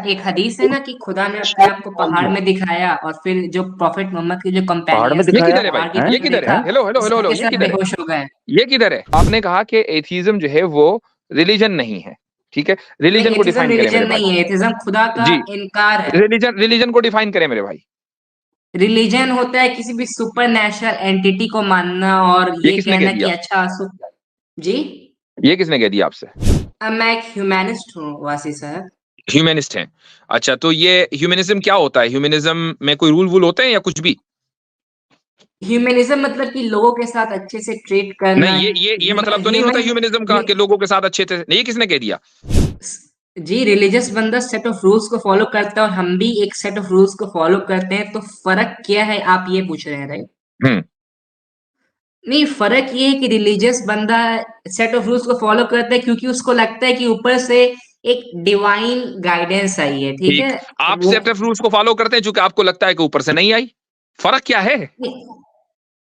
एक हदीस है ना कि खुदा ने अपने आप को पहाड़ में दिखाया और फिर जो प्रॉफिट मोहम्मद के जो पहाड़ में कंपेनियंस ये थे दिखाया किधर है भाई? पहाड़ की हैं? ये तरफ किधर है? देखा, हेलो हेलो हेलो हेलो, सबके ये सब किधर है? बेहोश हो गए। ये किधर है? आपने कहा कि एथीज्म जो है वो रिलीजन नहीं है, ठीक है? नहीं, रिलीजन को एथिज्म डिफाइन करें मेरे रिलीजन भाई। नहीं है, एथिज्म खुदा का जी, इनकार है। रिलीजन रिलीजन को डिफाइन करें मेरे भाई। रिलीजन होता है किसी भी सुपर नेचुरल एंटिटी को मानना और ये ये किसने कह कहना कि दिया? अच्छा जी। ये किसने कह दिया आपसे? अब मैं एक ह्यूमैनिस्ट हूँ वासी साहब। ह्यूमनिस्ट हैं। अच्छा, तो ये ह्यूमनिज्म क्या होता है? ह्यूमनिज्म में कोई रूल वूल होते हैं या कुछ भी? ह्यूमनिज्म मतलब कि लोगों के साथ अच्छे से ट्रीट करना। नहीं, ये मतलब तो नहीं होता ह्यूमन ह्यूमनिज्म का कि लोगों के साथ अच्छे थे। नहीं, ये किसने कह दिया? जी, रिलीजियस बंदा सेट ऑफ रूल्स को फॉलो करता है और हम भी एक सेट ऑफ रूल्स को फॉलो करते हैं, तो फर्क क्या है आप ये पूछ रहे हैं, राइट? हम्म। नहीं, फर्क ये है कि रिलीजियस बंदा सेट ऑफ रूल्स को फॉलो करता है क्योंकि उसको लगता है कि ऊपर से एक डिवाइन गाइडेंस आई है, ठीक ठीक। है? आप वो सेट ऑफ रूल्स को फॉलो करते हैं क्योंकि आपको लगता है कि ऊपर से नहीं आई। फर्क क्या है? नहीं,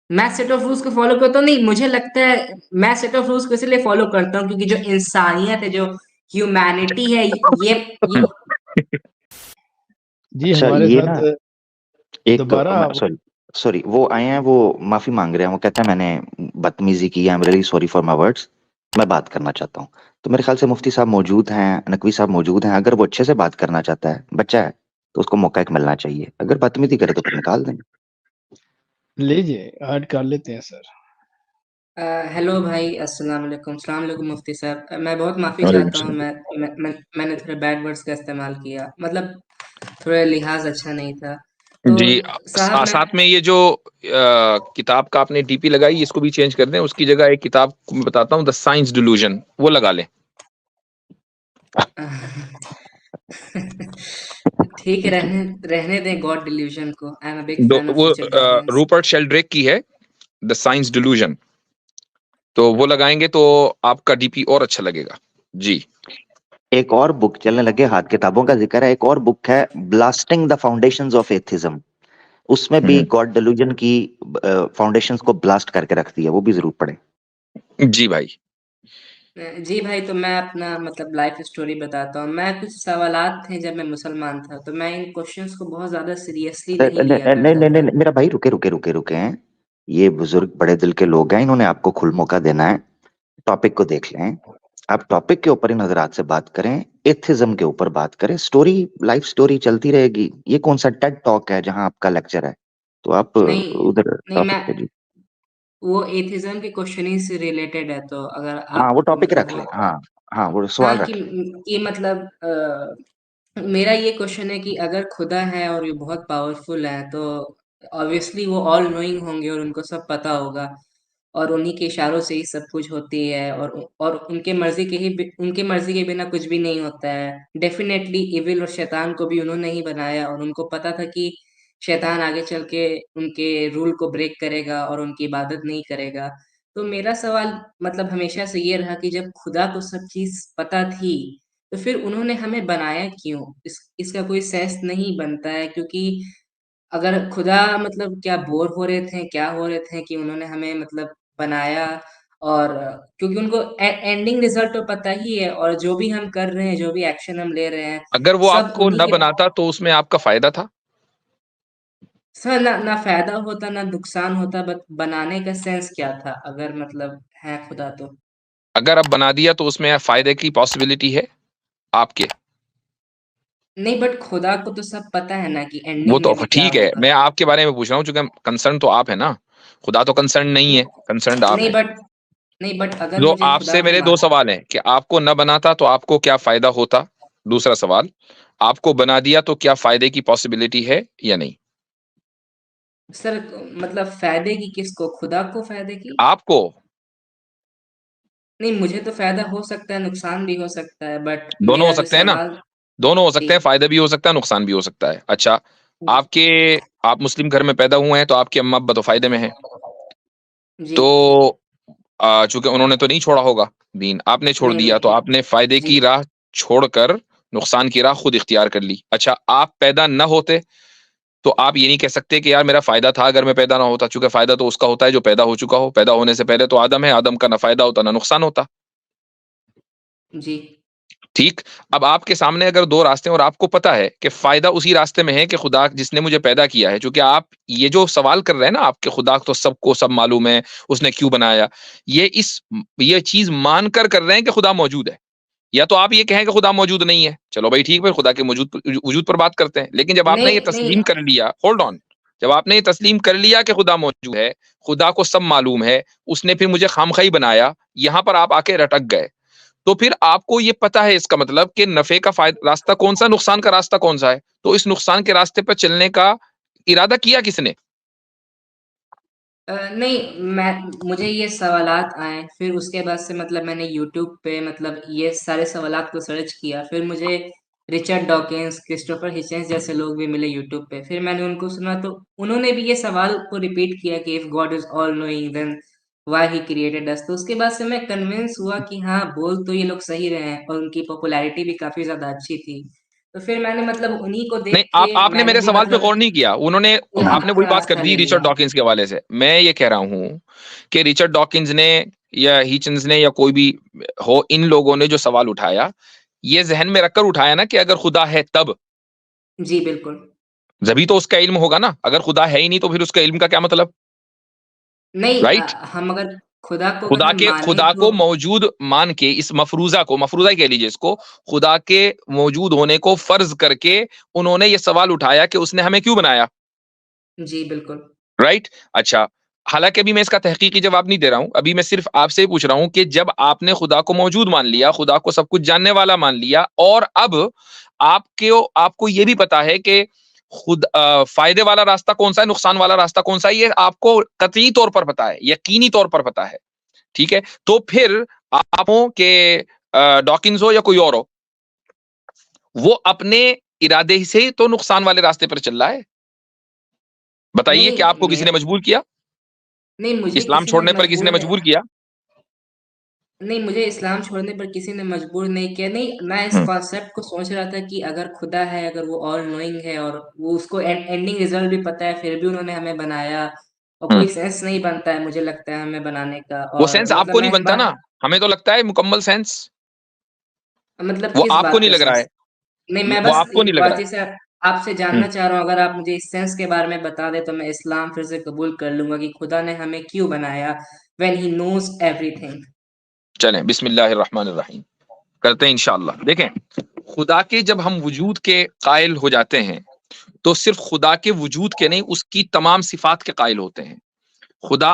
मैं सेट ऑफ रूल्स को फॉलो करता हूँ, नहीं मुझे लगता है मैं सेट ऑफ रूल्स को इसलिए फॉलो करता हूँ क्योंकि जो इंसानियत है, जो ह्यूमैनिटी है, ये जी अच्छा, हमारे ये साथ ना एक दोबारा सॉरी सॉरी, वो आए हैं, वो माफी मांग रहे हैं। वो कहते हैं मैंने बदतमीजी की, I am really sorry for my words, मैं बात करना चाहता हूँ। तो मेरे ख्याल से मुफ्ती साहब मौजूद हैं, नकवी साहब मौजूद हैं। अगर वो अच्छे से बात करना चाहता है, बच्चा है, तो उसको मौका एक मिलना चाहिए। अगर बदतमीजी करे तो फिर निकाल दें। लीजिए ऐड कर लेते हैं सर। हेलो भाई, अस्सलाम वालेकुम। अस्सलाम वालेकुम मुफ्ती साहब। मैं बहुत माफ़ी वालेकुम चाहता हूँ, सलाम। मैंने थोड़े बैड वर्ड्स का इस्तेमाल किया, मतलब थोड़ा लिहाज अच्छा नहीं था। तो जी। साहब मैं साथ में ये जो किताब का आपने डीपी लगाई, इसको भी चेंज कर दें। उसकी जगह एक किताब को मैं बताता हूँ, द साइंस डिल्यूजन, वो लगा लें। ठीक है, रहने रहने दें गॉड डिल्यूजन को। आई am a big fan of वो रिचर्ड डॉकिंस। रूपर्ट शेल्ड्रेक की है, द साइंस डिल्यूजन। तो वो लगाएंगे तो आपका डीपी और अच्छा लगेगा। जी। एक और बुक चलने लगे, हाथ किताबों का जिक्र है, एक और बुक है blasting the foundations of atheism. उसमें भी गॉड डेल्यूजन की फाउंडेशंस को ब्लास्ट करके रख दिया, वो भी जरूर पढ़े। जी भाई। जी भाई, तो मैं अपना मतलब लाइफ स्टोरी बताता हूँ। मैं कुछ सवालात थे जब मैं मुसलमान था, तो मैं इन क्वेश्चंस को बहुत ज़्यादा सीरियसली नहीं लिया नहीं नहीं करता नहीं था। नहीं, मेरा भाई रुके रुके रुके रुके हैं। ये बुजुर्ग बड़े दिल के लोग हैं, इन्होंने आपको खुल मौका देना है। टॉपिक को देख लें, आप टॉपिक के ऊपर इन हजरात से बात करें, एथिज्म के ऊपर बात करें। स्टोरी, लाइफ स्टोरी चलती रहेगी। ये कौन सा टेड टॉक है जहां आपका लेक्चर है? तो आप नहीं, उधर नहीं टॉपिक मैं पे जी। वो एथिज्म के क्वेश्चन ही से रिलेटेड है, तो अगर हाँ, आप वो टॉपिक मतलब रख वो लें। हाँ हाँ, वो हाँ सवाल रख लें। कि मतलब मेरा ये क्वेश्चन है कि अगर खुदा है और ये बहुत पावरफुल है, तो ऑब्वियसली वो ऑल नोइंग होंगे और उनको सब पता होगा और उन्हीं के इशारों से ही सब कुछ होती है, और उनके मर्जी के बिना कुछ भी नहीं होता है। डेफिनेटली इविल और शैतान को भी उन्होंने ही बनाया और उनको पता था कि शैतान आगे चल के उनके रूल को ब्रेक करेगा और उनकी इबादत नहीं करेगा। तो मेरा सवाल मतलब हमेशा से ये रहा कि जब खुदा को सब चीज़ पता थी, तो फिर उन्होंने हमें बनाया क्यों? इसका कोई सेंस नहीं बनता है, क्योंकि अगर खुदा मतलब क्या बोर हो रहे थे, क्या हो रहे थे कि उन्होंने हमें मतलब बनाया, और क्योंकि उनको एंडिंग रिजल्ट तो पता ही है, और जो भी हम कर रहे हैं, जो भी एक्शन हम ले रहे हैं, अगर वो सब आपको उन्हीं न के। बनाता तो उसमें आपका फायदा था? सर, ना ना फायदा होता ना नुकसान होता, बट बनाने का सेंस क्या था अगर मतलब है खुदा तो? अगर अब बना दिया तो उसमें फायदे की पॉसिबिलिटी है आपके? नहीं, बट खुदा को तो सब पता है ना कि वो एंडिंग तो में भी क्या ठीक है, होगा। मैं आपके बारे में पूछ रहा हूँ, चूंकि कंसर्न तो आप है ना। खुदा तो कंसर्न नहीं है, कंसर्न आप नहीं हैं। बट नहीं बट अगर जो मुझे खुदा आपसे को मेरे दो मान। सवाल हैं कि आपको न बनाता तो आपको क्या फायदा होता। दूसरा सवाल, आपको बना दिया तो क्या फायदे की पॉसिबिलिटी है या नहीं? सर, मतलब फायदे की किसको? खुदा को फायदे की? आपको। नहीं, मुझे तो फायदा हो सकता है, नुकसान भी हो सकता है, बट दोनों हो मेरा जो सकते हैं ना। सवाल। दोनों हो जी, सकते हैं, फायदा भी हो सकता है, नुकसान भी हो सकता है। अच्छा, आपके आप मुस्लिम घर में पैदा हुए हैं तो आपके अम्मा अब्बा तो फायदे में हैं। जी, तो चूंकि उन्होंने तो नहीं छोड़ा होगा दीन, आपने छोड़ नहीं, दिया, तो नहीं, आपने फायदे जी, की राह छोड़कर नुकसान की राह खुद इख्तियार कर ली। अच्छा, आप पैदा न होते तो आप ये नहीं कह सकते कि यार मेरा फायदा था अगर मैं पैदा ना होता, चूंकि फायदा तो उसका होता है जो पैदा हो चुका हो। पैदा होने से पहले तो आदम है, आदम का ना फायदा होता ना नुकसान होता। जी। ठीक। अब आपके सामने अगर दो रास्ते हैं और आपको पता है कि फायदा उसी रास्ते में है कि खुदा जिसने मुझे पैदा किया है, क्योंकि आप ये जो सवाल कर रहे हैं ना, आपके खुदा तो सबको सब मालूम है, उसने क्यों बनाया, ये चीज मानकर कर रहे हैं कि खुदा मौजूद है। या तो आप ये कहें कि खुदा मौजूद नहीं है, चलो भाई ठीक है, खुदा के वजूद पर बात करते हैं। लेकिन जब आपने ये नहीं नहीं तस्लीम कर लिया, होल्ड ऑन, जब आपने ये तस्लीम कर लिया कि खुदा मौजूद है, खुदा को सब मालूम है, उसने फिर मुझे खामखाई बनाया, यहां पर आप आके रटक गए। तो फिर आपको ये पता है इसका मतलब कि नफे का फायदा रास्ता कौन सा, नुकसान का रास्ता कौन सा है। तो इस नुकसान के रास्ते पर चलने का इरादा किया किसने? नहीं, मुझे ये सवालात आए, फिर उसके बाद से मतलब मैंने यूट्यूब पे मतलब ये सारे सवालात को सर्च किया, फिर मुझे रिचर्ड डॉकिंस, क्रिस्टोफर हिचेंस जैसे लोग भी मिले यूट्यूब पे, फिर मैंने उनको सुना तो उन्होंने भी ये सवाल को रिपीट किया कि if God is all knowing then why he created us. तो उसके बाद से मैं कन्विंस हुआ कि हाँ, बोल तो ये लोग सही रहे हैं और उनकी पॉपुलैरिटी भी काफ़ी ज़्यादा अच्छी थी। तो फिर मैंने मतलब उन्हीं को नहीं, देख के आपने मैंने मेरे भी सवाल पे मतलब गौर नहीं किया। उन्होंने आपने वही उनका बात कर रास्ता दी ले रिचर्ड लिया। डॉकिंस के हवाले से। मैं ये कह रहा हूं कि रिचर्ड डॉकिंस ने या हीचन्स ने या कोई भी हो, इन लोगों ने जो सवाल उठाया, ये जहन में रखकर उठाया ना कि अगर खुदा है तब, जी, बिल्कुल। जभी तो उसका इल्म होगा ना। अगर खुदा है ही नहीं तो फिर उसका इल्म का क्या मतलब? नहीं, राइट। हम अगर खुदा को अगर हम माने खुदा तो को मौजूद मान के, इस मफरूजा ही कह लीजिए इसको, खुदा के मौजूद होने को फर्ज करके उन्होंने ये सवाल उठाया कि उसने हमें क्यों बनाया। जी, बिल्कुल। राइट। अच्छा, हालांकि अभी मैं इसका तहकीकी जवाब नहीं दे रहा हूं, अभी मैं सिर्फ आपसे ही पूछ रहा हूं कि जब आपने खुदा को मौजूद मान लिया, खुदा को सब कुछ जानने वाला मान लिया, और अब आपको ये भी पता है कि फायदे वाला रास्ता कौन सा है, नुकसान वाला रास्ता कौन सा है, ये आपको कतई तौर पर पता है, यकीनी तौर पर पता है। ठीक है। तो फिर आप हो के डॉकिंस हो या कोई और हो, वो अपने इरादे से ही तो नुकसान वाले रास्ते पर चल रहा है। बताइए नहीं, क्या आपको किसी ने मजबूर किया? नहीं मुझे इस्लाम किसी ने छोड़ने पर किसी ने मजबूर मजबूर किया? नहीं, मुझे इस्लाम छोड़ने पर किसी ने मजबूर नहीं किया। नहीं, मैं इस हम्म। कॉन्सेप्ट को सोच रहा था कि अगर खुदा है, अगर वो ऑल नोइंग है और वो उसको एंडिंग रिजल्ट भी पता है, फिर भी उन्होंने हमें बनाया और हम्म। कोई सेंस नहीं बनता है मुझे लगता है हमें बनाने का। वो और सेंस मतलब आपको नहीं मैं इस बनता ना, बात हमें तो लगता है मुकम्मल सेंस। मतलब वो किस आपको बात नहीं का लग रहा सेंस? है। नहीं, मैं वो बस आपको नहीं लग रहा है। वाक़ई से आपसे हम्म। जानना चाह रहा हूँ, अगर आप मुझे इस सेंस के बारे में बता दें, तो मैं इस्लाम फिर से कबूल कर लूँगा कि खुदा ने हमें क्यों बनाया व्हेन ही नोज़ एवरीथिंग। चलें बिस्मिल्लाहिर्रहमानिर्रहीम करते हैं इंशाअल्लाह। देखें, खुदा के जब हम वजूद के कायल हो जाते हैं, तो सिर्फ खुदा के वजूद के नहीं, उसकी तमाम सिफात के कायल होते हैं। खुदा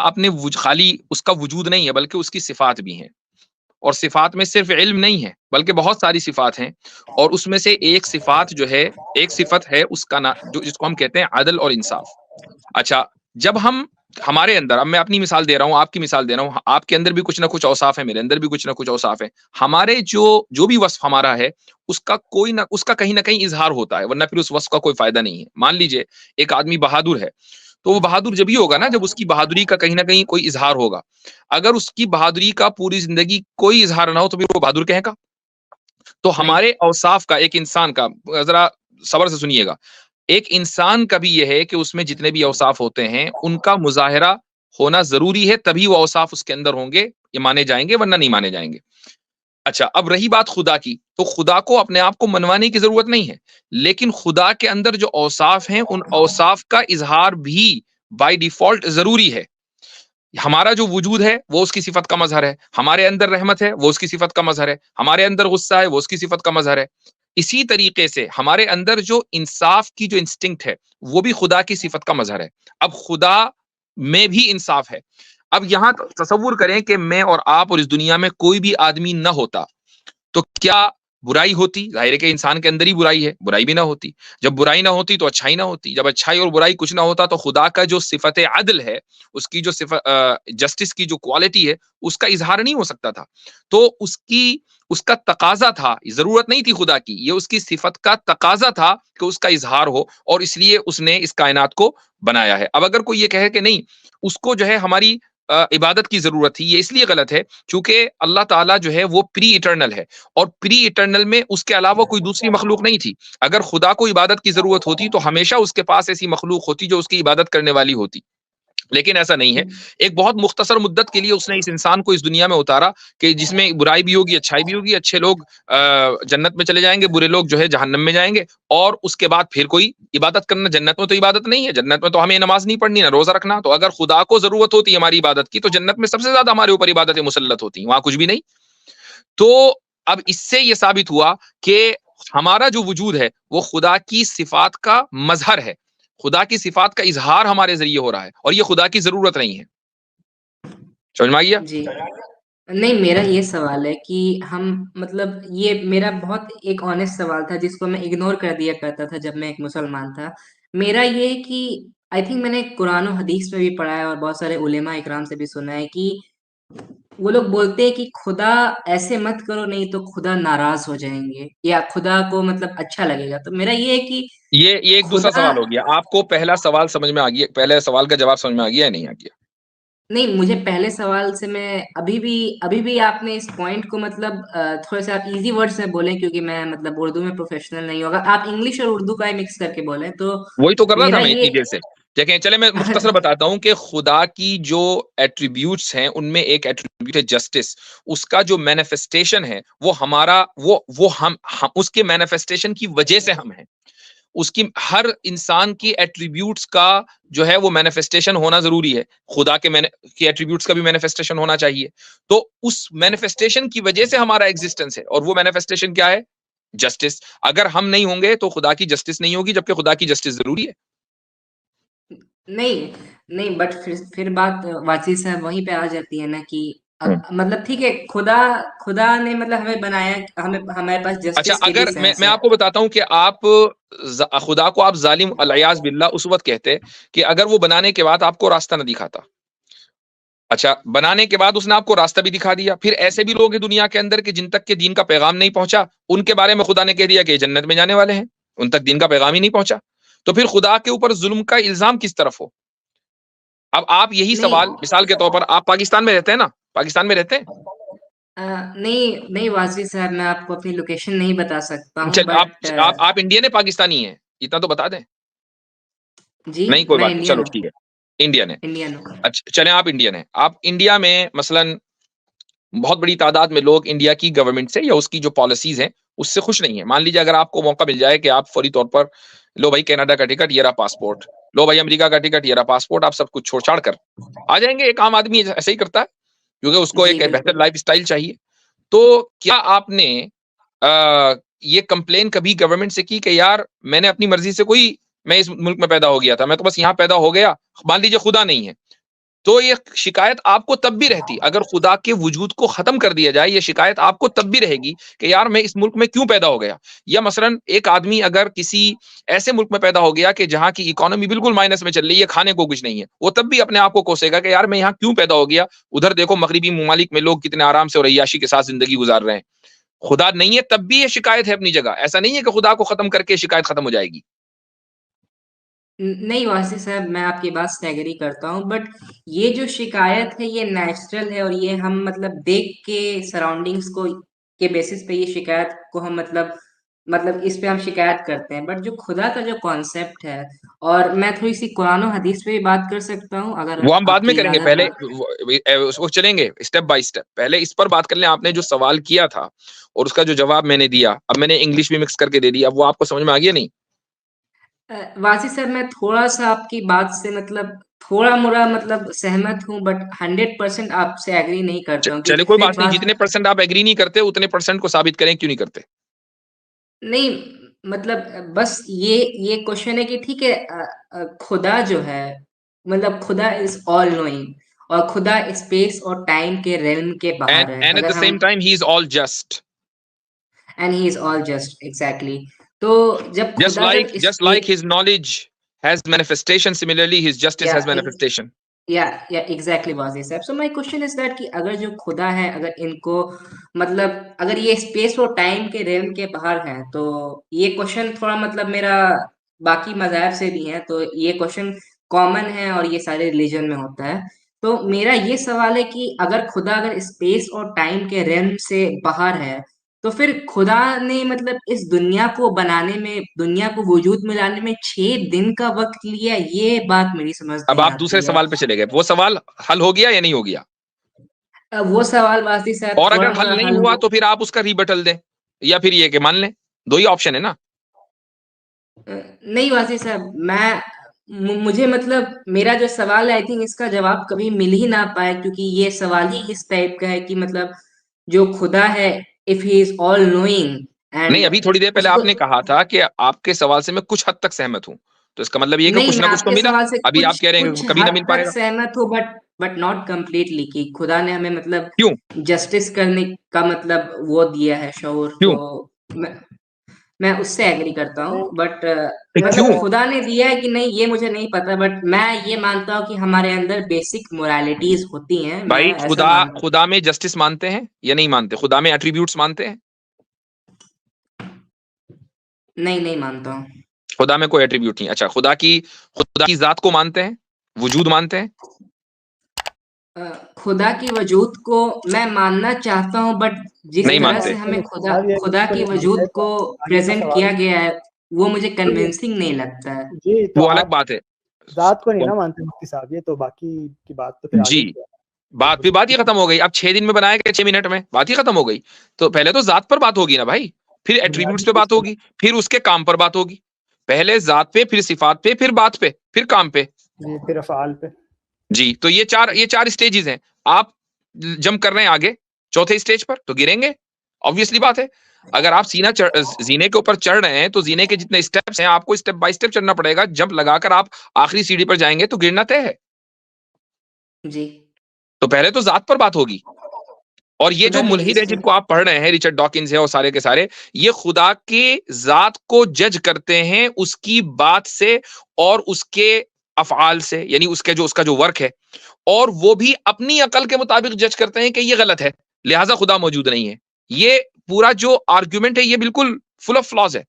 खाली उसका वजूद नहीं है, बल्कि उसकी सिफात भी हैं। और सिफात में सिर्फ इल्म नहीं है, बल्कि बहुत सारी सिफात हैं। और उसमें से एक सिफात जो है, एक सिफत है उसका ना, जो जिसको हम कहते हैं अदल और इंसाफ। अच्छा, जब हम हमारे अंदर, अब मैं अपनी मिसाल दे रहा हूँ, आपकी मिसाल दे रहा हूँ, आपके अंदर भी कुछ ना कुछ औसाफ है, मेरे अंदर भी कुछ ना कुछ औसाफ है। हमारे जो जो भी वस्फ हमारा है, उसका कहीं ना कहीं इजहार होता है, वरना फिर उस वस्फ का कोई फायदा नहीं है। मान लीजिए एक आदमी बहादुर है, तो वो बहादुर जब ही होगा ना जब उसकी बहादुरी का कहीं ना कहीं कोई इजहार होगा। अगर उसकी बहादुरी का पूरी जिंदगी कोई इजहार ना हो, तो फिर वो बहादुर कहेगा। तो नहीं, हमारे औसाफ का, एक इंसान का, जरा सबर से सुनिएगा, एक इंसान का भी यह है कि उसमें जितने भी औसाफ होते हैं उनका मुजाहिरा होना जरूरी है, तभी वो औसाफ उसके अंदर होंगे, ये माने जाएंगे, वरना नहीं माने जाएंगे। अच्छा, अब रही बात खुदा की, तो खुदा को अपने आप को मनवाने की जरूरत नहीं है, लेकिन खुदा के अंदर जो औसाफ हैं, उन औसाफ का इजहार भी बाय डिफॉल्ट जरूरी है। हमारा जो वजूद है वो उसकी सिफत का मजहर है, हमारे अंदर रहमत है वो उसकी सिफत का मजहर है, हमारे अंदर गुस्सा है वो उसकी सिफत का मजहर है। इसी तरीके से हमारे अंदर जो इंसाफ की जो इंस्टिंक्ट है, वो भी खुदा की सिफत का मजहर है। अब खुदा में भी इंसाफ है। अब यहां तसव्वुर करें कि मैं और आप और इस दुनिया में कोई भी आदमी न होता, तो क्या बुराई होती? जाहिर है कि इंसान के अंदर ही बुराई है, बुराई भी ना होती। जब बुराई ना होती तो अच्छाई ना होती, जब अच्छाई और बुराई कुछ ना होता, तो खुदा का जो सिफत अदल है, उसकी जो सिफत जस्टिस की जो क्वालिटी है, उसका इजहार नहीं हो सकता था। तो उसका तकाजा था, जरूरत नहीं थी खुदा की, ये उसकी सिफत का तकाजा था कि उसका इजहार हो, और इसलिए उसने इस कायनात को बनाया है। अब अगर कोई ये कहे कि नहीं, उसको जो है हमारी इबादत की जरूरत थी, ये इसलिए गलत है क्योंकि अल्लाह ताला जो है वो प्री इटर्नल है, और प्री इटर्नल में उसके अलावा कोई दूसरी मखलूक नहीं थी। अगर खुदा को इबादत की जरूरत होती तो हमेशा उसके पास ऐसी मखलूक होती जो उसकी इबादत करने वाली होती। लेकिन ऐसा नहीं है। एक बहुत मुख्तसर मुद्दत के लिए उसने इस इंसान को इस दुनिया में उतारा कि जिसमें बुराई भी होगी, अच्छाई भी होगी। अच्छे लोग जन्नत में चले जाएंगे, बुरे लोग जो है जहन्नम में जाएंगे। और उसके बाद फिर कोई इबादत करना, जन्नत में तो इबादत नहीं है, जन्नत में तो हमें नमाज नहीं पढ़नी, ना रोजा रखना। तो अगर खुदा को जरूरत होती है हमारी इबादत की, तो जन्नत में सबसे ज्यादा हमारे ऊपर इबादतें मुसल्लत होती, वहां कुछ भी नहीं। तो अब इससे यह साबित हुआ कि हमारा जो वजूद है वो खुदा की सिफात का मजहर है, खुदा की सिफात का इजहार हमारे जरिए हो रहा है, और ये खुदा की जरूरत नहीं है। समझ में आ गया? जी। नहीं, मेरा ये सवाल है कि हम मतलब ये मेरा बहुत एक ऑनेस्ट सवाल था जिसको मैं इग्नोर कर दिया करता था जब मैं एक मुसलमान था। मेरा ये है कि आई थिंक मैंने कुरान और हदीस में भी पढ़ा है और बहुत सारे उलेमा इकराम से भी सुना है कि वो लोग बोलते हैं कि खुदा ऐसे मत करो नहीं तो खुदा नाराज हो जाएंगे या खुदा को मतलब अच्छा लगेगा। तो मेरा ये है कि ये एक दूसरा खुदा सवाल हो गया। आपको पहला सवाल समझ में आ गया? पहले सवाल का जवाब समझ में आ गया या नहीं आ गया? नहीं, मुझे पहले सवाल से मैं अभी भी आपने इस पॉइंट को मतलब थोड़ा-सा आप ईज़ी वर्ड्स में बोलें क्योंकि मैं मतलब उर्दू में प्रोफ़ेशनल नहीं हूँ। अगर आप इंग्लिश और उर्दू का ही मिक्स करके बोलें तो वही तो कर रहा था मेरा मैं ये इतनी देर से। देखें, चले मैं मुख्तसर बताता हूं कि खुदा की जो एट्रीब्यूट्स हैं उनमें एक एट्रीब्यूट है जस्टिस। उसका जो मैनिफेस्टेशन है वो हमारा वो हम उसके मैनिफेस्टेशन की वजह से हम हैं। उसकी हर इंसान की एट्रीब्यूट्स का जो है वो मैनिफेस्टेशन होना जरूरी है। खुदा के एट्रीब्यूट्स का भी मैनिफेस्टेशन होना चाहिए। तो उस मैनिफेस्टेशन की वजह से हमारा एग्जिस्टेंस है, और वो मैनिफेस्टेशन क्या है? जस्टिस। अगर हम नहीं होंगे तो खुदा की जस्टिस नहीं होगी, जबकि खुदा की जस्टिस जरूरी है। नहीं, नहीं बट फिर बात वाची साहब वहीं पे आ जाती है ना कि हम्म। मतलब ठीक है खुदा खुदा ने मतलब हमें बनाया, हमें हमारे पास अच्छा, जस्टिस के भी अगर मैं सेंस मैं है। आपको बताता हूं कि आप खुदा को आप जालिम अलयाज बिल्ला उस वक्त कहते कि अगर वो बनाने के बाद आपको रास्ता न दिखाता। अच्छा, बनाने के बाद उसने आपको रास्ता भी दिखा दिया, फिर ऐसे भी लोग हैं दुनिया के अंदर कि जिन तक के दीन का पैगाम नहीं पहुंचा, उनके बारे में खुदा ने कह दिया कि ये जन्नत में जाने वाले हैं, उन तक दीन का पैगाम ही नहीं पहुंचा। तो फिर खुदा के ऊपर जुल्म का इल्जाम किस तरफ हो? अब आप यही नहीं सवाल, मिसाल के तौर पर आप पाकिस्तान में रहते हैं ना, पाकिस्तान में रहते हैं? नहीं नहीं वाजी साहब मैं आपको अपनी लोकेशन नहीं बता सकता हूँ चल, बट आप इंडियन है पाकिस्तानी है, इतना तो बता दें। जी नहीं, कोई मैं बात नहीं, इंडियन चलो हूँ। ठीक है, इंडियन है। इंडियन हूँ। अच्छा, चलें, आप इंडियन है। आप इंडिया में मसलन बहुत बड़ी तादाद में लोग इंडिया की गवर्नमेंट से या उसकी जो पॉलिसीज हैं उससे खुश नहीं है। मान लीजिए अगर आपको मौका मिल जाए कि आप फौरी तौर पर, लो भाई कनाडा का टिकट, ये रहा पासपोर्ट, लो भाई अमेरिका का टिकट, ये रहा पासपोर्ट, आप सब कुछ छोड़ छाड़ कर आ जाएंगे। एक आम आदमी ऐसे ही करता है क्योंकि उसको जी एक बेहतर बिल्कुल। लाइफ स्टाइल चाहिए। तो क्या आपने आ, ये कंप्लेन कभी गवर्नमेंट से की कि यार मैंने अपनी मर्जी से कोई, मैं इस मुल्क में पैदा हो गया था, मैं तो बस यहाँ पैदा हो गया, मान लीजिए खुदा नहीं है, तो ये शिकायत आपको तब भी रहती, अगर खुदा के वजूद को खत्म कर दिया जाए, ये शिकायत आपको तब भी रहेगी कि यार मैं इस मुल्क में क्यों पैदा हो गया। या मसलन एक आदमी अगर किसी ऐसे मुल्क में पैदा हो गया कि जहां की इकोनॉमी बिल्कुल माइनस में चल रही है, खाने को कुछ नहीं है, वो तब भी अपने आप को कोसेगा कि यार मैं यहाँ क्यों पैदा हो गया। उधर देखो मगरिबी ममालिक में लोग कितने आराम से और अय्याशी के साथ जिंदगी गुजार रहे हैं। खुदा नहीं है तब भी ये शिकायत है अपनी जगह। ऐसा नहीं है कि खुदा को खत्म करके शिकायत खत्म हो जाएगी। नहीं वासी साहब मैं आपकी बात से एग्री करता हूँ बट ये जो शिकायत है ये नेचुरल है और ये हम मतलब देख के सराउंडिंग्स को के बेसिस पे ये शिकायत को हम मतलब इस पे हम शिकायत करते हैं बट जो खुदा का जो कॉन्सेप्ट है और मैं थोड़ी सी कुरान और हदीस पे भी बात कर सकता हूँ अगर वो हम बाद में आपकी करेंगे, इजाजत पहले हो। उसको चलेंगे स्टेप बाय स्टेप। पहले इस पर बात कर लें। आपने जो सवाल किया था और उसका जो जवाब मैंने दिया, अब मैंने इंग्लिश भी मिक्स करके दे दिया, अब वो आपको समझ में आ गया नहीं? वासी साहब मैं थोड़ा सा आपकी बात से मतलब थोड़ा मोड़ा मतलब सहमत हूँ बट 100% आपसे एग्री नहीं करता हूँ चले, क्योंकि कोई फिर बात नहीं, बात जितने परसेंट आप एग्री नहीं करते उतने परसेंट को साबित करें, क्यों नहीं करते? नहीं मतलब बस ये क्वेश्चन है कि ठीक है खुदा जो है मतलब खुदा इज ऑल नोइंग और खुदा स्पेस और टाइम के रेल्म के बाहर है एंड एट द अगर सेम हम time he is all just. And he is all just exactly. तो जब खुदा जब Just like his knowledge has manifestation, similarly his justice या has manifestation. या एग्जैक्टली वाजी साहब so my question is that कि अगर जो खुदा है अगर इनको मतलब अगर ये स्पेस और टाइम के रेल्म के बाहर हैं तो ये क्वेश्चन थोड़ा मतलब मेरा बाकी मज़ाहिब से भी है तो ये क्वेश्चन कॉमन है और ये सारे रिलीजन में होता है। तो मेरा ये सवाल है कि अगर खुदा अगर स्पेस और टाइम के रेल्म से बाहर है तो फिर खुदा ने मतलब इस दुनिया को बनाने में, दुनिया को वजूद में लाने में 6 दिन का वक्त लिया, ये बात मेरी समझ अब नहीं आप दूसरे आती है। सवाल पे चले गए, वो सवाल हल हो गया या नहीं हो गया? वो सवाल वासी साहब और थोड़ा अगर हल थोड़ा नहीं हल हुआ हो। तो फिर आप उसका रिबटल दें, या फिर ये कि मान लें। दो ही ऑप्शन है ना। नहीं वासी साहब, मुझे मतलब मेरा जो सवाल है, आई थिंक इसका जवाब कभी मिल ही ना पाए, क्योंकि ये सवाल ही इस टाइप का है कि मतलब जो खुदा है, if he is all knowing नहीं, एंड अभी थोड़ी देर पहले उसको। आपने कहा था कि आपके सवाल से मैं कुछ हद तक सहमत हूं, तो इसका मतलब ये कि नहीं, कुछ मैं ना कुछ तो आपके मिला। सवाल से अभी आप कुछ कह रहे हैं कुछ कि कभी ना हद मिल तक पाएगा। सहमत हूँ, बट नॉट कंप्लीटली, कि खुदा ने हमें मतलब क्यों? जस्टिस करने का मतलब वो दिया है शऊर, क्यों? तो मैं उससे एग्री करता हूँ, बट क्यों? मतलब खुदा ने दिया है कि नहीं ये मुझे नहीं पता, बट मैं ये मानता हूँ कि हमारे अंदर बेसिक मोरालिटीज होती हैं, मैं भाई, ऐसा खुदा मानता खुदा में जस्टिस मानते हैं या नहीं मानते? खुदा में एट्रीब्यूट्स मानते हैं? हूँ। नहीं, नहीं मानता हूँ। खुदा में कोई एट्रीब्यूट नहीं। अच्छा, खुदा की जात को मानते हैं? वजूद मानते हैं? अ, खुदा की वजूद को मैं मानना चाहता हूँ, बट जिस नहीं तरह मानते? से हमें खुदा साहब, ये खुदा इसको की नहीं मानते वजूद तो को आगे का प्रेजेंट सवाल। किया गया है, वो मुझे जी कन्विंसिंग नहीं लगता है। जी, तो वो अलग आप बात है। जात को नहीं ना मानते मुफ्ती साहब, ये तो बाकी की बात तो फिर आगे जी, की है। बात ही खत्म हो गई। अब 6 दिन में बनाया गया, 6 मिनट में बात ही खत्म हो गई। तो पहले तो जात पर बात होगी ना भाई, फिर एट्रीब्यूट्स बुनियादी पे बात चीज़ होगी, फिर उसके काम पर बात होगी। पहले जात पे, फिर सिफात पे, फिर बात पे, फिर काम पे। जी, फिर अफ़आल पे। जी, तो ये चार स्टेजेस हैं। आप जंप कर रहे हैं आगे चौथे स्टेज पर, तो गिरेंगे। ऑब्वियसली बात है। अगर आप जीने के ऊपर चढ़ रहे हैं, तो जीने के जितने स्टेप्स हैं, आपको स्टेप बाय स्टेप चढ़ना पड़ेगा। जंप लगाकर आप आखिरी सीढ़ी पर जाएंगे तो गिरना तय है। जी। तो पहले तो जात पर बात होगी। और ये खुदा जो की मुल्हिद है एग्जिस्टेंस। जिनको आप पढ़ रहे हैं, रिचर्ड डॉकिंस है और सारे के सारे, ये खुदा के जात को जज करते हैं उसकी बात से और उसके अफआल से, यानी उसका जो वर्क है। और वो भी अपनी अकल के मुताबिक जज करते हैं कि ये गलत है, लिहाजा खुदा मौजूद नहीं है। ये पूरा जो आर्ग्यूमेंट है, ये बिल्कुल फुल ऑफ फ्लॉज है।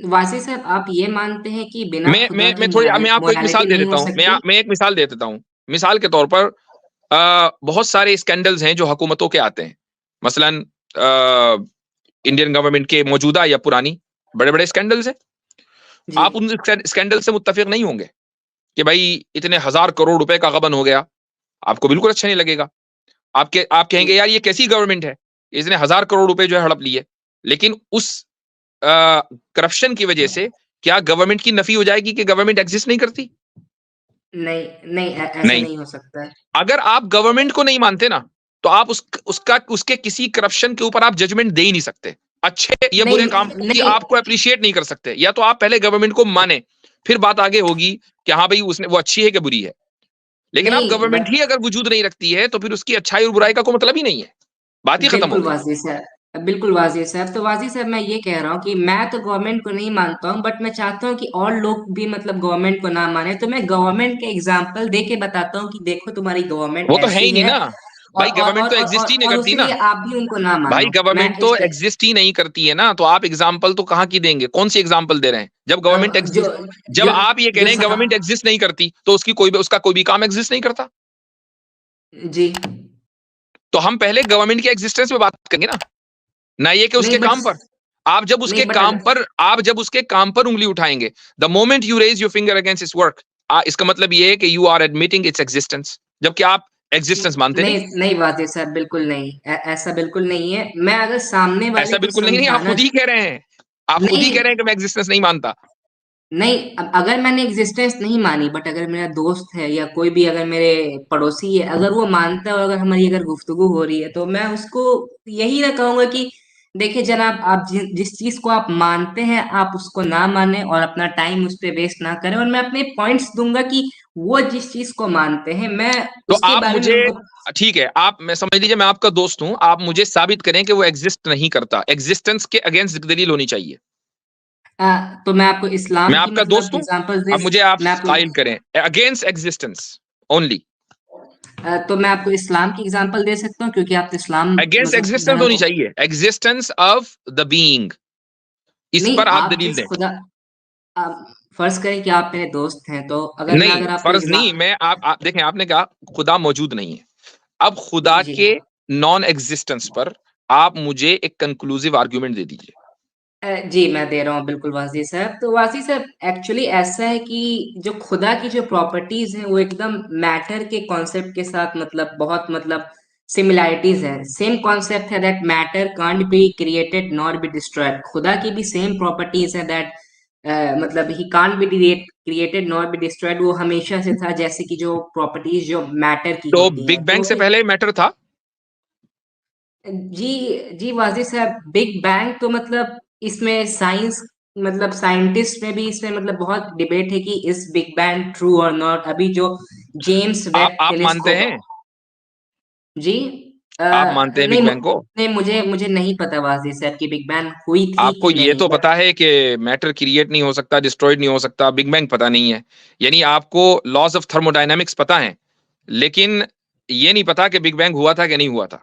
वासी साहब, आप ये मानते हैं कि बिना खुदा की मैं आपको एक मिसाल मोरालिटी दे नहीं देता हो हूं। सकती? मैं एक मिसाल दे देता हूं। मिसाल के तौर पर बहुत सारे स्कैंडल्स हैं जो हुकूमतों के आते हैं। मसलन इंडियन गवर्नमेंट के मौजूदा या पुरानी बड़े बड़े स्कैंडल्स हैं। जी। आप उन स्कैंडल से मुत्तफिक नहीं होंगे कि भाई इतने 1000 करोड़ रुपए का गबन हो गया, आपको बिल्कुल अच्छा नहीं लगेगा। आप जी। कहेंगे यार ये कैसी गवर्नमेंट है, इसने 1000 करोड़ रुपए जो है हड़प लिए। लेकिन उस करप्शन की वजह से क्या गवर्नमेंट की नफी हो जाएगी कि गवर्नमेंट एग्जिस्ट नहीं करती? नहीं, नहीं, ऐसा नहीं। नहीं हो सकता है। अगर आप गवर्नमेंट को नहीं मानते ना, तो आप उसके किसी करप्शन के ऊपर आप जजमेंट दे ही नहीं सकते। अच्छे या नहीं, बुरे काम की नहीं, आपको अप्रिशिएट नहीं कर सकते। या तो आप पहले गवर्नमेंट को माने, फिर बात आगे होगी कि हाँ भाई उसने वो अच्छी है कि बुरी है। लेकिन आप नहीं, गवर्नमेंट ही अगर वजूद नहीं रखती है, तो फिर उसकी अच्छाई और बुराई का कोई मतलब ही नहीं है। बात ही खत्म हो बिल्कुल गई। वाजिब साहब, बिल्कुल वाजिब साहब। तो वाजिब साहब, मैं ये कह रहा हूँ कि मैं तो गवर्नमेंट को नहीं मानता हूँ, बट मैं चाहता हूँ कि और लोग भी मतलब गवर्नमेंट को ना माने, तो मैं गवर्नमेंट के एग्जाम्पल दे के बताता हूँ कि देखो तुम्हारी गवर्नमेंट वो तो है ही ऐसी नहीं है, ना भाई, गवर्नमेंट तो एग्जिस्ट ही नहीं और करती ना। उसीलिए आप भी उनको ना भाई मानो। मैं गवर्नमेंट तो इस एग्जिस्ट ही नहीं करती है ना, तो आप एग्जाम्पल तो कहाँ की देंगे? कौन सी एग्जाम्पल दे रहे हैं जब गवर्नमेंट जो एग्जिस्ट? जब जो आप ये कह जो रहे हैं गवर्नमेंट एग्जिस्ट नहीं करती, तो उसका कोई भी काम एग्जिस्ट नहीं करता। जी। तो हम पहले गवर्नमेंट के एग्जिस्टेंस पे बात करेंगे ना ये कि नहीं उसके बट काम पर। नहीं बट अगर आप जब उसके काम पर उंगली उठाएंगे, the moment you raise your finger against its work, इसका मतलब ये है कि you are admitting its existence, जबकि आप एग्जिस्टेंस मानते नहीं। नहीं, नहीं बात है सर, बिल्कुल नहीं, ऐसा बिल्कुल नहीं है। मैं अगर सामने वाले ऐसा को बिल्कुल नहीं, नहीं, आप समझाना खुद ही कह रहे हैं। आप खुद ही नहीं, कह रहे हैं कि मैं एग्जिस्टेंस नहीं मानता। नहीं, अगर मैंने एग्जिस्टेंस नहीं मानी, बट अगर मेरा दोस्त है या कोई भी अगर मेरे पड़ोसी है, अगर वो मानता है और अगर हमारी अगर गुफ्तगू हो रही है, तो मैं उसको यही ना कहूंगा कि देखिए जनाब, आप जिस चीज को आप मानते हैं, आप उसको ना माने और अपना टाइम उस पर वेस्ट ना करें, और मैं अपने पॉइंट्स दूंगा कि वो जिस चीज को मानते हैं, मैं तो उसके आप बारे में मुझे, उनको ठीक है, आप, मैं समझ लीजिए मैं आपका दोस्त हूं, आप मुझे साबित करें कि वो एग्जिस्ट नहीं करता। एग्जिस्टेंस के अगेंस्ट दलील होनी चाहिए। तो मैं आपको मैं इस्लाम की आपका मतलब दोस्त हूं, एग्जांपल दे अब मुझे आप मैं आपको कायल करें अगेंस्ट एग्जिस्टेंस ओनली। तो मैं आपको इस्लाम की एग्जांपल दे सकता हूँ, क्योंकि आप तो इस्लाम अगेंस्ट मतलब एग्जिस्टेंस धर्म होनी को चाहिए, एग्जिस्टेंस ऑफ द बीइंग, इस नहीं। पर आप आप दलील जिस दें। खुदा आप फर्ज करें कि आप मेरे दोस्त हैं, तो मैं नहीं, अगर आपको फर्ज नहीं, मैं आप देखें, आपने कहा खुदा मौजूद नहीं है। अब खुदा जी। के नॉन एग्जिस्टेंस पर आप मुझे एक कंक्लूसिव आर्ग्यूमेंट दे दीजिए। जी, मैं दे रहा हूँ बिल्कुल वासी साहब। तो वासी साहब एक्चुअली ऐसा है कि जो खुदा की जो प्रॉपर्टीज़ हैं वो एकदम मैटर के कॉन्सेप्ट के साथ मतलब बहुत मतलब सिमिलैरिटीज़ है। सेम कॉन्सेप्ट है that matter can't be created nor be destroyed. खुदा की भी सेम प्रॉपर्टीज़ है दैट मतलब he can't be created nor be destroyed. वो हमेशा से था जैसे कि जो प्रॉपर्टीज़ जो मैटर की तो होती बिग हैं। बैंग तो से पहले मैटर था? जी, जी वाज़ी साहब, बिग बैंग तो मतलब इसमें साइंस मतलब साइंटिस्ट में भी इसमें मतलब बहुत डिबेट है कि इज़ बिग बैंग ट्रू और नॉट। अभी जो जेम्स वेब आप मानते टेलीस्कोप हैं? जी आप मानते हैं नहीं बिग बैंग को? नहीं मुझे मुझे नहीं पता वाज़ी साहब कि बिग बैंग हुई थी आपको कि ये नहीं तो बट पता है कि मैटर क्रिएट नहीं हो सकता, डिस्ट्रॉयड नहीं हो सकता, बिग बैंग पता नहीं है। यानी आपको लॉज ऑफ थर्मोडायनामिक्स पता है, लेकिन ये नहीं पता कि बिग बैंग हुआ था कि नहीं हुआ था।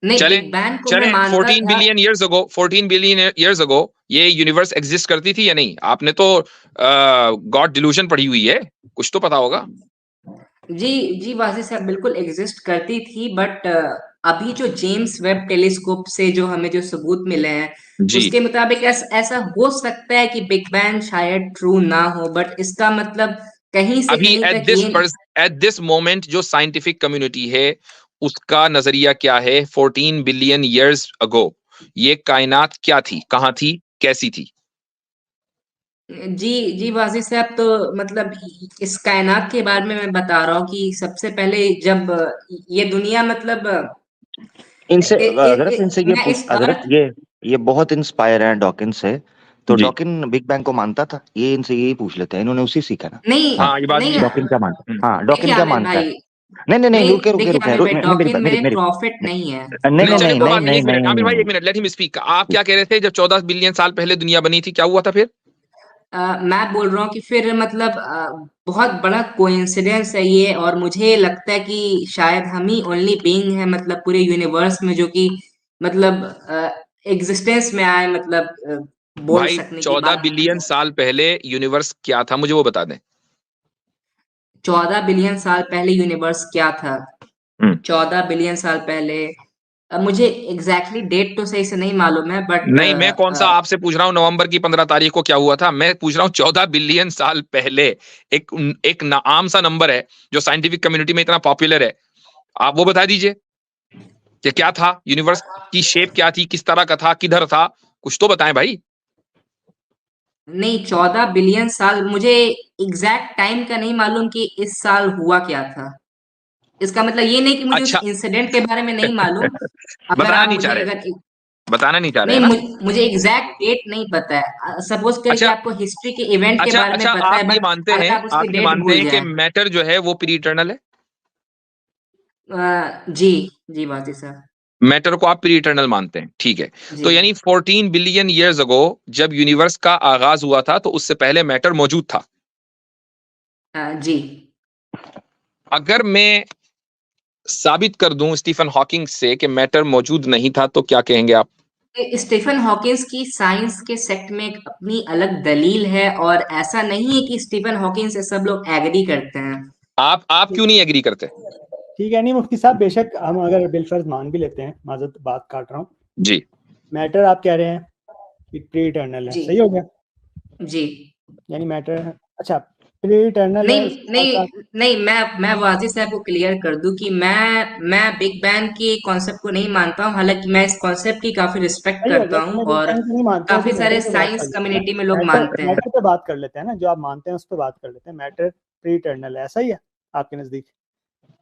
नहीं चलें, बिग बैंग को मैं चलें, मानता 14 था। Billion years ago, 14 billion years ago ये यूनिवर्स एग्जिस्ट करती थी या नहीं? आपने तो गॉड डिल्यूजन पढ़ी हुई है, कुछ तो पता होगा। जी, जी वाज़ी साहब बिल्कुल एग्ज़िस्ट करती थी बट अभी जो जेम्स वेब टेलीस्कोप से जो हमें जो सबूत मिले हैं, जी। उसके मुताबिक ऐसा हो सकता है कि बिग बैंग शायद ट्रू ना हो बट इसका मतलब कहीं से अभी कहीं तक ये एट दिस मोमेंट जो साइंटिफिक कम्युनिटी है उसका नजरिया क्या है? 14 बिलियन ईयर्स अगो ये कायनात क्या थी, कहां थी, कैसी थी? जी, जी वाज़ी साहब तो मतलब इस कायनात के बारे में मैं बता रहा हूँ कि सबसे पहले जब ये दुनिया मतलब इनसे ए ए ए हजरत इनसे ये मैं पूछ इस हजरत अर्थ ये बहुत इंस्पायर है डॉकिन से। तो जी। डॉकिन बिग बैंग को मानता था? ये इनसे यही पूछ लेते हैं, इन्होंने उसी सीखा ना। नहीं, हाँ, हाँ, ये बात भी नहीं है। डॉकिन क्या मानता है? हाँ, डॉकिन देखिए क्या आमिर मानता है? भाई नहीं नहीं नहीं, नहीं रुके रुके देखिए रुके आमिर भाई मेरी बात डॉकिन मेरी मेरे मेरी प्रॉफिट नहीं है। नहीं नहीं नहीं चले नहीं वो नहीं बात, नहीं एक मिनट आमिर भाई, नहीं। एक मिनट, लेट हिम स्पीक। आप क्या कह रहे थे जब 14 बिलियन साल पहले दुनिया बनी थी, क्या हुआ था फिर? मैं बोल रहा हूँ कि फिर मतलब बहुत बड़ा कोइंसिडेंस है ये और मुझे लगता है कि शायद हम ही ओनली बीइंग है मतलब पूरे यूनिवर्स में जो कि मतलब एग्जिस्टेंस में आए मतलब बोल भाई सकने की 14 बात। बिलियन साल पहले यूनिवर्स क्या था, मुझे वो बता दें। 14 बिलियन साल पहले यूनिवर्स क्या था? हम्म। 14 बिलियन साल पहले मुझे एग्जैक्टली डेट तो सही से नहीं मालूम है बट नहीं, मैं कौन सा आपसे पूछ रहा हूँ नवंबर की 15 तारीख को क्या हुआ था? मैं पूछ रहा हूँ 14 बिलियन साल पहले। एक एक आम सा नंबर है जो साइंटिफिक कम्युनिटी में इतना पॉपुलर है, आप वो बता दीजिए कि क्या था, यूनिवर्स की शेप क्या थी, किस तरह का था, किधर था, कुछ तो बताएं भाई। नहीं 14 बिलियन साल मुझे एग्जैक्ट टाइम का नहीं मालूम कि इस साल हुआ क्या था। इसका मतलब ये नहीं कि मुझे उस अच्छा। इंसिडेंट के बारे में नहीं मालूम। अगर बताना आप नहीं चाह मुझे रहे, अगर बताना नहीं चाह रहे नहीं हैं ना? मुझे एग्जैक्ट डेट नहीं पता है। सपोज करिए कि अच्छा, आपको हिस्ट्री के इवेंट के अच्छा, बारे में अच्छा, पता है आप ये बट मानते अगर हैं, आप उसकी आप ये डेट मानते भूल हैं कि जाएं। मैटर जो है वो प्री इटर्नल है? जी, जी वाजी साहब। मैटर को आप प्री इटर्नल मानते हैं, ठीक है। जी, तो यानी 14 बिलियन ईयर्स अगो जब यूनिवर्स का आगाज हुआ था तो उससे पहले मैटर मौजूद था। जी। अगर मैं साबित कर दूं स्टीफन हॉकिंग से कि मैटर मौजूद नहीं था तो क्या कहेंगे आप? स्टीफन हॉकिंस की साइंस के सेक्ट में एक अपनी अलग दलील है और ऐसा नहीं है कि स्टीफन हॉकिंस से सब लोग एग्री करते हैं। आप क्यों नहीं एग्री करते? ठीक है, नहीं मुफ्ती साहब, बेशक हम अगर बिलफर्ज मान भी लेते हैं, माजरत बात काट रहा हूँ, जी। मैटर आप कह रहे हैं कि प्री इटर्नल है, जी, सही हो गया? जी। यानी मैटर, अच्छा, प्री इटर्नल है, नहीं, इसके साथ नहीं, साथ नहीं मैं वाज़ी साहब को क्लियर कर दूं कि मैं बिग बैंग के कॉन्सेप्ट को नहीं मानता हूं। हालांकि मैं इस कॉन्सेप्ट की काफी रिस्पेक्ट सही हो करता गया, हूं चलो बिग और बैंग को नहीं मानते हैं काफी तो सारे मैटर पे बात कर साइंस लेते हैं कम्युनिटी में ना। लोग मैटर मानते हैं। मैटर पे बात कर लेते हैं ना, जो आप मानते हैं उस पर बात कर लेते हैं। मैटर प्री इटर्नल है, ऐसा ही है आपके नजदीक?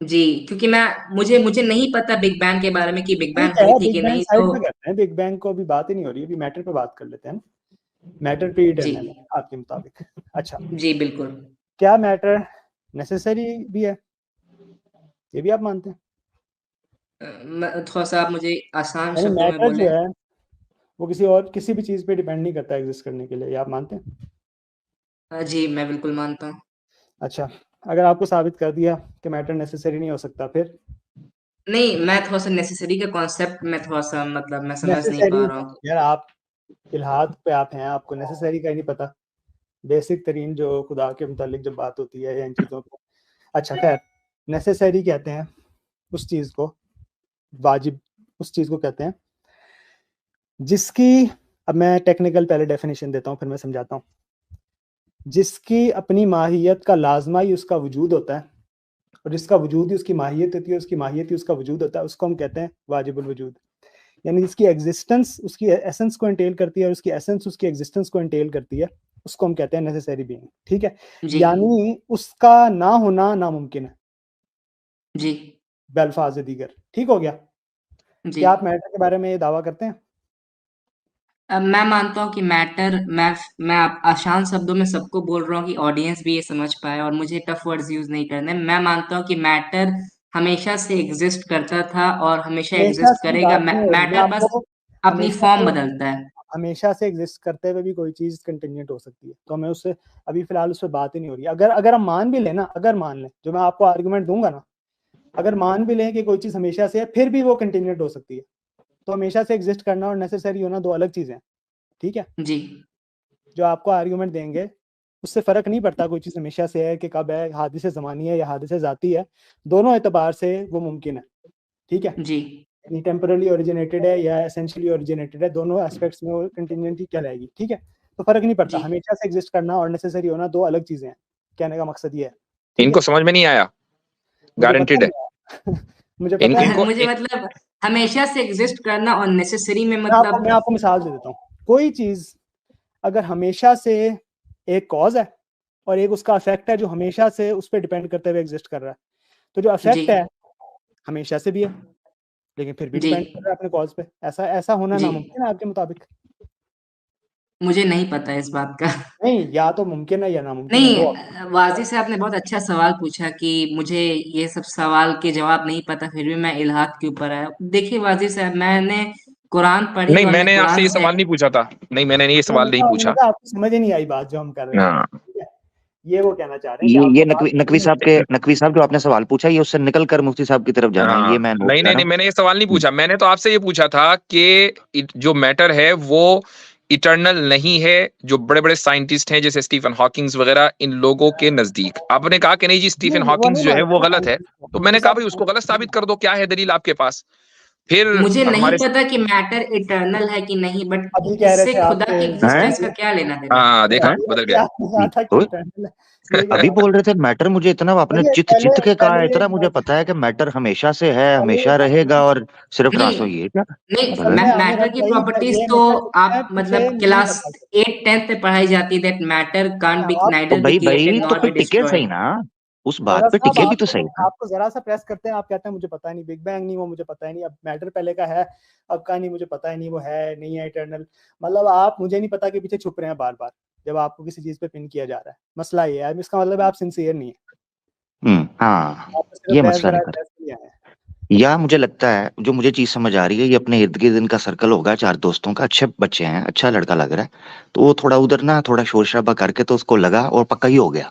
जी, क्योंकि मैं मुझे मुझे नहीं पता बिग बैंग के बारे में कि बिग बैंग ठीक है, हुई थी बिग कि बैंग नहीं साइड तो में करते हैं, बिग बैंग को अभी बात ही नहीं हो रही है, अभी मैटर पे बात कर लेते हैं ना। मैटर प्री जी, इटर्नल है आपके मुताबिक? अच्छा, जी बिल्कुल। क्या मैटर नेसेसरी भी है, ये भी आप मानते हैं? थोड़ा सा आप मुझे आसान यानी शब्दों में मैटर जो बोले। है वो किसी और किसी भी चीज पे डिपेंड नहीं करता एग्जिस्ट करने के लिए, ये आप मानते हैं? जी मैं बिल्कुल मानता हूँ। अच्छा, अगर आपको साबित कर दिया कि मैटर नेसेसरी नहीं हो सकता, फिर? नहीं मैं थोड़ा सा नेसेसरी के कॉन्सेप्ट में थोड़ा सा मतलब मैं समझ नहीं नेसेसरी, पा रहा हूँ। यार आप इल्हाद पे आप हैं, आपको नेसेसरी का ही नहीं पता। बेसिक तरीन जो खुदा के मुतालिक जब बात होती है या इन चीज़ों को, अच्छा खैर, नेसेसरी कहते हैं उस चीज़ को, वाजिब उस चीज़ को कहते हैं जिसकी, अब मैं टेक्निकल पहले डेफिनेशन देता हूँ फिर मैं समझाता हूँ। जिसकी अपनी माहियत का लाजमा ही उसका वजूद होता है और जिसका वजूद ही उसकी माहियत होती है, उसकी माहियत ही उसका वजूद होता है, उसको हम कहते हैं वाजिबुल वजूद। यानी जिसकी एग्जिस्टेंस उसकी एसेंस को एंटेल करती है और उसकी एसेंस उसकी एग्जिस्टेंस को एंटेल करती है, उसको हम कहते हैं नेसेसरी बीइंग। ठीक है, जी यानी उसका ना होना नामुमकिन है जी बेल्फाज दीगर। ठीक हो गया? जी। क्या आप मैटर के बारे में ये दावा करते हैं? मैं मानता हूँ कि मैटर, मैं आसान शब्दों में सबको बोल रहा हूँ कि ऑडियंस भी ये समझ पाए और मुझे टफ वर्ड्स यूज नहीं करने। मैं मानता हूँ कि मैटर हमेशा से एग्जिस्ट करता था और हमेशा हमेशा एग्जिस्ट से करेगा। बात नहीं हो रही, मैं मैटर बस आपको अपनी हमेशा फॉर्म से बदलता है। हमेशा से एग्जिस्ट करते हुए भी कोई चीज कंटिन्यूट हो सकती है, तो हमें उससे अभी फिलहाल उस पर बात ही नहीं हो रही। अगर हम मान भी लें ना, अगर मान लें, जो मैं आपको आर्गुमेंट दूंगा ना, अगर मान भी लें कि कोई चीज हमेशा से है फिर भी वो कंटिन्यूट हो सकती है, तो हमेशा से एग्जिस्ट करना और नेसेसरी होना दो अलग चीजें हैं। ठीक है, जी जो आपको आर्गुमेंट देंगे उससे फर्क नहीं पड़ता कोई चीज हमेशा से है कि कब है, हादिसे ज़मानी है या हादिसे ज़ाती है, दोनों एतबार से वो मुमकिन है। ठीक है, जी यानी टेम्परली ओरिजिनेटेड है या एसेंशियली ओरिजिनेटेड है, दोनों एस्पेक्ट्स में वो कंटिन्यूटी कहलाएगी। ठीक है, तो फर्क नहीं पड़ता, जी। हमेशा से एग्जिस्ट करना और नेसेसरी होना दो अलग चीजें हैं, कहने का मकसद ये है। ठीक इनको है, समझ में नहीं आया, मुझे पता गारंटेड है। नहीं है मुझे पता है। इनको मुझे मतलब हमेशा से एग्जिस्ट करना और नेसेसरी में मतलब मैं आपको मिसाल दे देता हूँ। कोई चीज अगर हमेशा से एक कॉज है और एक उसका इफेक्ट है जो हमेशा से उस पर डिपेंड करते हुए एग्जिस्ट कर रहा है, तो जो जी इफेक्ट है हमेशा से भी है लेकिन फिर भी जी डिपेंड कर रहा है अपने कॉज पे, ऐसा ऐसा होना जी। नामुमकिन है आपके मुताबिक? मुझे नहीं पता इस बात का। नहीं, या तो मुमकिन है या नामुमकिन है, नहीं, दो वाज़ी से आपने बहुत अच्छा सवाल पूछा कि मुझे ये सब सवाल के जवाब नहीं पता, फिर भी मैं इल्हाद के ऊपर आया। देखिए वाज़ी साहब, मैंने कुरान पढ़ी नहीं, और मैं मैंने आपसे कुरान ये से सवाल नहीं पूछा था। नहीं, मैंने ये सवाल नहीं पूछा। आपको समझ ही नहीं आई बात जो हम कर रहे हैं। हाँ, ठीक है, ये वो कहना चाह रहे हैं कि आपको ये बात नकवी साहब जो आपने सवाल पूछा, ये उससे निकल कर मुफ्ती साहब की तरफ जा रहे हैं, हाँ। ये मैं नोट नहीं कर नहीं रहा नहीं, हूँ। मैंने ये सवाल नहीं पूछा। मैंने तो आपसे ये पूछा था कि जो मैटर है वो इटर्नल नहीं है। जो बड़े बड़े साइंटिस्ट हैं जैसे स्टीफन हॉकिंग्स वगैरह, इन लोगों के नजदीक आपने कहा कि नहीं जी, स्टीफन नहीं, वो हॉकिंग्स नहीं जो है मानते वो ना गलत है। साइंटिस्ट को, तो मुफ्ती मैंने कहा साहब भाई उसको गलत साबित कर दो, क्या है दलील आपके पास? फिर मुझे नहीं हमारे पता कि मैटर इटर्नल है कि नहीं, बट अभी कह रहे इससे थे खुदा की आपसे हैं? एग्जिस्टेंस का क्या लेना-देना? हाँ, देखा, हैं? बदल अभी गए। आपने कहा था कि तो eternal है, यही अभी बात। बोल रहे थे मैटर, मुझे इतना आपने चलिए, चित पहले चित के कहा है, पहले इतना मुझे पता है कि मैटर हमेशा से है, पहले हमेशा रहेगा हमें और सिर्फ नहीं, ट्रांसफर, ये क्या नहीं, सब गलत? में हमें मैटर रब की वही प्रॉपर्टीज चाहिए, तो आप पीछे मतलब नहीं क्लास करता। 8th 10th में पढ़ाई जाती है दैट मैटर कांट बी आप तो नाइदर बी भाई क्रिएटेड तो नॉर फिर बी टिके सही डिस्ट्रॉयड। ना, उस जरा बात पे साहब, टिके भी तो सही ना। आपको जरा सा प्रेस करते हैं, आप कहते हैं मुझे पता ही नहीं, बिग बैंग नहीं वो मुझे पता ही नहीं, अब मैटर पहले का है अब का नहीं मुझे पता ही नहीं, वो है नहीं है इटर्नल। मतलब आप मुझे नहीं पता के पीछे छुप रहे हैं बार बार जब आपको किसी चीज पे पिन किया जा रहा है। मसला ये है, इसका मतलब आप सिंसियर नहीं है, हाँ, आप सिर्फ ये बहस मसला बराए निकल। बहस के लिए आए हैं। या मुझे लगता है, जो मुझे चीज समझ आ रही है, ये अपने इर्द गिर्द इनका सर्कल होगा 4 दोस्तों का, अच्छे बच्चे हैं, अच्छा लड़का लग रहा है, तो वो थोड़ा उधर ना थोड़ा शोर शराबा करके तो उसको लगा और पक्का ही हो गया,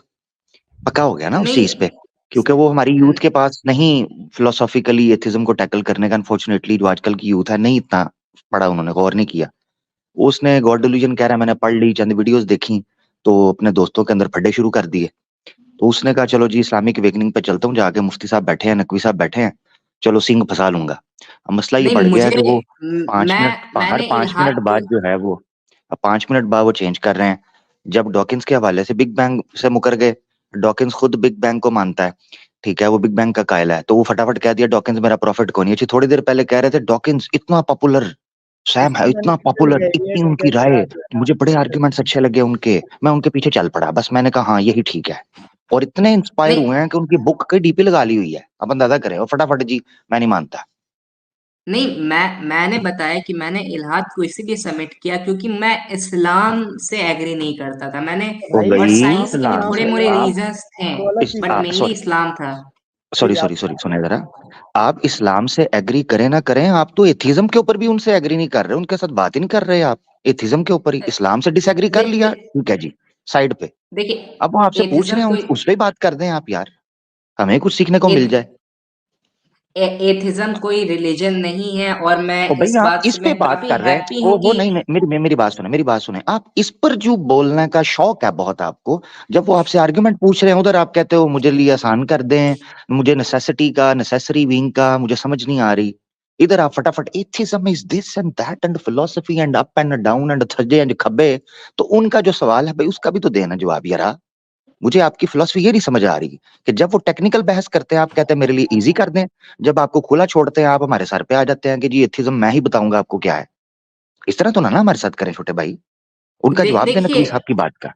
पक्का हो गया ना उस चीज नहीं, पे, क्योंकि वो हमारी यूथ के पास नहीं फिलोसॉफिकली एथिज्म को टैकल करने का, अनफॉर्चुनेटली जो आजकल की यूथ है नहीं इतना पढ़ा, उन्होंने गौर नहीं किया। उसने गॉड डिल्यूजन कह रहा है, मैंने पढ़ ली, चंद वीडियोस देखी, तो अपने दोस्तों के अंदर फड्डे शुरू कर दिए। तो उसने कहा चलो जी इस्लामिक अवेकनिंग पे चलता हूँ, जाके मुफ्ती साहब बैठे हैं, नकवी साहब बैठे हैं, चलो सिंह फंसा लूंगा। अब मसला ये नहीं बढ़ गया है मुझे कि वो हर मैंने 5 मिनट इल्हाद को बाद जो है वो, अब 5 मिनट बाद वो चेंज कर रहे हैं। जब डॉकिंस के हवाले से बिग बैंग से मुकर गए, डॉकिंस खुद बिग बैंग को मानता है, ठीक है, वो बिग बैंग का कायल है, तो वो फटाफट कह दिया डॉकिंस मेरा प्रॉफिट कौन है। अच्छी थोड़ी देर पहले कह रहे थे डॉकिंस इतना पॉपुलर, सैम है इसमें इतना मैनिपुलेशन पॉपुलर, बेरियर इतनी उनकी का राय, जो है ना, मुझे बड़े आर्ग्यूमेंट्स अच्छे लगे उनके, मैं उनके पीछे चल पड़ा, बस मैंने कहा हाँ यही ठीक है। और इतने इंस्पायर नहीं हुए हैं कि उनकी बुक की डीपी लगा ली हुई है, अब अंदाजा करें, और फटाफट जी मैं नहीं मानता। नहीं मैंने बताया कि मैंने इल्हाद को इसीलिए सबमिट किया क्योंकि मैं इस्लाम से एग्री नहीं करता था। मैंने तो भाई और भाई साइंस के भी इस्लाम थोड़े से मोरे आप रीजंस थे, दो अलग इस चीजें बट हैं। मेनली इस्लाम था। सॉरी ठीक है, सॉरी आप सॉरी सुने जरा, आप इस्लाम से एग्री करें ना करें, आप तो एथिज्म के ऊपर भी उनसे एग्री नहीं कर रहे, उनके साथ बात ही नहीं कर रहे आप, एथिज्म के ऊपर ही इस्लाम से डिसएग्री कर लिया, ठीक है जी, साइड पे। अब वो आपसे देखिए पूछ रहे एथिज्म हैं, कोई उस पे ही बात कर दें आप यार, हमें कुछ सीखने को मिल जाए। एथिज्म कोई रिलीजन नहीं है और मैं तो इस भाई आप बात इस से पे मैं बात काफी कर रहे हैं, हैप्पी हूँ वो कि नहीं नहीं, मेरी बात सुने, मेरी बात सुने, आप इस पर जो बोलने का शौक है बहुत आपको, जब वो आपसे आर्गुमेंट पूछ रहे हैं उधर आप कहते हो मुझे लिए आसान कर दें, मुझे नेसेसिटी का, नेसेसरी बीइंग का मुझे समझ नहीं आ रही। इधर आप फटाफट atheism is this and that and philosophy and up and down and सज्जे एंड खब्बे, तो उनका जो सवाल है भाई उसका भी तो देना जवाब यार। मुझे आपकी फिलोसफी ये नहीं समझ आ रही कि जब वो टेक्निकल बहस करते हैं आप कहते हैं मेरे लिए इजी कर दें, जब आपको खुला छोड़ते हैं आप हमारे सर पे आ जाते हैं कि जी एथिज्म मैं ही बताऊंगा आपको क्या है। इस तरह तो ना हमारे साथ करें छोटे भाई, उनका जवाब देना देखिए प्लीज आपकी बात का।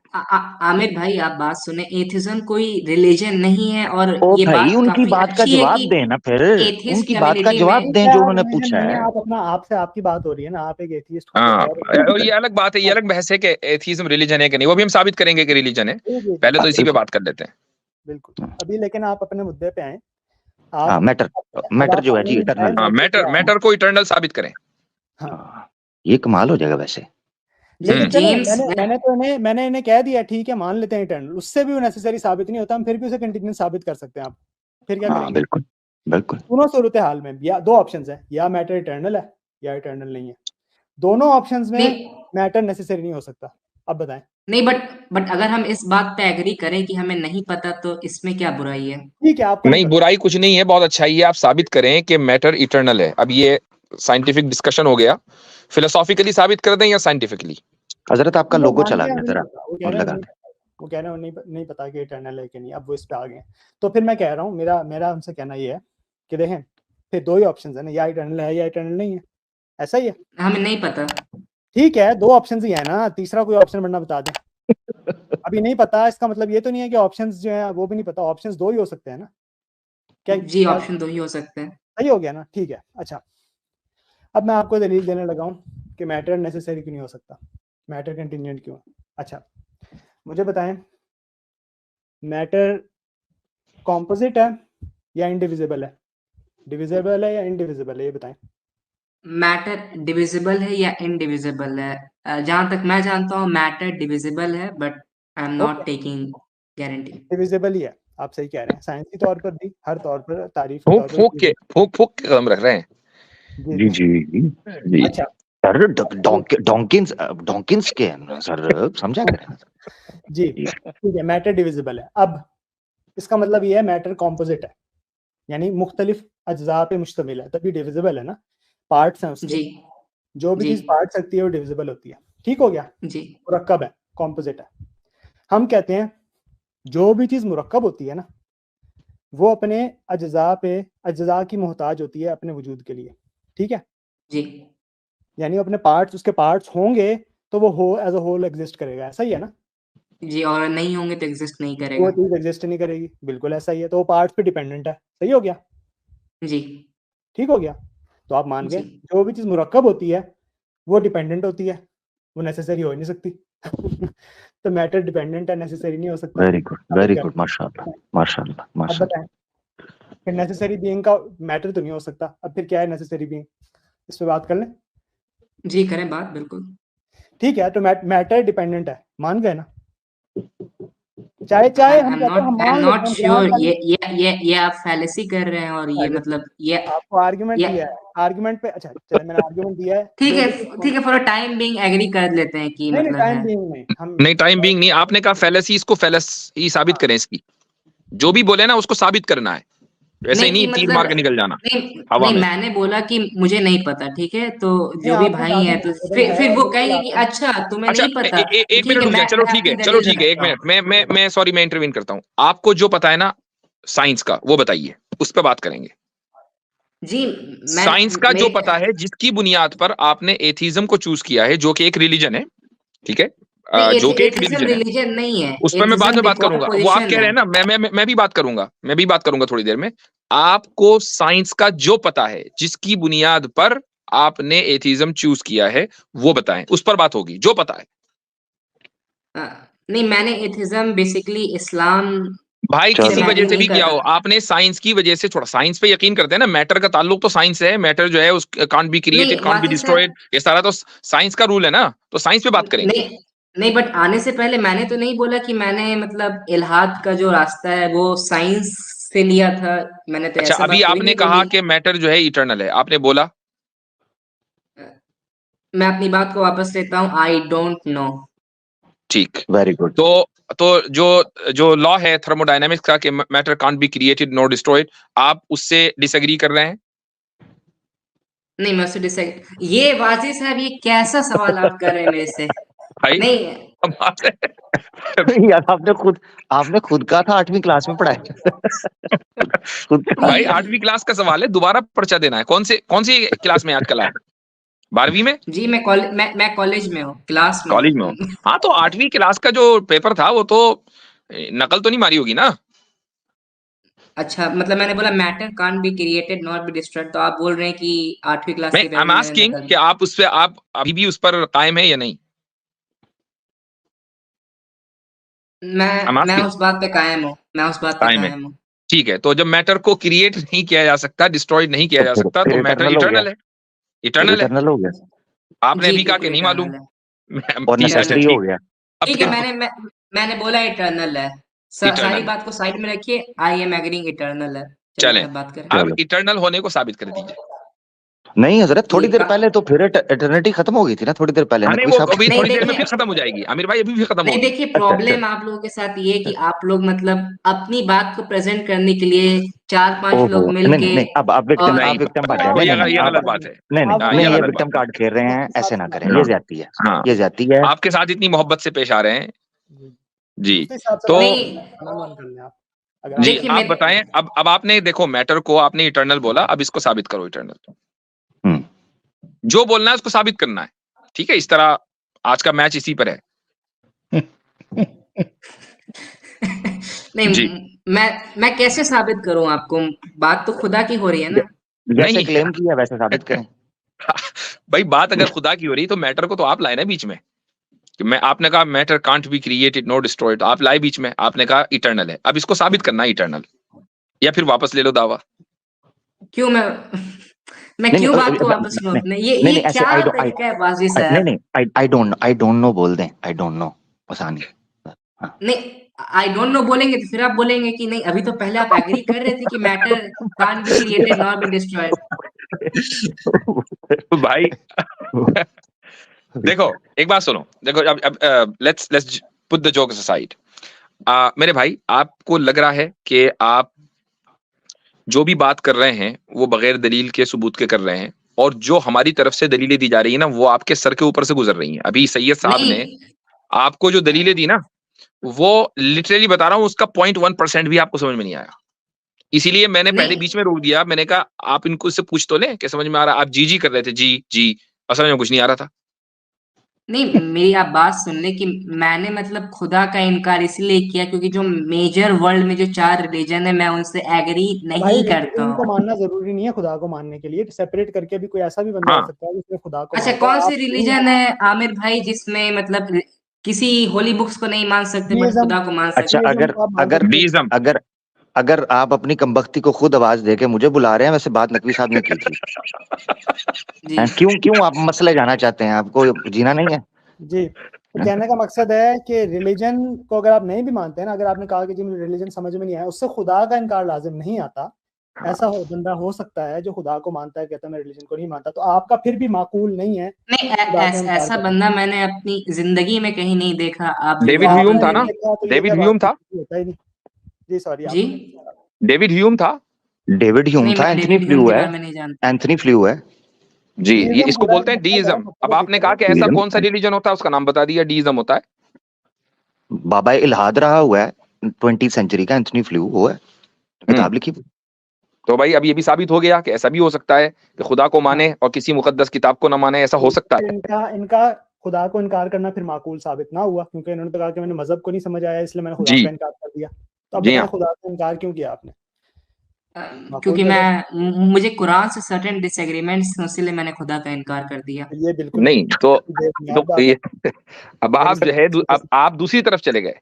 आमिर भाई, आप बात सुने, एथिज्म कोई रिलीजन नहीं है, और ओ ये भाई बात उनकी काफी बात का अच्छी है जवाब कि दें ना, फिर एथिस्ट उनकी बात का कम्युनिटी जवाब में दें जो उन्होंने रिलीजन पूछा नहीं है, है। आप अपना आपसे आपकी बात हो रही है ना, आप एक एथियस्ट को हाँ, कह रहे और ये अलग बात है, ये अलग बहस है कि एथिज्म रिलीजन है कि नहीं, वो भी हम साबित करेंगे कि रिलीजन है। जी, पहले तो इसी पे बिल्कुल बात कर लेते हैं। बिल्कुल। अभी लेकिन आप अपने मुद्दे पे आए। हाँ, आप मैटर अब मैटर आप जो है अपने जी में इटरनल। हाँ, जाएं कि क्या है। मैटर को इटर्नल साबित करें। हाँ, हाँ, ये कमाल हो जाएगा वैसे। लेकिन चले जेम्स मैंने इन्हें कह दिया ठीक है मान लेते हैं इटर्नल, उससे भी वो नेसेसरी साबित नहीं होता, हम फिर भी उसे कंटिन्यूस साबित कर सकते हैं। आप फिर क्या हाँ करेंगे? बिल्कुल बिल्कुल। दोनों सूरत हाल में या दो ऑप्शंस है, या मैटर इटर्नल है या इटर्नल नहीं है। दोनों ऑप्शंस में नहीं मैटर नेसेसरी नहीं हो सकता। अब बताएं। नहीं, बट अगर हम इस बात पे एग्री करें कि हमें नहीं पता, तो इसमें क्या बुराई है? ठीक है, आपको नहीं, पता। बुराई कुछ नहीं है, बहुत अच्छा ही है। आप साबित करें कि मैटर इटर्नल है। अब ये साइंटिफिक डिस्कशन हो गया, फिलोसॉफिकली साबित कर दें या साइंटिफिकली? हजरत आपका वो लोगो मान चला गया, गया नहीं जरा पता, वो कह और रहे हैं लगा नहीं दे। पता, वो कह रहे हैं नहीं पता कि इटर्नल है कि नहीं। अब वो इस पे आ गए हैं। तो फिर मैं कह रहा हूँ, मेरा उनसे कहना ये है कि देखें, फिर दो ही ऑप्शन है ना, या इटर्नल है या इटर्नल नहीं है, ऐसा ही है। हमें नहीं पता। ठीक है, दो ऑप्शन ही है ना, तीसरा कोई ऑप्शन बनना बता दें। अभी नहीं पता, इसका मतलब ये तो नहीं है कि ऑप्शंस जो है वो भी नहीं पता। ऑप्शंस दो ही हो सकते हैं ना। क्या जी, ऑप्शन दो ही हो सकते हैं। सही हो गया ना? ठीक है, अच्छा। अब मैं आपको दलील देने लगा हूँ कि मैटर नेसेसरी क्यों नहीं हो सकता, मैटर कंटीन्यूएंट क्यों। अच्छा, मुझे बताएं, मैटर कॉम्पोजिट है या इंडिविजिबल है? डिविजिबल है या इंडिविजिबल है, ये बताएं। मैटर डिविजिबल है या इनडिविजिबल है? जहां तक मैं जानता हूँ मैटर डिविजिबल है, but I am not okay, taking guarantee. Divisible ही है, आप सही कह रहे हैं। साइंसी तौर पर भी, हर तौर पर, तारीफ के फूक तौर पर फूक भी। के फूक फूक के कदम रख रहे हैं। जी जी जी। जी जी। अच्छा, सर डॉकिंस के हैं ना सर, समझा करें ना सर। जी जी। ठीक है, मैटर डिविजिबल है। अब इसका मतलब ये है मैटर कॉम्पोजिट है, यानी मुख्तलिफ अज्जा पे मुश्तमिल है, तभी डिविजिबल है ना। पार्ट्स हैं उसके, जी जो भी जी चीज पार्ट्स रखती है वो डिविजिबल होती है। ठीक हो गया, जी मुरक्कब है, कॉम्पोजिट है। हम कहते हैं जो भी चीज मुरक्कब होती है ना, वो अपने अज्जा की मोहताज होती है अपने वजूद के लिए। ठीक है, जी यानी अपने पार्ट्स, उसके पार्ट्स होंगे तो वो हो एज अ होल एग्जिस्ट करेगा, ऐसा ही है ना। जी, और नहीं होंगे तो एग्जिस्ट नहीं वो करेगा। चीज एग्जिस्ट नहीं करेगी, बिल्कुल ऐसा ही है। तो वो पार्ट्स पे डिपेंडेंट है। सही हो गया, जी ठीक हो गया। तो आप मान गए, जी जो भी चीज मुरक्कब होती है वो डिपेंडेंट होती है, वो नेसेसरी हो ही नहीं सकती। तो मैटर डिपेंडेंट है, नेसेसरी नहीं हो सकता। वेरी गुड माशाल्लाह माशाल्लाह अब माशाल्लाह। बताएं, फिर नेसेसरी बीइंग का मैटर तो नहीं हो सकता, अब फिर क्या है नेसेसरी बीइंग, इस पे बात कर लें। जी, करें बात, बिल्कुल। ठीक है, तो मैटर डिपेंडेंट है, मान गए ना। चाहे चाहे हम कहते हैं, हम आई एम मान लेते नॉट हैं, ग्रांट श्योर, कर ये आप फैलेसी कर रहे हैं, और ये लेते मतलब हैं। आपको आर्गुमेंट ये दिया है, आर्गुमेंट पे, अच्छा चले, मैंने आर्गुमेंट दिया है, ठीक जो है, भी चीज ठीक है, for a time being agree कर लेते हैं कि नहीं मतलब टाइम है। बीइंग नहीं, हम नहीं, टाइम बीइंग नहीं, आपने कहा फैलेसी, इसको फैलेसी साबित करें इसकी। जो भी बोले ना उसको साबित करना है, ऐसे ही नहीं कि नहीं तीर मतलब मार के निकल जाना नहीं हवा नहीं, में। मैंने बोला कि मुझे नहीं पता, ठीक है, तो नहीं, जो भी आपने भाई कहा था हैं, तो मुझे है, फिर वो बिल्कुल कहेंगे कि आपने। अच्छा तुम्हें अच्छा, नहीं पता, तो एक ठीक मिनट है, रुक जाए, चलो मैं ठीक है, अपनी चलो दलील ठीक है, एक रखता हूँ। मिनट, मैं सॉरी, मैं इंटरवीन करता हूँ। आपको जो पता है ना साइंस का, वो बताइए, उस पर बात करेंगे। जी, मैं साइंस का जो मेरे पता है, जिसकी बुनियाद पर आपने एथिज्म को चूज किया है, जो कि एक रिलीजन है, ठीक है, नहीं, जो कि एक एथिज्म रिलीजन है, रिलीजन नहीं है, उस पर मैं बाद एथिज्म में बात डिफॉल्ट करूंगा। वो आप पोजीशन कह रहे है। हैं ना, मैं भी बात करूंगा, मैं भी बात करूंगा थोड़ी देर में। आपको साइंस का जो पता है, जिसकी बुनियाद पर आपने एथिज्म चूज किया है, वो बताएं, उस पर बात होगी, जो पता है। नहीं, मैंने एथिज्म बेसिकली इस्लाम भाई से किसी चलो वजह मैटर से नहीं भी किया कर हो, रहा। आपने साइंस की वजह से, थोड़ा साइंस पे यकीन करते हैं ना, मैटर का ताल्लुक तो साइंस है, मैटर जो है उस कांट बी क्रिएटेड, नहीं कांट बी वासिफ साहब, डिस्ट्रॉयड, ये सारा तो साइंस का रूल है ना, तो साइंस पे बात करेंगे। नहीं नहीं, बट आने से पहले मैंने तो नहीं बोला कि मैंने मतलब इल्हाद का जो रास्ता है वो साइंस से लिया था। मैंने तो अच्छा, ऐसे अभी बात कभी आपने नहीं कहा बोली। कि मैटर जो है इटर्नल है, आपने बोला। मैं अपनी बात को वापस लेता हूँ, आई डोंट नो। ठीक, वेरी गुड। तो जो जो लॉ है थर्मोडायनेमिक्स का कि matter can't be created nor destroyed, आप उससे डिसएग्री कर रहे हैं? नहीं मैं उससे डिसएग्री, ये वाजिद साहब ये कैसा सवाल आप कर रहे हैं मेरे से? भाई नहीं अब बात है यार आपने खुद कहा था 8वीं क्लास में पढ़ाया खुद भाई ये 8वीं क्लास का सवाल है, दोबारा पर्चा देना है। कौन सी क्लास में याद कला है? 12वीं में? जी मैं कॉलेज में हूँ, क्लास में कॉलेज में हो? हूँ। हाँ, तो 8वीं क्लास का जो पेपर था वो तो नकल तो नहीं मारी होगी ना? अच्छा मतलब मैंने बोला matter can't be created not be destroyed, तो आप बोल रहे हैं कि 8वीं क्लास मैं के आई पेपर एम में मैंने आस्किंग नकल कि आप उस पे, आप अभी भी उस पर कायम है या नहीं? आई एम मैं आस्किंग। उस बात पे कायम हूँ, मैं उस बात पे कायम है, कायम हूँ। ठीक है। तो जब मैटर को क्रिएट नहीं किया जा सकता, डिस्ट्रॉय नहीं किया तो जा सकता, फिर तो मैटर इटर्नल हो गया, इटर्नल है। इटर्नल है। इटर्नल हो गया आपने जी अभी कहा कि बिल्कुल नहीं मालूम। इटर्नल है। और अच्छा, नेसेसरी इटर्नल हो ठीक। गया। अब ठीक है, फिर मैंने बोला इटर्नल है। सारी इटर्नल है। बात को साइड में रखिए, आई एम एग्रीइंग इटर्नल है। चलिए चलें, अब बात करें। अब चलो इटर्नल होने को साबित कर दीजिए। नहीं हजरत, जी थोड़ी देर पहले तो फिर इटर्निटी खत्म हो गई थी ना, थोड़ी देर पहले हाँ नहीं, नकवी वो साहब। अभी नहीं थोड़ी देर में फिर देखिए, खत्म हो जाएगी। आमिर भाई अभी भी खत्म नहीं होगी। देखिए, अच्छा अच्छा प्रॉब्लम आप लोगों के साथ ये है कि आप लोग मतलब अपनी बात को प्रेजेंट करने के लिए 4-5 ओहो, लोग नहीं नहीं मिलके नहीं, अब आप विक्टिम, और नहीं, आप विक्टिम बन रहे हैं। तो नहीं नहीं ये नहीं, आप गलत बात है। नहीं नहीं हाँ, नहीं, ये ये गलत बात विक्टिम है। कार्ड खेल रहे हैं, ऐसे ना करें, ये हाँ ज्यादती है, हाँ, ये ज्यादती है। आपके साथ इतनी मोहब्बत से पेश आ रहे हैं जी। उस हिसाब से तो बात नहीं करना ऑन कर लें आप, अगर जी, आप देखिए आप मेरे बताएं। अब आपने देखो मैटर को, आपने इटर्नल बोला, अब इसको साबित करो इटर्नल। हम्म, जो बोलना है उसको साबित करना है, ठीक है? इस तरह आज का मैच इसी पर है नहीं जी। मैं कैसे साबित करूं आपको? बात तो खुदा की हो रही है ना। जैसे नहीं क्लेम किया वैसे साबित करें। भाई, बात अगर खुदा की हो रही तो मैटर को तो आप लाए ना बीच में, कि मैं, आपने कहा matter can't be created no destroyed, आप लाए बीच में, आपने कहा इटर्नल है। अब इसको साबित करना है इटर्नल, या फिर वापस ले लो दावा। क्यों मैं नहीं क्यों बात को नहीं वापस लूं नहीं अपने? नहीं ये नहीं, ऐसे क्या तरीका है बाजी नहीं साहब? नहीं, आई डोंट नो बोल दें, आई डोंट नो, आसानी। हाँ। नहीं, आई डोंट नो बोलेंगे तो फिर आप बोलेंगे कि नहीं, अभी तो पहले आप एग्री कर रहे थे कि matter can't be created not be destroyed. भाई देखो, एक बात सुनो, देखो अब let's put the jokes aside. मेरे भाई, आपको लग रहा है कि आप जो भी बात कर रहे हैं वो बगैर दलील के, सबूत के कर रहे हैं, और जो हमारी तरफ से दलीलें दी जा रही है ना, वो आपके सर के ऊपर से गुजर रही हैं। अभी सैयद साहब नहीं ने आपको जो दलीलें दी ना, वो लिटरली बता रहा हूं, उसका 0.1% भी आपको समझ में नहीं आया। इसीलिए मैंने पहले नहीं बीच में रोक दिया। मैंने कहा आप इनको से पूछ तो लें कि समझ में आ रहा। आप जी जी कर रहे थे, जी जी, और समझ में कुछ नहीं आ रहा था। नहीं, मेरी आप बात सुन ले कि मैंने मतलब खुदा का इनकार इसलिए किया क्योंकि जो मेजर वर्ल्ड में जो 4 रिलीजन है मैं उनसे एग्री भाई नहीं करता रिलीजन को हूँ। मानना जरूरी नहीं है खुदा को मानने के लिए, सेपरेट करके भी कोई ऐसा भी बंदा हो हाँ, सकता है जिसने खुदा को अच्छा मानता कौन है। सी आप रिलीजन है आमिर भाई जिसमें मतलब किसी होली बुक्स को नहीं मान सकते बट डीइज्म, खुदा को मान अच्छा, सकते? डीइज्म अगर को आप मान अगर सकते हो। डीइज्म। अगर अगर आप अपनी कमबख्ती को खुद आवाज देके मुझे बुला रहे हैं, वैसे बात नकवी साहब ने की थी। जी क्यों क्यों आप मसले जाना चाहते हैं? आपको जीना नहीं है? जी, तो कहने का मकसद है कि रिलीजन को अगर आप नहीं भी मानते हैं ना, अगर आपने कहा कि जी मुझे रिलीजन समझ में नहीं आया, उससे खुदा का इनकार लाजिम नहीं आता। ऐसा बंदा हो सकता है जो खुदा को मानता है, कहता है मैं रिलीजन को नहीं मानता, तो आपका फिर भी माकूल नहीं है नहीं, खुदा का इनकार ऐसा करना। बंदा मैंने अपनी जिंदगी में कहीं नहीं देखा। आप जो डेविड बात ह्यूम कर आपने था रहे नहीं ना? हैं देखा तो ये डेविड क्या बात ह्यूम था। होता ही नहीं। जी सॉरी, जी, आप डेविड ह्यूम था। डेविड ह्यूम नहीं था, मैं एंथनी डेविड ह्यूम फ्लू के है, बारे में नहीं जानता। एंथनी फ्लू है। जी, ये डीइज्म इसको खुदा बोलते का हैं मतलब है, डीइज्म। अब मतलब आपने लिखा कहा है। कि ऐसा कौन सा रिलीजन होता है, उसका नाम बता दिया, डीइज्म होता है। बाबा इल्हाद रहा हुआ है 20th सेंचुरी का, एंथनी फ्लू वो है, हम्म, किताब लिखी। तो भाई अब ये भी साबित हो गया कि ऐसा भी हो सकता है कि खुदा को हाँ, माने और किसी मुकद्दस किताब को ना माने, ऐसा हो सकता फिर है। इनका इनका खुदा को इनकार करना फिर माकूल साबित ना हुआ, क्योंकि इन्होंने तो कहा कि मैंने मजहब को नहीं समझ आया इसलिए मैंने खुदा जी का इनकार कर दिया। तो अब जी बताएं हाँ। खुदा का इनकार क्यों किया आपने? माकूल क्योंकि वजह मुझे कुरान से सर्टेन डिसएग्रीमेंट्स, इसलिए मैंने खुदा का इनकार कर दिया। से। ये बिल्कुल नहीं बेबुनियाद बात है। अब मेरी आप जो है अब आप दूसरी तरफ चले गए।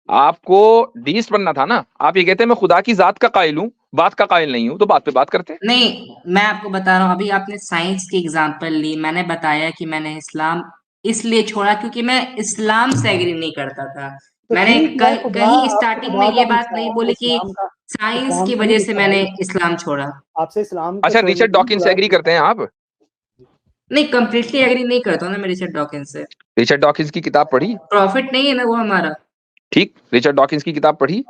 आपको डीस्ट बनना था ना। आप ये कहते हैं मैं खुदा की जात का कायल हूं, बात का कायल नहीं हूं, तो बात पे बात करते। नहीं, मैं आपको बता रहा हूँ, अभी आपने साइंस की एग्जांपल ली, मैंने बताया कि मैंने इस्लाम इसलिए छोड़ा क्योंकि मैं इस्लाम से एग्री नहीं करता था। तो मैंने ठीक है, खुदा कहीं आपसे स्टार्टिंग में खुदा का ये बात पूछा है, नहीं आपसे बोली कि साइंस इस्लाम की का नहीं वजह से पूछा मैंने भाई। इस्लाम छोड़ा। आपसे इस्लाम को अच्छा, छोड़ने रिचर्ड के लिए डॉकिंस से खुदा एग्री पूछा करते हैं आप? नहीं, कंप्लीटली एग्री नहीं करता हूँ ना मैं रिचर्ड डॉकिंस से। रिचर्ड डॉकिंस की किताब पढ़ी? प्रॉफिट नहीं है ना वो हमारा। ठीक, रिचर्ड डॉकिंस की किताब पढ़ी?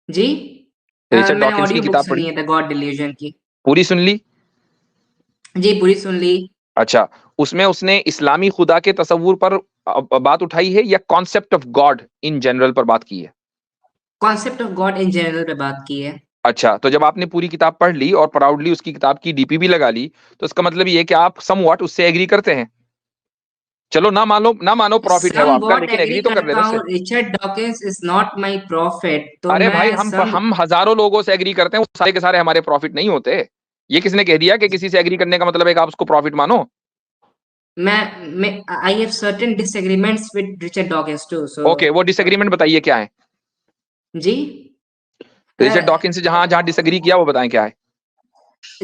जी, रिचर्ड मैंने डॉकिंस की ऑडियो बुक किताब सुनी पढ़ी? है द गॉड डिल्यूजन की। पूरी सुन ली? जी पूरी सुन ली। अच्छा, उसमें उसने इस्लामी खुदा के तसव्वुर पर बात उठाई है या concept of God in general पर बात की है? Concept of God in general पे बात की है। अच्छा, तो जब आपने पूरी किताब पढ़ ली और प्राउडली उसकी किताब की डीपी भी लगा ली, तो इसका मतलब ये है कि आप समव्हाट उससे एग्री करते हैं। चलो ना मानो प्रॉफिट है वो आपका, समवॉट लेकिन एग्री एग्री तो कर करता लेना हूँ, उससे। Richard Dawkins is not my profit, तो अरे भाई, मैं सम हम हजारों लोगों से एग्री करते हैं, वो सारे के सारे हमारे प्रॉफिट नहीं होते। ये किसने कह दिया कि किसी से एग्री करने का मतलब है कि आप उसको प्रॉफिट मानो? मैं I have certain disagreements with Richard Dawkins too, so okay, वो डिसएग्रीमेंट बताइए क्या है। जी। रिचर्ड डॉकिंस से जहां जहां डिसएग्री किया वो बताएं क्या है।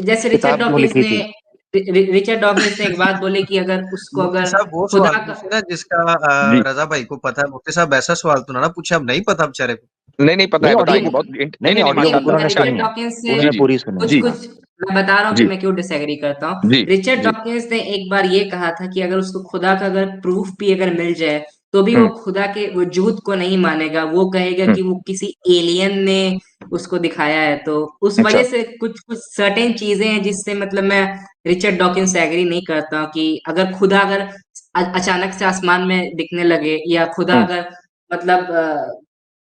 जैसे किताब क्यों लिखी थी? रिचर्ड डॉकिंस ने एक बात बोली कि अगर उसको मुफ्ती अगर साहब वो खुदा सवाल का पूछे ना जिसका जी, रजा भाई को पता है। मुफ्ती साहब ऐसा सवाल तो ना पूछे, अब नहीं पता बेचारे को। नहीं पता नहीं, है, ऑडियो बताइए। नहीं बहुत नहीं नहीं नहीं नहीं, ऑडियो माशाल्लाह मैं उन्होंने रिचर्ड सुनी है, माशाल्लाह। डॉकिंस से जी उन्होंने जी पूरी सुनी है। कुछ जी हाँ। कुछ मैं बता रहा हूँ कि जी मैं क्यों डिसएग्री करता हूँ। जी रिचर्ड जी। डॉकिंस ने एक बार ये कहा था कि अगर उसको खुदा का अगर प्रूफ भी अगर मिल जाए तो भी वो हम्म खुदा के वजूद को नहीं मानेगा, वो कहेगा हम्म। कि वो किसी एलियन ने उसको दिखाया है। तो उस अच्छा, वजह से कुछ कुछ सर्टेन चीजें हैं जिससे मतलब मैं रिचर्ड डॉकिंस से एग्री नहीं करता हूँ कि अगर खुदा अगर अचानक से आसमान में दिखने लगे, या खुदा हम्म। अगर मतलब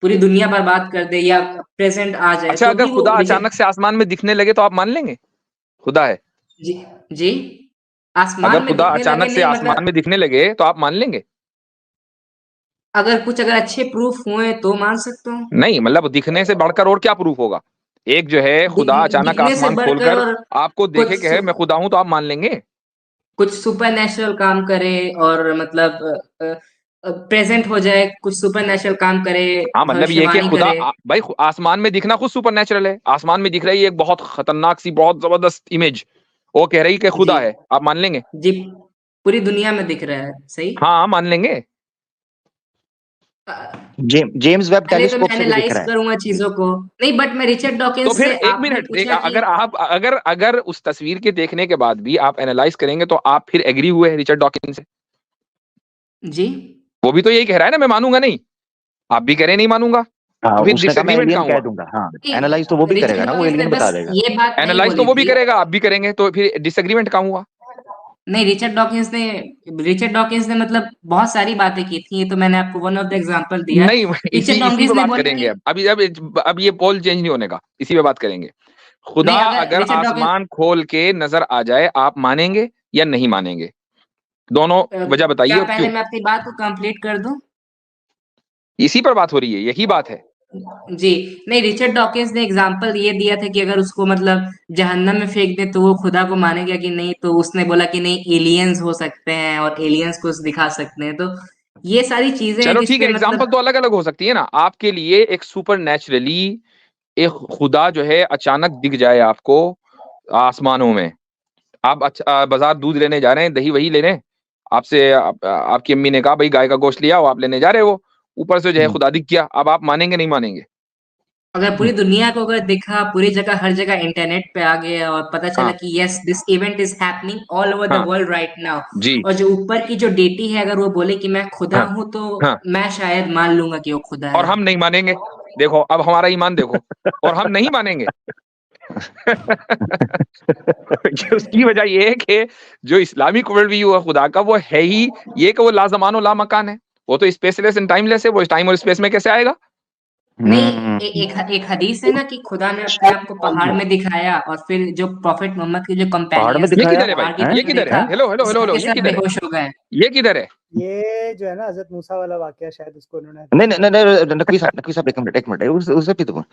पूरी दुनिया बर्बाद कर दे या प्रेजेंट आ जाए अच्छा, तो अगर भी वो खुदा रिचर्ड अचानक से आसमान में दिखने लगे तो आप मान लेंगे खुदा है? जी जी अगर आसमान में खुदा दिखने लगे अचानक से नहीं आसमान मतलब में दिखने लगे तो आप मान लेंगे? अगर कुछ अगर अच्छे प्रूफ हुए तो मान सकता हूँ। नहीं, मतलब दिखने से बढ़कर और क्या प्रूफ होगा? एक जो है खुदा अचानक दिखने से आसमान बढ़कर खोलकर और आपको कुछ देखे कि है मैं खुदा हूं, तो आप मान लेंगे? कुछ सुपर नेचुरल काम करे और मतलब प्रेजेंट हो जाए, कुछ सुपर नेचुरल काम करे, हाँ, मतलब ये है कि भविष्यवाणी खुदा करे। भाई आसमान में दिखना खुद सुपर नेचुरल है। आसमान में दिख रही है एक बहुत खतरनाक सी, बहुत जबरदस्त इमेज, वो कह रही कि जी खुदा है, आप मान लेंगे? जी पूरी दुनिया में दिख रहा है, सही। हाँ, मान लेंगे। अ, जेम्स वेब पहले तो मैं टेलीस्कोप से भी दिख एनालाइज रहा है। करूंगा चीजों को। नहीं, बट मैं रिचर्ड तो डॉकिंस फिर से एक आपने मिनट पूछा कि अगर आप अगर उस तस्वीर के देखने के बाद भी आप एनालाइज करेंगे तो आप फिर एग्री हुए हैं रिचर्ड डॉकिंस से? जी वो भी तो यही कह रहा है ना, मैं मानूंगा नहीं। आप भी कह रहे हैं नहीं मानूंगा, हाँ, तो फिर उसने कहा मैं डिसएग्रीमेंट एलियन कहाँ कह हुआ? दूंगा। हाँ, एनालाइज तो वो भी रिचर्ड करेगा ना, वो डॉकिंस ने एलियन बस बता देगा। ये बात नहीं एनालाइज तो बोली वो भी थी। करेगा, आप भी करेंगे, तो फिर डिसएग्रीमेंट कहाँ हुआ? नहीं, रिचर्ड डॉकिंस ने मतलब बहुत सारी बातें की थी, तो मैंने आपको वन ऑफ द एग्जांपल दिया। नहीं, इसी रिचर्ड इसी पे डॉकिंस ने बात बोला करेंगे। कि अब ये पोल चेंज नहीं होने का, इसी पे बात करेंगे। खुदा नहीं, अगर अगर रिचर्ड डॉकिंस आसमान खोल के नजर आ जाए, आप मानेंगे या नहीं मानेंगे? दोनों वजह बताइए क्या और पहले क्यों। मैं आपकी बात को कंप्लीट कर दूं? इसी पर बात हो रही है, यही बात है। जी। नहीं, रिचर्ड डॉकिंस ने एग्जांपल ये दिया था कि अगर उसको मतलब जहन्नम में फेंक दे तो वो खुदा को मानेगा कि नहीं, तो उसने बोला कि नहीं, एलियंस हो सकते हैं और एलियंस को दिखा सकते हैं। तो ये सारी चीजें हैं चलो ठीक जिसपे है, एग्जाम्पल मतलब तो अलग अलग हो सकती है ना। आपके लिए एक सुपर नेचुरली एक खुदा जो है अचानक दिख जाए आपको आसमानों में, आप बाजार दूध लेने जा रहे हैं, दही वही लेने, आपसे आपकी अम्मी ने कहा भाई गाय का गोश्त लिया, आप लेने जा रहे हो, ऊपर से जो है खुदा दिख गया, अब आप मानेंगे नहीं मानेंगे? अगर पूरी दुनिया को अगर दिखा, पूरी जगह हर जगह इंटरनेट पे आ गया और पता चला हाँ कि yes this event is happening all over the हाँ वर्ल्ड राइट नाउ, जी और जो ऊपर की जो डेटी है अगर वो बोले कि मैं खुदा हाँ हूं, तो हाँ। मैं शायद मान लूंगा कि वो खुदा और है। हम नहीं मानेंगे। देखो अब हमारा ईमान देखो, और हम नहीं मानेंगे। उसकी वजह ये है कि जो इस्लामिक वर्ल्ड व्यू है खुदा का, वो है ही ये कि वो लाजमान और लामकान है। वो तो स्पेसलेस एंड टाइमलेस है, वो टाइम और स्पेस में कैसे आएगा? नहीं, हम्म। एक हदीस है ना कि खुदा ने अपने आप को पहाड़ में दिखाया और फिर जो प्रॉफिट मोहम्मद के जो पहाड़ में कंपेनियंस ये थे वो दिखाया किधर है भाई? पहाड़ की है? ये तरफ किधर है? देखा, हेलो हेलो हेलो सब हेलो, के ये सब किधर है? बेहोश हो गए। ये किधर है? ये जो है ना हजरत मूसा वाला वाकया, शायद उसको उन्होंने नहीं हदीस नहीं में नहीं नहीं, नकवी साहब एक मिनट उसे भी तो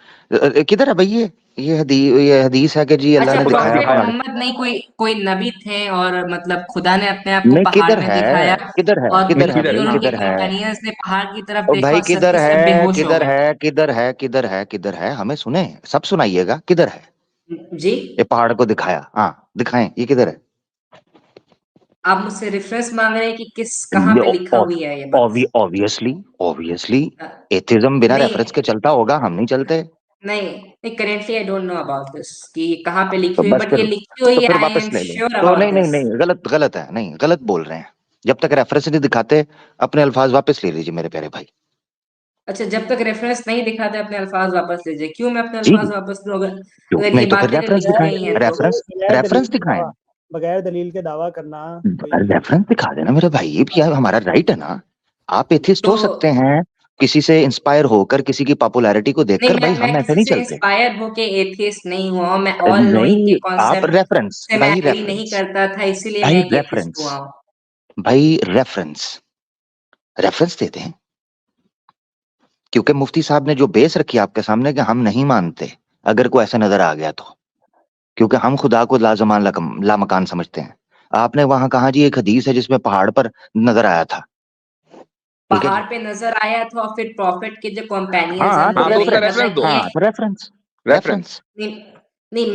किधर है भाई? ये हदीस है कि जी अल्लाह अच्छा, ये ने खुदा ने दिखाया प्रॉफिट दिखाया। पहाड़। मोहम्मद नहीं, कोई कोई नबी थे और मतलब खुदा ने अपने आप को नहीं, पहाड़ किधर में है? दिखाया, किधर है? और किधर नहीं है किधर फिर है? भाई? हाँ, उनके किधर है? कंपेनियंस ने पहाड़ की तरफ ओ देखा भाई, और किधर सबके सब है? बेहोश हो किधर गए। है? किधर है? किधर है? किधर है? हमें सुने, सब सुनाइएगा, किधर है? जी। ये पहाड़ को दिखाया, हाँ दिखाएं, ये किधर है? आप मुझसे रेफरेंस मांग रहे हैं कि किस कहाँ पे लिखा हुई है ये बात? ऑब्वियसली ऑब्वियसली अ, एथिज्म बिना नहीं रेफरेंस के चलता होगा? हम नहीं चलते। नहीं नहीं, currently I don't know about this कि कहाँ पे तो लिखी हुई, बस बट फिर ये लिखी हुई तो है, फिर आई वापस एम ले लो। श्योर तो अबाउट नहीं नहीं दिस। नहीं, गलत गलत है, नहीं गलत बोल रहे हैं। जब तक रेफरेंस नहीं दिखाते अपने अल्फाज वापस ले लीजिए मेरे प्यारे भाई। अच्छा, जब तक रेफरेंस नहीं दिखाते अपने अल्फाज वापस लीजिए, क्यों मैं अपने जी, अल्फाज वापस लूं? अगर क्यों अगर नहीं? ये तो फिर बातें अगर रेफरेंस लिखी दिखाएं। गई हैं तो रेफरेंस बगैर दलील रेफरेंस के दिखाएं। गवाह। बगैर दलील के दावा करना कोई रेफरेंस दिखा देना मेरे भाई, ये भी हमारा राइट है ना। आप एथिस्ट हो तो सकते हैं किसी से इंस्पायर होकर, किसी की पॉपुलैरिटी को नहीं, देखकर, भाई मैं हम ऐसे किसी नहीं से चलते। इंस्पायर होके एथियस्ट नहीं हुआ हूँ, मैं ऑल नोइंग के नहीं, आप कॉन्सेप्ट रेफरेंस, से मैं भाई एग्री नहीं रेफरेंस, करता था, इसीलिए भाई मैं एक एथियस्ट रेफरेंस, हुआ हूँ। भाई रेफरेंस देते हैं, क्योंकि मुफ्ती साहब ने जो बेस रखी आपके सामने कि हम नहीं मानते अगर कोई ऐसा नजर आ गया तो, क्योंकि हम खुदा को लाजमान लामकान समझते हैं। आपने वहां कहा जी एक हदीस है जिसमें पहाड़ पर नजर आया था, ठीक है पहाड़ जी। पे नजर आया था और फिर प्रॉफिट के जो कंपेनियंस हाँ तो उन्होंने तो उसका नहीं रेफरेंस, रेफरेंस दो, बताया हाँ तो रेफरेंस, रेफरेंस। नहीं नहीं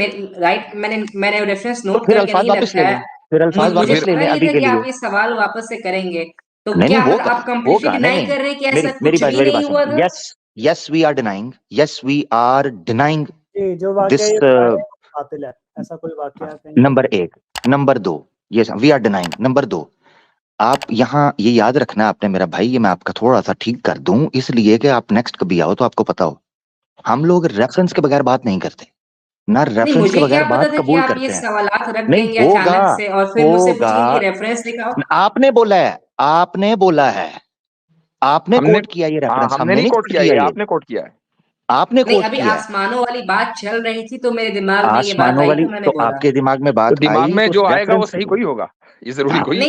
राइट, मैंने रेफरेंस तो नोट फिर करके अल्फाज नहीं वापस रखा ले है। लें, फिर अल्फाज मुझे वापस फिर ले पता लें नहीं अभी था के कि आप लिए। ये सवाल वापस से करेंगे, तो नहीं नहीं क्या मतलब होगा, आप कंप्लीटली होगा, नहीं डिनाई नहीं, कर रहे हैं कि मेरी ऐसा कुछ भी मेरी बात नहीं हुआ सुन। था? Yes, yes we are denying, yes we are denying ये जो वाकया दिस। ये बता रहे हैं बातिल है, ऐसा कोई वाकया कहीं पे नंबर एक, नंबर दो, ये वी आर डिनाइंग। नंबर दो, आप यहाँ ये याद रखना आपने मेरा भाई, ये मैं आपका थोड़ा सा ठीक कर दूं इसलिए कि आप नेक्स्ट कभी आओ तो आपको पता हो, हम लोग रेफरेंस के बगैर बात नहीं करते, ना नहीं, रेफरेंस के मुझे बगैर क्या पता बात था कि कबूल आप ये करते हैं। सवालात रख नहीं देंगे होगा, अचानक से और फिर मुझसे होगा, पूछेंगे कि रेफरेंस दिखाओ। आपने बोला है, आपने बोला है, आपने हमने कोट किया ये हाँ, रेफरेंस, हमने हमने नहीं नहीं कोट कोट किया, किया ये ये, आपने कोट किया है। आपने नहीं, कोट अभी किया है। आसमानों वाली बात चल रही थी तो मेरे दिमाग में ये बात आसमानों आई वाली तो मैंने तो बोला। आपके दिमाग में तो बात दिमाग आई में तो जो आएगा वो रेफरेंस, सही कोई होगा, ये जरूरी हाँ कोई है।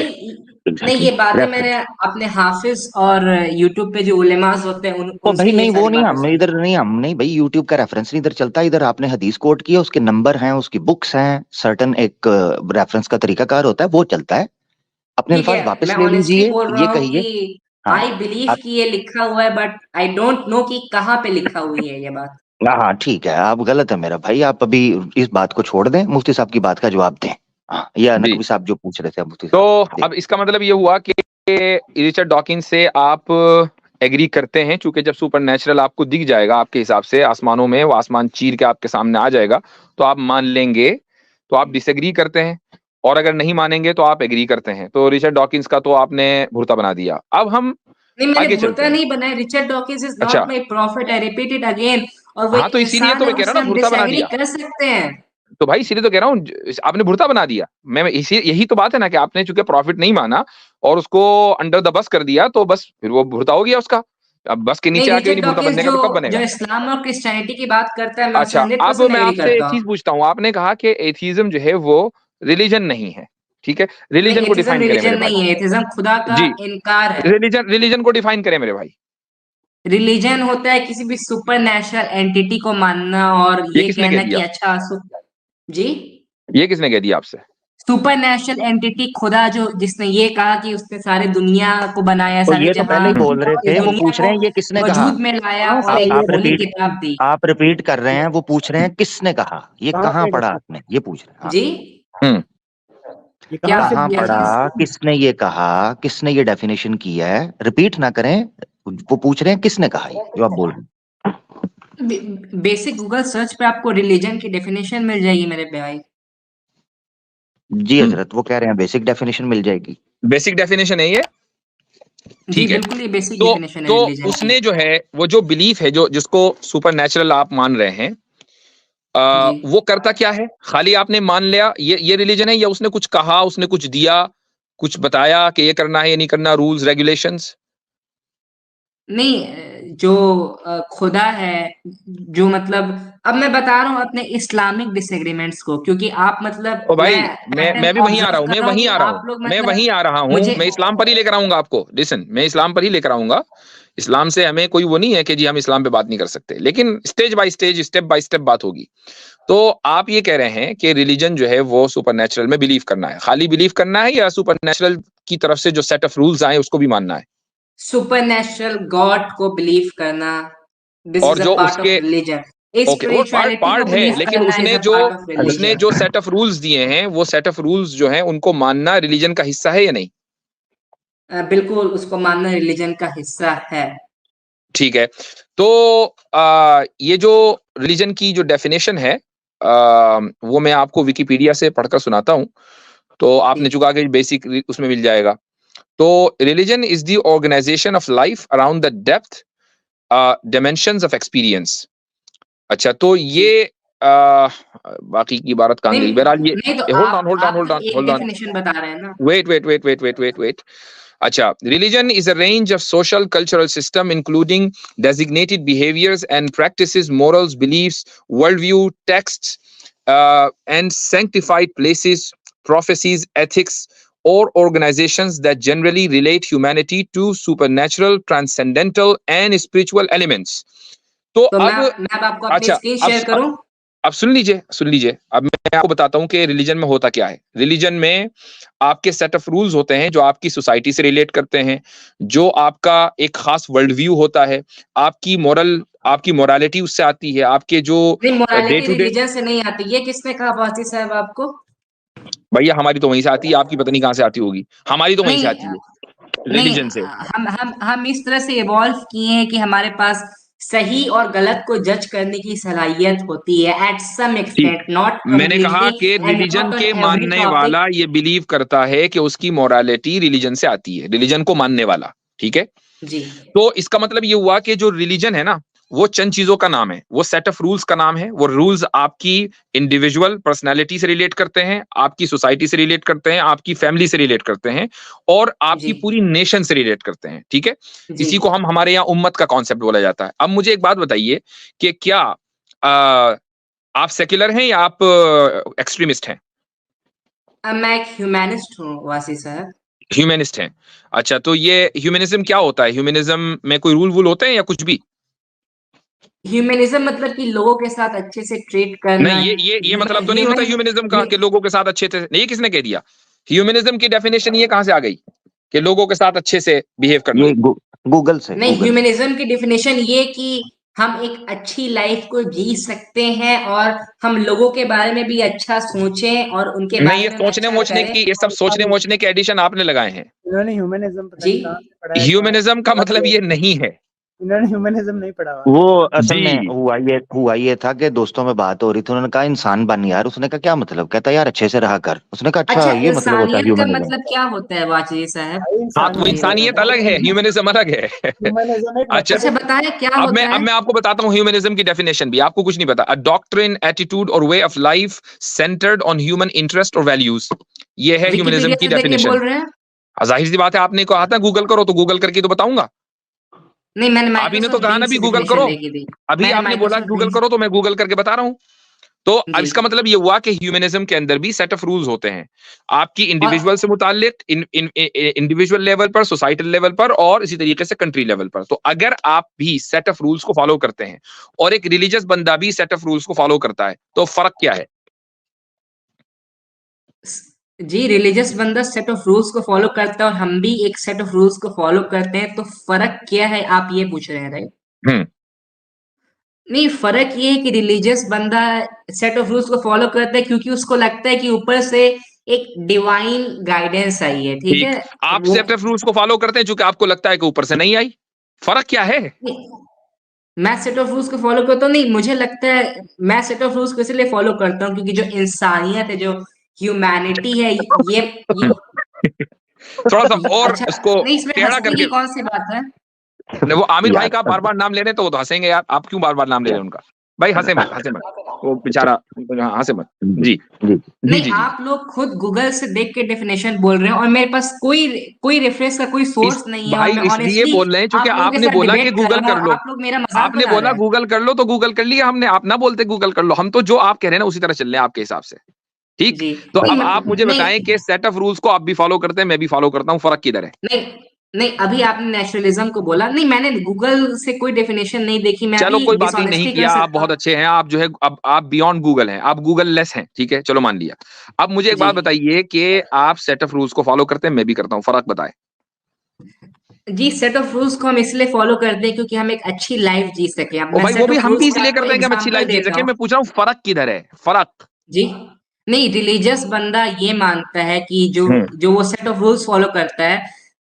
नहीं, ये बातें मैंने रेफरेंस। अपने हाफिज और यूट्यूब पे जो उलेमास होते हैं तो उनसे भाई ये नहीं, वो सारी नहीं, बातें हम सुनी। इधर नहीं, हम नहीं भाई, यूट्यूब का रेफरेंस नहीं इधर चलता, इधर आपने हदीस कोट किया, उसके नंबर हैं, उसकी बुक्स हैं, सर्टन एक रेफरेंस का तरीकाकार होता है, वो चलता है। अपने ठीक अल्फाज है, वापस मैं ले ऑनेस्टली लीजिए, बोल रहा ये हूँ कहिए। कि हाँ, आई बिलीव आप, कि ये लिखा हुआ है, बट आई डोंट नो कि कहाँ पे लिखा हुई है ये बात। हाँ ठीक है, आप गलत है मेरा भाई, आप अभी इस बात को छोड़ दें, मुफ्ती साहब की बात का जवाब दें। हाँ, या जी, नकवी साहब जो पूछ रहे थे, मुफ्ती तो साहब अब इसका मतलब ये हुआ कि रिचर्ड डॉकिंस से आप एग्री करते हैं, क्योंकि जब सुपर नेचुरल आपको दिख जाएगा आपके हिसाब से आसमानों में, वो आसमान चीर के आपके सामने आ जाएगा तो आप मान लेंगे, तो आप डिसएग्री करते हैं, और अगर नहीं मानेंगे तो आप एग्री करते हैं। तो रिचर्ड डॉकिंस का तो आपने भुर्ता बना दिया। अब हम नहीं, मैंने आगे चलते भुर्ता हैं। नहीं बनाया। रिचर्ड डॉकिंस इज अच्छा, not my profit, I repeat it again. और वो हाँ, एक तो इसीलिए इंसान तो है, मैं कह रहा उससे हूँ ना, हम भुर्ता बना डिसएग्री दिया। कर सकते हैं। तो भाई इसीलिए तो कह रहा हूँ, आपने भुर्ता बना दिया। मैं इसी यही तो बात है ना कि आपने चूंकि प्रॉफिट नहीं माना और उसको अंडर द बस कर दिया, तो बस फिर वो भुर्ता हो गया उसका। अब बस के नहीं, नीचे आके भी रिचर्ड नहीं भुर्ता डॉकिंस बनने का, जो तो कब जो बनेगा? इस्लाम और क्रिश्चियनिटी की बात करता है, मैं उससे अच्छा, अब 100% मैं एग्री आपसे एक करता हूँ। चीज पूछता हूँ, आपने कहा कि एथीज्म जो है वो रिलीजन नहीं है, ठीक है, नहीं, रिलीजन को एथिज्म डिफाइन करें मेरे रिलीजन भाई। नहीं है, एथिज्म खुदा का जी, इनकार है। रिलीजन को डिफाइन करें मेरे भाई। रिलीजन होता है किसी भी सुपर नेचुरल एंटिटी को मानना और ये ये किसने कह कहना कि दिया? अच्छा जी, ये किसने कह दिया आपसे? सुपर नेचुरल एंटिटी खुदा, जो जिसने ये कहा कि उसने सारे दुनिया को बनाया, तो सारे ये तो जहां, पहले ही बोल रहे इस थे, वो दुनिया पूछ को रहे हैं ये किसने कहा। वजूद में लाया कहाँ और से एक ये होली रिपीट, किताब दी। आप रिपीट कर रहे हैं, वो पूछ रहे हैं किसने कहा, ये कहाँ कहाँ से पढ़ा डिफरेंस, आपने, ये पूछ रहे हैं। हाँ, जी, हम्म ये क्या कहाँ से कहाँ क्या डिफरेंस चीज? पढ़ा, किसने ये कहा, किसने ये डेफिनेशन की है, रिपीट ना करें, वो पूछ रहे हैं किसने कहा ये जो आप बोल रहे हैं। बेसिक गूगल सर्च पे आपको रिलीजन की डेफिनेशन मिल जाएगी मेरे भाई। जी हजरत, वो कह रहे हैं बेसिक डेफिनेशन मिल जाएगी। बेसिक डेफिनेशन है ये, जी ठीक है। बिल्कुल, ये बेसिक तो डेफिनेशन है तो रिलीजन की। उसने जो है, वो जो बिलीफ है, जो जिसको सुपर नेचुरल आप मान रहे हैं, जी वो करता क्या है? खाली आपने मान लिया ये रिलीजन है, या उसने कुछ कहा, उसने कुछ दिया, कुछ बताया कि ये करना है, ये नहीं करना, रूल्स रेगुलेशंस? नहीं, जो खुदा है, जो मतलब, अब मैं बता रहा हूँ अपने इस्लामिक डिसएग्रीमेंट्स को, क्योंकि आप मतलब ओ भाई, मैं मैं भी वहीं आ रहा ऑब्जर्व हूँ, कर मैं रहा हूँ वहीं कि आ रहा आप हूँ, लोग मैं मतलब वहीं आ रहा हूँ, मुझे मैं इस्लाम पर ही लेकर आऊंगा आपको। लिसन, मैं इस्लाम पर ही लेकर आऊंगा। इस्लाम से हमें कोई वो नहीं है कि जी हम इस्लाम पे बात नहीं कर सकते, लेकिन stage by stage, step by step बात होगी। तो आप ये कह रहे हैं कि रिलीजन जो है वो सुपरनेचुरल में बिलीव करना है, खाली बिलीव करना है, या सुपरनेचुरल की तरफ से जो सेट ऑफ रूल्स आए उसको भी मानना है? सुपरनेचुरल गॉड को बिलीव करना, दिस और इज अ जो पार्ट ऑफ उसके, रिलीजन। ओके, वो पार्ट स्पिरिचुअलिटी को पार्ट है, बिलीव लेकिन करना इज अ पार्ट ऑफ उसने रिलीजन। जो सेट ऑफ रूल्स दिए हैं, वो सेट ऑफ रूल्स जो हैं उनको मानना रिलीजन का हिस्सा है या नहीं? बिल्कुल, उसको मानना रिलीजन का हिस्सा है। ठीक है। तो ये जो रिलीजन की जो डेफिनेशन है, वो मैं आपको विकिपीडिया से पढ़कर सुनाता हूँ, तो आपने चुका के बेसिक उसमें मिल जाएगा। तो religion is the organisation of life around the depth dimensions of experience. अच्छा, तो ये बाकी की इबारत कहाँ गई? बहरहाल ये नहीं तो होल्ड ऑन डेफिनेशन बता रहे हैं ना। वेट। अच्छा, religion is a range of social cultural system including designated behaviors and practices, morals, beliefs, worldview, texts, and sanctified places, prophecies, ethics, or organizations that generally relate humanity to supernatural, transcendental, and spiritual elements. तो तो अब मैं आपको अपनी अच्छा, screen share करूं? अब सुन लीजिए। अब मैं आपको बताता हूं कि रिलीजन में होता क्या है। रिलीजन में आपके सेट ऑफ रूल्स होते हैं जो आपकी सोसाइटी से रिलेट करते हैं, जो आपका एक खास वर्ल्ड व्यू होता है, आपकी मोरालिटी उससे आती है, आपके जो नहीं, day morality today. Religion से नहीं आती। ये किसने कहा वासी साहब आपको? भैया हमारी तो वहीं से आती है, आपकी पता नहीं कहां से आती होगी, हमारी तो वहीं से नहीं आती है, नहीं, रिलीजन से। हम इस तरह से इवॉल्व किए हैं कि हमारे पास सही और गलत को जज करने की सलाहियत होती है एट सम ठीक, एक्सटेंट, नॉट मैंने कहा कंप्लीटली कि एंड रिलीजन नॉट ऑन के एवरी मानने टॉपिक। वाला ये बिलीव करता है कि उसकी मोरालिटी रिलीजन से आती है, रिलीजन को मानने वाला, ठीक है। जी तो इसका मतलब ये हुआ कि जो रिलीजन है ना, वो चंद चीजों का नाम है, वो सेट ऑफ रूल्स का नाम है। वो रूल्स आपकी इंडिविजुअल पर्सनालिटी से रिलेट करते हैं, आपकी सोसाइटी से रिलेट करते हैं, आपकी फैमिली से रिलेट करते हैं, और आपकी जी पूरी नेशन से रिलेट करते हैं, ठीक है। जी। इसी को हम हमारे यहाँ उम्मत का कॉन्सेप्ट बोला जाता है। अब मुझे एक बात बताइए कि क्या आप सेक्युलर हैं या आप एक्सट्रीमिस्ट हैं? अब मैं एक ह्यूमैनिस्ट हूँ वासी साहब। ह्यूमनिस्ट हैं। अच्छा, तो ये ह्यूमनिज्म क्या होता है? ह्यूमनिज्म में कोई रूल वूल होते हैं या कुछ भी? ह्यूमनिज्म मतलब कि लोगों के साथ अच्छे से ट्रीट करना। नहीं, ये मतलब तो नहीं होता ह्यूमनिज्म का कि लोगों के साथ अच्छे से, नहीं, किसने कह दिया? ह्यूमनिज्म की डेफिनेशन ये कहां से आ गई कि लोगों के साथ अच्छे से बिहेव करना? ये गूगल से। नहीं, ह्यूमनिज्म की डेफिनेशन ये कि हम एक अच्छी लाइफ को जी सकते हैं और हम लोगों के बारे में भी अच्छा सोचें और उनके नहीं, बारे ये में सोचने अच्छा मोचने करें। की, ये सब सोचने मोचने के एडिशन आपने लगाए हैं। इन्होंने ह्यूमनिज्म पता जी नहीं कहाँ से पढ़ा है, ह्यूमनिज्म का मतलब ये नहीं है। इन्होंने ह्यूमनिज्म नहीं पढ़ा हुआ। वो असल जी। में हुआ ये था कि दोस्तों में बात हो रही थी, उन्होंने कहा इंसान बन यार। उसने कहा क्या मतलब? कहता यार अच्छे से रहा कर। उसने कहा अच्छा अच्छा, ये मतलब होता है इंसानियत का ह्यूमनिज्म। मतलब क्या होता है वाची साहब? भाई हाँ, तो वो जी इंसानियत बताएं। अलग है, ह्यूमनिज्म अलग है। ह्यूमनिज्म एक अच्छा, अच्छा मतलब बताएं क्या अब होता है? मैं आपको बताता हूँ ह्यूमनिज्म की डेफिनेशन भी, आपको कुछ नहीं पता। अ डॉक्ट्रिन, एटीट्यूड और way of life centred on human interest और वैल्यूज, ये है ह्यूमनिज्म विकिपीडिया की से देख के डेफिनेशन। बोल रहे हैं? जाहिर सी बात है, आपने कहा था गूगल करो, तो गूगल करके तो बताऊंगा। नहीं, मैंने आप ही ने तो माइक्रोसॉफ्ट कहा ना बिंग भी से गूगल डेफिनेशन करो, देखी थी। अभी मैंने आपने बोला माइक्रोसॉफ्ट गूगल बिंग करो, तो मैं गूगल करके बता रहा हूँ। तो अब जी। इसका मतलब ये हुआ कि ह्यूमनिज्म के अंदर भी सेट ऑफ रूल्स होते हैं, आपकी इंडिविजुअल और से मुताल्लिक, इंडिविजुअल लेवल पर, सोसाइटल लेवल पर, और इसी तरीके से कंट्री लेवल पर। तो अगर आप भी सेट ऑफ रूल्स को फॉलो करते हैं और एक रिलीजियस बंदा भी सेट ऑफ रूल्स को फॉलो करता है, तो फर्क क्या है? जी, रिलीजियस बंदा सेट ऑफ रूल्स को फॉलो करता है और हम भी एक सेट ऑफ रूल्स को फॉलो करते हैं, तो फर्क क्या है आप ये पूछ रहे हैं, राइट? हम्म नहीं, फर्क ये है कि रिलीजियस बंदा सेट ऑफ रूल्स को फॉलो करता है क्योंकि उसको लगता है कि ऊपर से एक डिवाइन गाइडेंस आई है, ठीक ठीक, है? आप वो सेट ऑफ रूल्स को फॉलो करते हैं क्योंकि आपको लगता है कि ऊपर से नहीं आई। फर्क क्या है? मैं सेट ऑफ रूल्स को फॉलो करता हूँ, नहीं मुझे लगता है मैं सेट ऑफ रूल्स को इसलिए फॉलो करता हूँ क्योंकि जो इंसानियत है, जो ह्यूमैनिटी है, ये थोड़ा सा और अच्छा। इसको नहीं, इसमें टेढ़ा हंसने की करके। कौन सी बात है? वो आमिर भाई यार का बार बार नाम ले रहे हैं तो वो तो हंसेंगे यार, आप क्यों बार बार नाम ले रहे हैं उनका? भाई हंसे मत, वो बेचारा, हंसे मत। जी जी जी नहीं, जी। आप लोग खुद गूगल से देख के डेफिनेशन बोल रहे हैं और मेरे पास कोई रेफरेंस का कोई इस सोर्स नहीं है और भाई मैं इसलिए ऑनेस्टली बोल रहे हैं क्योंकि आप लोगों के आपने साथ बोला कि डिबेट कर गूगल रहा हूँ कर और लो। आप लोग मेरा मजाक आपने बना बोला रहे हैं। गूगल कर लो, तो गूगल कर लिया हमने। आप ना बोलते गूगल कर लो, हम तो जो आप कह रहे हैं ना उसी तरह चल रहे हैं आपके हिसाब से। ठीक, जी। तो नहीं अब आप मुझे नहीं बताएं कि सेट ऑफ रूल्स को आप भी फॉलो करते हैं, मैं भी फॉलो करता हूँ, फर्क किधर है? नहीं नहीं, अभी आपने नेचुरलिज्म को बोला, नहीं मैंने गूगल से कोई डेफिनेशन नहीं देखी, मैं चलो अभी कोई बात ही नहीं डिसऑनेस्टी कर किया, आप सकता बहुत हूँ। अच्छे हैं, आप जो है अब आप बियॉन्ड गूगल हैं, आप गूगल लेस हैं, ठीक है, चलो मान लिया। अब मुझे एक जी बात बताइए कि आप सेट ऑफ रूल्स को फॉलो करते हैं, मैं भी करता हूँ, फर्क बताएं। जी, सेट ऑफ रूल्स को हम इसलिए फॉलो करते हैं क्योंकि हम एक अच्छी लाइफ जी सके। अब ओ मैं भाई, वो सेट भी ऑफ हम भी रूल्स का इसलिए आपको करते हैं कि हम अच्छी एग्जांपल लाइफ जी देता सके। हूँ। मैं पूछ रहा हूँ फर्क किधर है, फर्क। जी, नहीं रिलीजियस बंदा ये मानता है कि जो हम्म जो वो सेट ऑफ रूल्स फॉलो करता है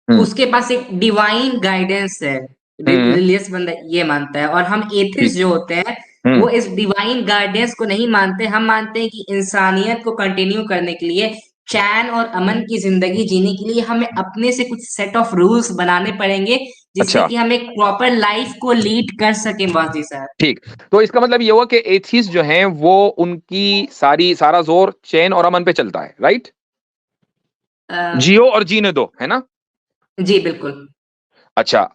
हम्म उसके पास एक डिवाइन गाइडेंस है। हम्म रिलीजियस बंदा ये मानता है और हम ठीक। एथिस्ट जो होते हैं हम्म वो इस डिवाइन गाइडेंस को नहीं मानते। हम मानते हैं कि इंसानियत को कंटिन्यू करने के लिए, चैन और अमन की जिंदगी जीने के लिए हमें अपने से कुछ सेट ऑफ रूल्स बनाने पड़ेंगे जिससे अच्छा कि हम एक प्रॉपर लाइफ को लीड कर सकें वाजी साहब। ठीक, तो इसका मतलब ये हुआ कि एथिस्ट जो हैं वो उनकी सारा जोर चैन और अमन पे चलता है, राइट? जियो और जीने दो, है ना? जी बिल्कुल। अच्छा,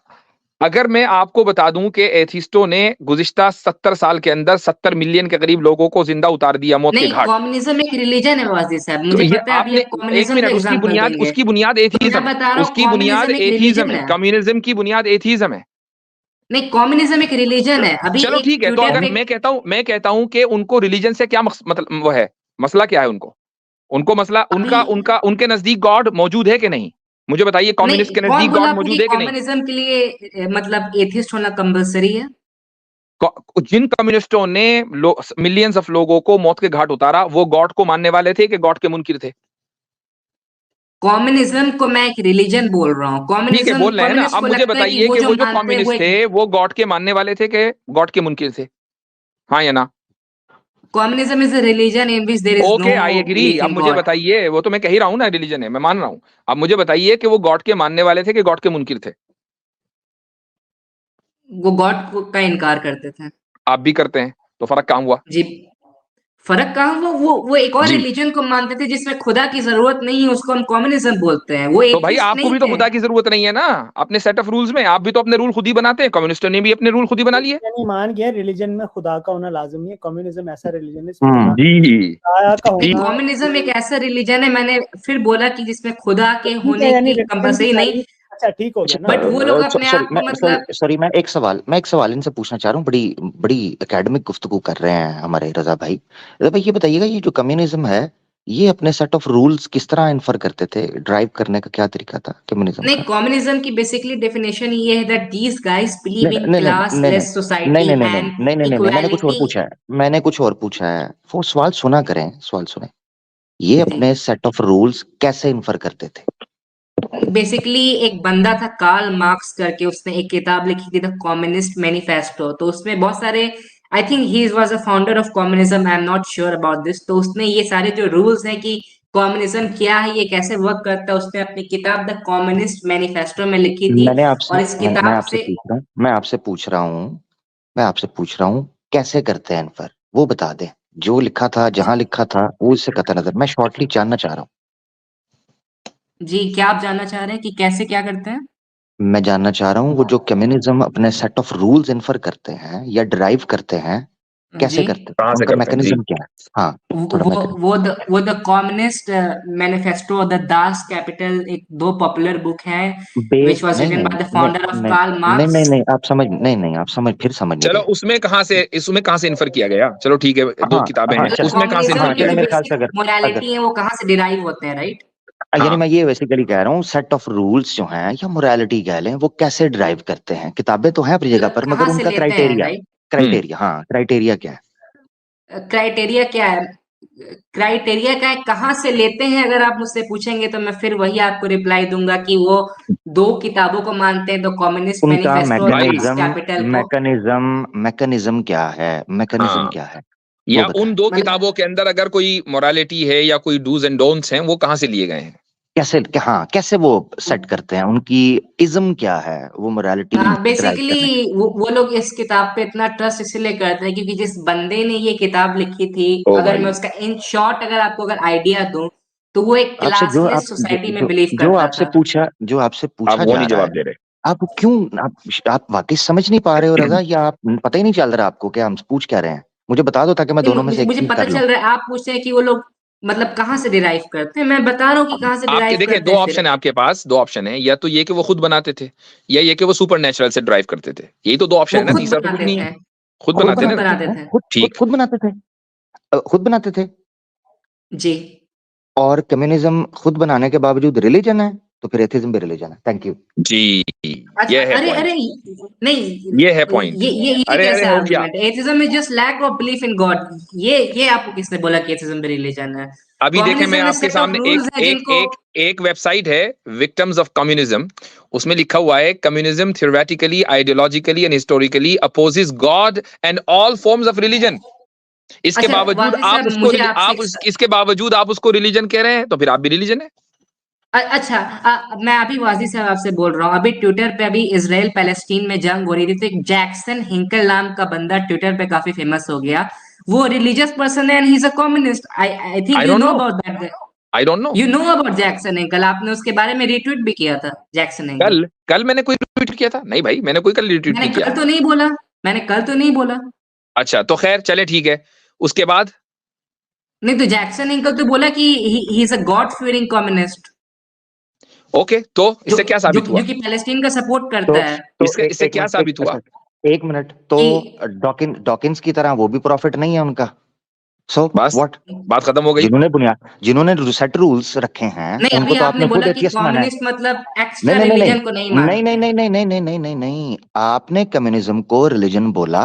अगर मैं आपको बता दूं कि एथिस्टों ने गुज़िश्ता 70 साल के अंदर 70 मिलियन के करीब लोगों को जिंदा उतार दिया मौत के नहीं, घाट, कम्युनिज्म एक रिलीजन है वाजी साहब, तो मुझे ये पता है। अभी आपने आप एक कम्युनिज्म का मिनट, एग्जांपल देंगे, उसकी बुनियाद मैं एथिज्म है, बता रहा हूँ उसकी बुनियाद कम्युनिज्म एक एथिज्म रिलीजन है, है। कम्युनिज्म की बुनियाद एथिज्म है। नहीं, कम्युनिज्म एक रिलीजन है। अभी चलो एक ठीक है, तो ट्विटर अगर पे मैं कहता हूं कि उनको रिलीजन से क्या मतलब वो है, मसला क्या है उनको मसला, अभी उनके नजदीक गॉड मौजूद है कि नहीं? मुझे बताइए, कम्युनिस्ट नहीं, के कौन नजदीक बोला गॉड आपको कि मौजूद है कि नहीं? कम्युनिज्म के लिए मतलब एथिस्ट होना कंपलसरी है? जिन कम्युनिस्टों ने मिलियंस ऑफ लोगों को मौत के घाट उतारा, वो गॉड को मानने वाले थे कि गॉड के मुनकिर थे? कम्युनिज्म को मैं एक रिलीजन बोल रहा हूँ। ठीक है, कम्युनिज्म, बोल रहे हैं ना। कम्युनिस्ट अब को मुझे लगता है कि बताइए वो कि जो वो जो मानते हैं वो कम्युनिस्ट एक, थे वो गॉड के मानने वाले थे कि गॉड के मुनकिर थे? हाँ या ना? Communism is a religion in which there is no okay, I agree. Belief अब इन मुझे गॉड। बताइए, वो तो मैं कह ही रहा हूं ना, रिलीजन है, मैं मान रहा हूं। अब मुझे बताइए कि वो गॉड के मानने वाले थे कि गॉड के मुनकिर थे? वो गॉड का इनकार करते थे। आप भी करते हैं, तो फर्क कहां हुआ? जी, फर्क कहाँ हुआ? वो एक और जी, रिलीजन को मानते थे जिसमें खुदा की जरूरत नहीं है, उसको हम कम्युनिज्म बोलते हैं। वो तो भाई एथिस्ट आपको नहीं भी तो थे। खुदा की जरूरत नहीं है ना अपने सेट ऑफ रूल्स में? आप भी तो अपने रूल खुद ही बनाते हैं, कम्युनिस्टों ने भी अपने रूल खुद ही बना लिए। नहीं मान गया रिलीजन में खुदा का होना लाजम नहीं है। कम्युनिज्म ऐसा रिलीजन है इसमें खुदा जी आया का नहीं, होना कम्युनिज्म एक ऐसा रिलीजन है, मैंने फिर बोला कि जिसमें खुदा के ठीक है, होने यानी की रिलीजन की कंपलसरी नहीं, तारीफ। अच्छा ठीक हो गया ना। बट वो लोग अपने सॉरी आप को मतलब सॉरी, मैं एक सवाल इनसे पूछना चाह रहा हूँ। बड़ी बड़ी एकेडमिक गुफ्तगू कर रहे हैं हमारे रजा भाई, ये बताइएगा, ये जो कम्युनिज्म है, ये अपने सेट ऑफ रूल्स किस तरह इन्फर करते थे? ड्राइव करने का क्या तरीका था कम्युनिज्म नहीं, का? कम्युनिज्म की बेसिकली डेफिनेशन ये है दैट दीस गाइस बिलीव नहीं इन नहीं नहीं क्लास नहीं लेस नहीं सोसाइटी नहीं नहीं नहीं एंड नहीं नहीं नहीं नहीं, मैंने कुछ और इक्वालिटी। पूछा है। मैंने कुछ और पूछा है, वो सवाल सुना करें, सवाल सुने। ये जी, अपने सेट ऑफ रूल्स कैसे इन्फर करते थे? बेसिकली एक बंदा था कार्ल मार्क्स करके, उसने एक किताब लिखी थी द कम्युनिस्ट मैनिफेस्टो। तो उसमें बहुत सारे, I think he was a founder of communism, I am not sure about this. तो उसने ये सारे जो रूल्स हैं कि कम्युनिज्म क्या है, ये कैसे वर्क करता है, उसने अपनी किताब द कम्युनिस्ट मैनिफेस्टो में लिखी थी। मैंने आपसे और इस मैं किताब आपसे से पूछ रहा हूँ, कैसे करते हैं इन्फर, वो बता दें। जो लिखा था, जहां लिखा था, वो इससे कतई नजर, मैं शॉर्टली जानना चाह रहा हूँ। जी, क्या आप जानना चाह रहे हैं कि कैसे क्या करते हैं? मैं जानना चाह रहा हूँ वो जो कम्युनिज्म अपने सेट ऑफ रूल्स इन्फर करते हैं या ड्राइव करते हैं, जी, कैसे करते हैं, कहां से उनका करते हैं जी? मैकेनिज्म क्या है? हाँ, थोड़ा मैकेनिज्म। वो the communist manifesto the Das Kapital, एक दो पॉपुलर बुक है बेस विच वाज नहीं रिटन नहीं बाय द नहीं फाउंडर ऑफ नहीं कार्ल नहीं मार्क्स। नहीं नहीं, आप समझ नहीं नहीं, आप समझ फिर समझ नहीं चलो, रहे। उसमें कहां से इन्फर किया गया? चलो ठीक है, दो हाँ किताबें हाँ हैं, चल, उसमें कहां से कम्युनिज्म इन्फर हाँ के किया चले, जो गया? मेरे ख्याल से बेसिक अगर मोरालिटी है वो कहाँ से डिराइव होते हैं, राइट? यानी हाँ, मैं ये बेसिकली कह रहा हूँ, सेट ऑफ रूल्स जो हैं या मोरालिटी कह लें, वो कैसे ड्राइव करते हैं? किताबें तो हैं अपनी जगह मतलब पर, मगर कहाँ से उनका लेते हैं, क्राइटेरिया, राइट? हम्म, हाँ क्राइटेरिया क्या है? क्राइटेरिया क्या है? क्राइटेरिया क्या है, कहाँ से लेते हैं? अगर आप मुझसे पूछेंगे तो मैं फिर वही आपको रिप्लाई दूंगा कि वो दो किताबों को मानते हैं, द कम्युनिस्ट उनका मैनिफेस्टो और भाई, दास कैपिटल को। मैकेनिज्म क्या है? मैकेनिज्म हाँ, क्या है, वो या बताएं। उन दो मतलब किताबों के अंदर अगर कोई मोरालिटी है या कोई डूज एंड डोंट्स हैं, वो कहां से लिए गए हैं? हाँ, कैसे वो सेट करते हैं? उनकी इज्म क्या है वो मोरालिटी ड्राइव बेसिकली करने? वो लोग इस किताब पे इतना ट्रस्ट इसलिए करते हैं क्योंकि जिस बंदे ने ये किताब लिखी थी, ओ अगर मैं भाई, उसका इन शॉर्ट अगर आपको अगर आइडिया दूं, तो वो एक आपसे जो क्लासलेस आप सोसाइटी में बिलीव करता था। जो आपसे आप पूछा वो जा नहीं रहा है, जवाब दे रहे। आप क्यों, आप वाकई समझ नहीं पा रहे हो रजा, या आप पता ही नहीं चल रहा आपको कि हम पूछ क्या रहे हैं? मुझे बता दो ताकि मैं नहीं, दोनों में से मुझे एक मुझे चीज पता कर लूं। चल रहा है, आप पूछ रहे हैं कि वो लोग मतलब कहाँ से डिराइव करते हैं, मैं बता रहा हूँ कि कहाँ से आपके डिराइव देखें, करते दो हैं फिर। ऑप्शन है आपके पास, दो ऑप्शन है, या तो ये कि वो खुद बनाते थे, या ये कि वो सुपर नेचुरल से ड्राइव करते थे। यही तो दो ऑप्शन वो है ना, खुद तीसरा तो कुछ बनाते नहीं है। थे। खुद खुद बनाते खुद ना? बनाते थे, बनाते थे। ठीक। खुद बनाते थे, खुद बनाते थे। जी। और कम्युनिज्म खुद बनाने के बावजूद रिलीजन है, तो फिर एथिज्म भी रिलीजन है। Thank you. जी, अच्छा, ये है अरे पॉइंट, अरे, नहीं, ये है पॉइंट। ये अरे अरे, कैसा हो गया। आर्गुमेंट है? Atheism is just lack of belief in God. ये आपको किसने बोला कि एथिज्म भी रिलीजन है? अभी देखें, मैं कम्युनिज्म में आपके सेट ऑफ सामने एक रूल्स है एक जिनको, एक एक वेबसाइट है, विक्टिम्स ऑफ कम्युनिज्म। उसमें लिखा हुआ है, communism theoretically, ideologically and historically opposes God and all forms of religion. इसके अच्छा बावजूद वाजिद आप साहब, उसको मुझे आपसे आप इसके बावजूद आप उसको रिलीजन कह रहे हैं, तो फिर आप भी रिलीजन है। अच्छा, मैं अभी वाजी साहब आपसे बोल रहा हूँ, अभी ट्विटर पे अभी इसराइल पैलेस्टीन में जंग हो रही थी, तो एक जैक्सन हिंकल नाम का बंदा ट्विटर पे काफी फेमस हो गया। वो रिलीजियस पर्सन है and he is a communist. I think I you don't know no, about that. I don't know. You know about Jackson Hinkle, आपने उसके बारे में रिट्वीट भी किया था, जैक्सन हिंकल। कल कल मैंने कोई ट्वीट किया था? नहीं भाई, मैंने कोई कल रिट्वीट मैंने नहीं किया। कल तो नहीं बोला, मैंने कल तो नहीं बोला। अच्छा तो खैर चले ठीक है। उसके बाद नहीं, तो जैक्सन हिंकल तो बोला कि ही is a God fearing communist, okay, तो जो इससे क्या जो साबित हुआ? जो कि पैलेस्टीन का सपोर्ट तो करता है। इससे इससे क्या साबित हुआ? एक मिनट तो कि डॉकिंस की तरह वो भी प्रॉफिट नहीं है उनका। सो बस व्हाट? बात खत्म हो गई। जिन्होंने सेट रूल्स रखे हैं नहीं, उनको अभी तो आपने आपने खुद बोला कि एथियस्ट माना है। कम्युनिस्ट मतलब नहीं एक्स्ट्रा नहीं नहीं रिलीजन को नहीं नहीं मानते। नहीं नहीं नहीं नहीं नहीं नहीं नहीं नहीं, आपने कम्युनिज्म को रिलीजन बोला,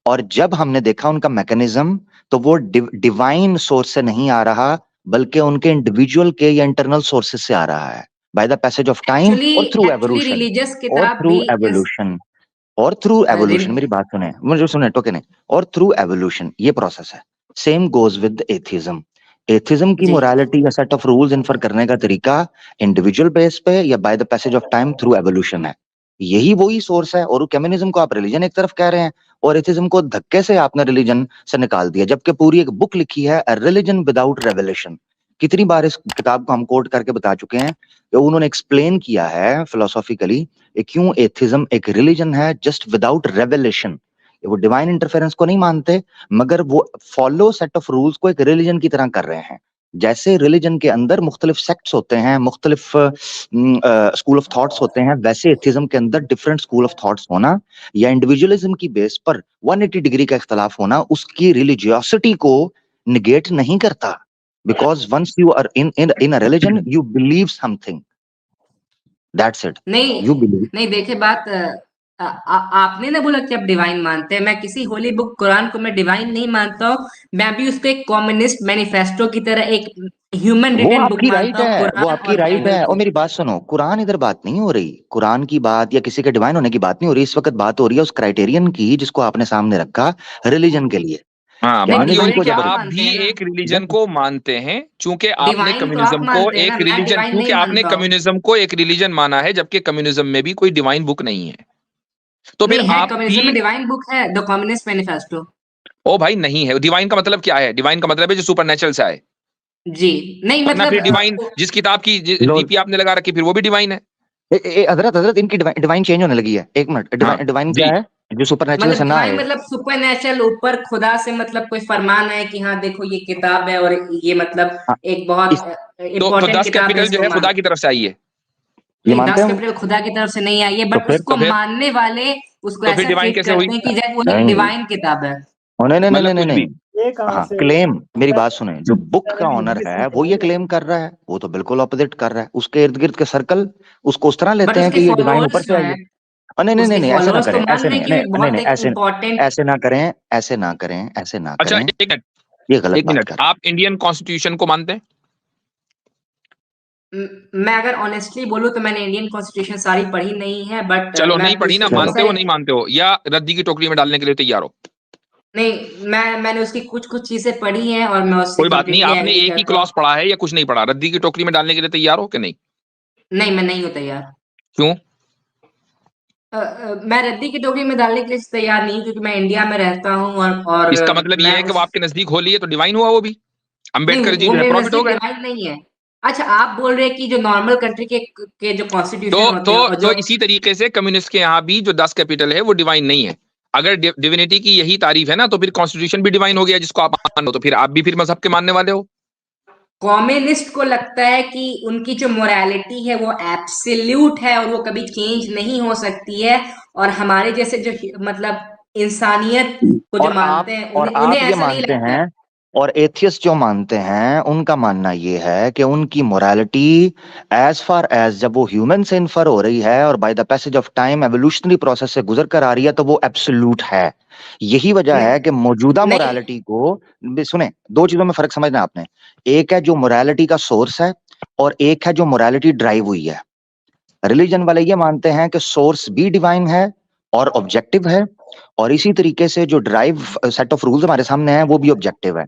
और जब हमने देखा उनका मैकेनिज्म, तो वो डिवाइन सोर्स से नहीं आ रहा, बल्कि उनके इंडिविजुअल के या इंटरनल सोर्सेस से आ रहा है, by the passage of time actually और थ्रू एक्चुअली एवोल्यूशन। रिलीजियस और किताब थ्रू भी इस एवोल्यूशन मेरी बात सुने, मुझे सुने, टोके नहीं। और थ्रू एवोल्यूशन ये प्रोसेस है। Same goes with atheism. Atheism की जी मोरालिटी या सेट ऑफ रूल्स इन्फर करने का तरीका इंडिविजुअल बेस पे या by the passage of time through evolution है। यही वही सोर्स है। और कम्युनिज्म को आप रिलीजन एक तरफ कह रहे हैं, और एथिज्म को धक्के से आपने रिलीजन से निकाल दिया, जबकि पूरी एक बुक लिखी है रिलीजन विदाउट रेवलेशन। कितनी बार इस किताब को हम कोट करके बता चुके हैं कि उन्होंने एक्सप्लेन किया है फिलोसॉफिकली क्यों एथिज्म एक रिलीजन है जस्ट विदाउट रेवलेशन। वो डिवाइन इंटरफेरेंस को नहीं मानते, मगर वो फॉलो सेट ऑफ रूल्स को एक रिलीजन की तरह कर रहे हैं। जैसे रिलीजन के अंदर मुख्तलिफ सेक्ट्स होते हैं, मुख्तलिफ स्कूल ऑफ थॉट्स होते हैं, वैसे एथिज्म के अंदर डिफरेंट स्कूल ऑफ थॉट्स होना या इंडिविजुअलिज्म की बेस पर 180 डिग्री का इख्तलाफ होना उसकी रिलीजियोसिटी को निगेट नहीं करता। Because once you are in a religion you believe something, that's it, नहीं यू बिलीव। नहीं, देखे बात आपने ना बोला कि आप डिवाइन मानते हैं, मैं किसी होली बुक कुरान को मैं डिवाइन नहीं मानता हूँ। मैं भी उसको एक कम्युनिस्ट मैनिफेस्टो की तरह एक ह्यूमन वो रिटन बुक आपकी राइट मानता हूँ, है, वो कुरान आपकी और राइट बाइबल है। और को। मेरी बात सुनो, कुरान इधर बात नहीं हो रही, कुरान की बात या किसी के डिवाइन होने की बात नहीं हो रही। इस वक्त बात हो रही है उस क्राइटेरियन की जिसको आपने सामने रखा रिलीजन के लिए। हाँ, नहीं, बात ये हो कम्युनिज्म रही है को कि डिवाइन तो आप आप मानते भी हैं ना। एक रिलीजन को मानते हैं, चूंकि आपने डिवाइन तो आप कम्युनिज्म को मानते हैं ना, एक मैं रिलीजन डिवाइन क्योंकि नहीं आपने मानता हूँ। कम्युनिज्म को एक रिलीजन माना है, जबकि कम्युनिज्म में भी कोई डिवाइन बुक नहीं है। तो फिर नहीं है, आप भी, कम्युनिज्म में डिवाइन बुक है, द कम्युनिस्ट मैनिफेस्टो। ओ भाई नहीं है। डिवाइन का मतलब क्या है? डिवाइन का मतलब है जो सुपरनेचुरल से आए। जी नहीं, वरना मतलब फिर डिवाइन जिस किताब की लोग डीपी आपने लगा रखी, फिर वो भी डिवाइन है। हजरत हजरत इनकी डिवाइन चेंज होने लगी है। एक मिनट, हाँ डिवाइन क्या जी। है? जो सुपरनेचुरल मतलब से ना डिवाइन आए। मतलब सुपरनेचुरल, ऊपर खुदा से मतलब कोई फरमान है कि हाँ देखो ये किताब है और ये मतलब हाँ, एक इस बहुत तो इंपॉर्टेंट 10 किताब है, कैपिटल जो इसको है मान। खुदा की तरफ से आई है। ये नहीं, मानते 10 हो? कैपिटल खुदा की तरफ से नहीं आई है, तो बट फिर उसको मानने वाले उसको तो फिर ऐसा डिवाइन ट्रीट कैसे हुई? करते हैं कि जब वो एक नहीं, डिवाइन किताब है। नहीं नहीं नहीं मतलब नहीं कुछ भी। नहीं। ये कहाँ हाँ, से क्लेम, मेरी बात सुने, जो बुक का 7 ऑनर इंग्लिश है में वो ये पढ़ोगे। क्लेम कर रहा है, वो तो बिल्कुल ऑपोजिट कर रहा है। उसके इर्द गिर्द के सर्कल उसको उस तरह बट लेते हैं उसके कि ये डिवाइन ऊपर फॉलोअर्स से जो आई है। हैं, नहीं नहीं नहीं उसके नहीं, ऐसे ना फॉलोअर्स तो करें, मान ऐसे रहे नहीं हैं कि नहीं वो नहीं बहुत नहीं, एक ऐसे इम्पोर्टेंट। ऐसे ना करें, ऐसे ना करें, ऐसे ना अच्छा करें, एक मिनट, ये गलत एक बात मिनट, कर रहे आप इंडियन कॉन्स्टिट्यूशन को मानते हैं? मैं अगर ऑनेस्टली बोलूँ तो मैंने इंडियन कॉन्स्टिट्यूशन सारी पढ़ी नहीं है, बट चलो मैं नहीं अभी पढ़ी ना, उसके हैं। बहुत चलो, मानते हो सारे। नहीं मानते हो, या रद्दी की टोकरी में डालने के लिए तैयार हो? नहीं, मैंने उसकी कुछ कुछ चीजें पढ़ी हैं और मैं उससे कोई बात नहीं, कंप्लीटली आपने एग्री एक ही करता हूँ। क्लॉज पढ़ा है या कुछ नहीं पढ़ा? रद्दी की टोकरी में डालने के लिए तैयार हो कि नहीं? नहीं, मैं नहीं हूँ तैयार। क्यों? मैं रद्दी की टोकरी में डालने के लिए तैयार नहीं हूँ, क्योंकि मैं इंडिया में रहता हूँ और इसका मतलब ये मैं है कि वो उस। आपके नजदीक होली है तो डिवाइन हुआ वो भी? अम्बेडकर नहीं, जी वो जो है मेरे प्रॉफिट हो नजदीक गए। डिवाइन नहीं है। अच्छा, आप बोल रहे हैं कि जो नॉर्मल कंट्री के जो तो कॉन्स्टिट्यूशन होते तो हैं और तो जो। इसी तरीके से कम्युनिस्ट के यहाँ भी जो 10 कैपिटल है वो डिवाइन नहीं है। अगर डिविनिटी की यही तारीफ है ना, तो फिर कॉन्स्टिट्यूशन भी डिवाइन हो गया जिसको आप मान लो, तो फिर आप भी फिर मजहब के मानने वाले हो। कम्युनिस्ट को लगता है कि उनकी जो मोरालिटी है वो एब्सोल्यूट है और वो कभी चेंज नहीं हो सकती है, और हमारे जैसे जो मतलब इंसानियत को जो मानते हैं और उन्हें उन्हें आप ये ऐसा नहीं मानते लगता है। हैं, और एथियस्ट जो मानते हैं उनका मानना ये है कि उनकी मोरालिटी एज फार एज जब वो ह्यूमन से इन्फर हो रही है और by the passage of time evolutionary process से गुजर कर आ रही है तो वो एब्सोल्यूट है। यही वजह है कि मौजूदा नहीं मोरालिटी को सुने, दो चीजों में फर्क समझना आपने। एक है जो मोरालिटी का सोर्स है, और एक है जो मोरालिटी ड्राइव हुई है। रिलीजन वाले ये मानते हैं कि सोर्स भी डिवाइन है और ऑब्जेक्टिव है, और इसी तरीके से जो ड्राइव सेट ऑफ रूल्स हमारे सामने हैं वो भी ऑब्जेक्टिव है।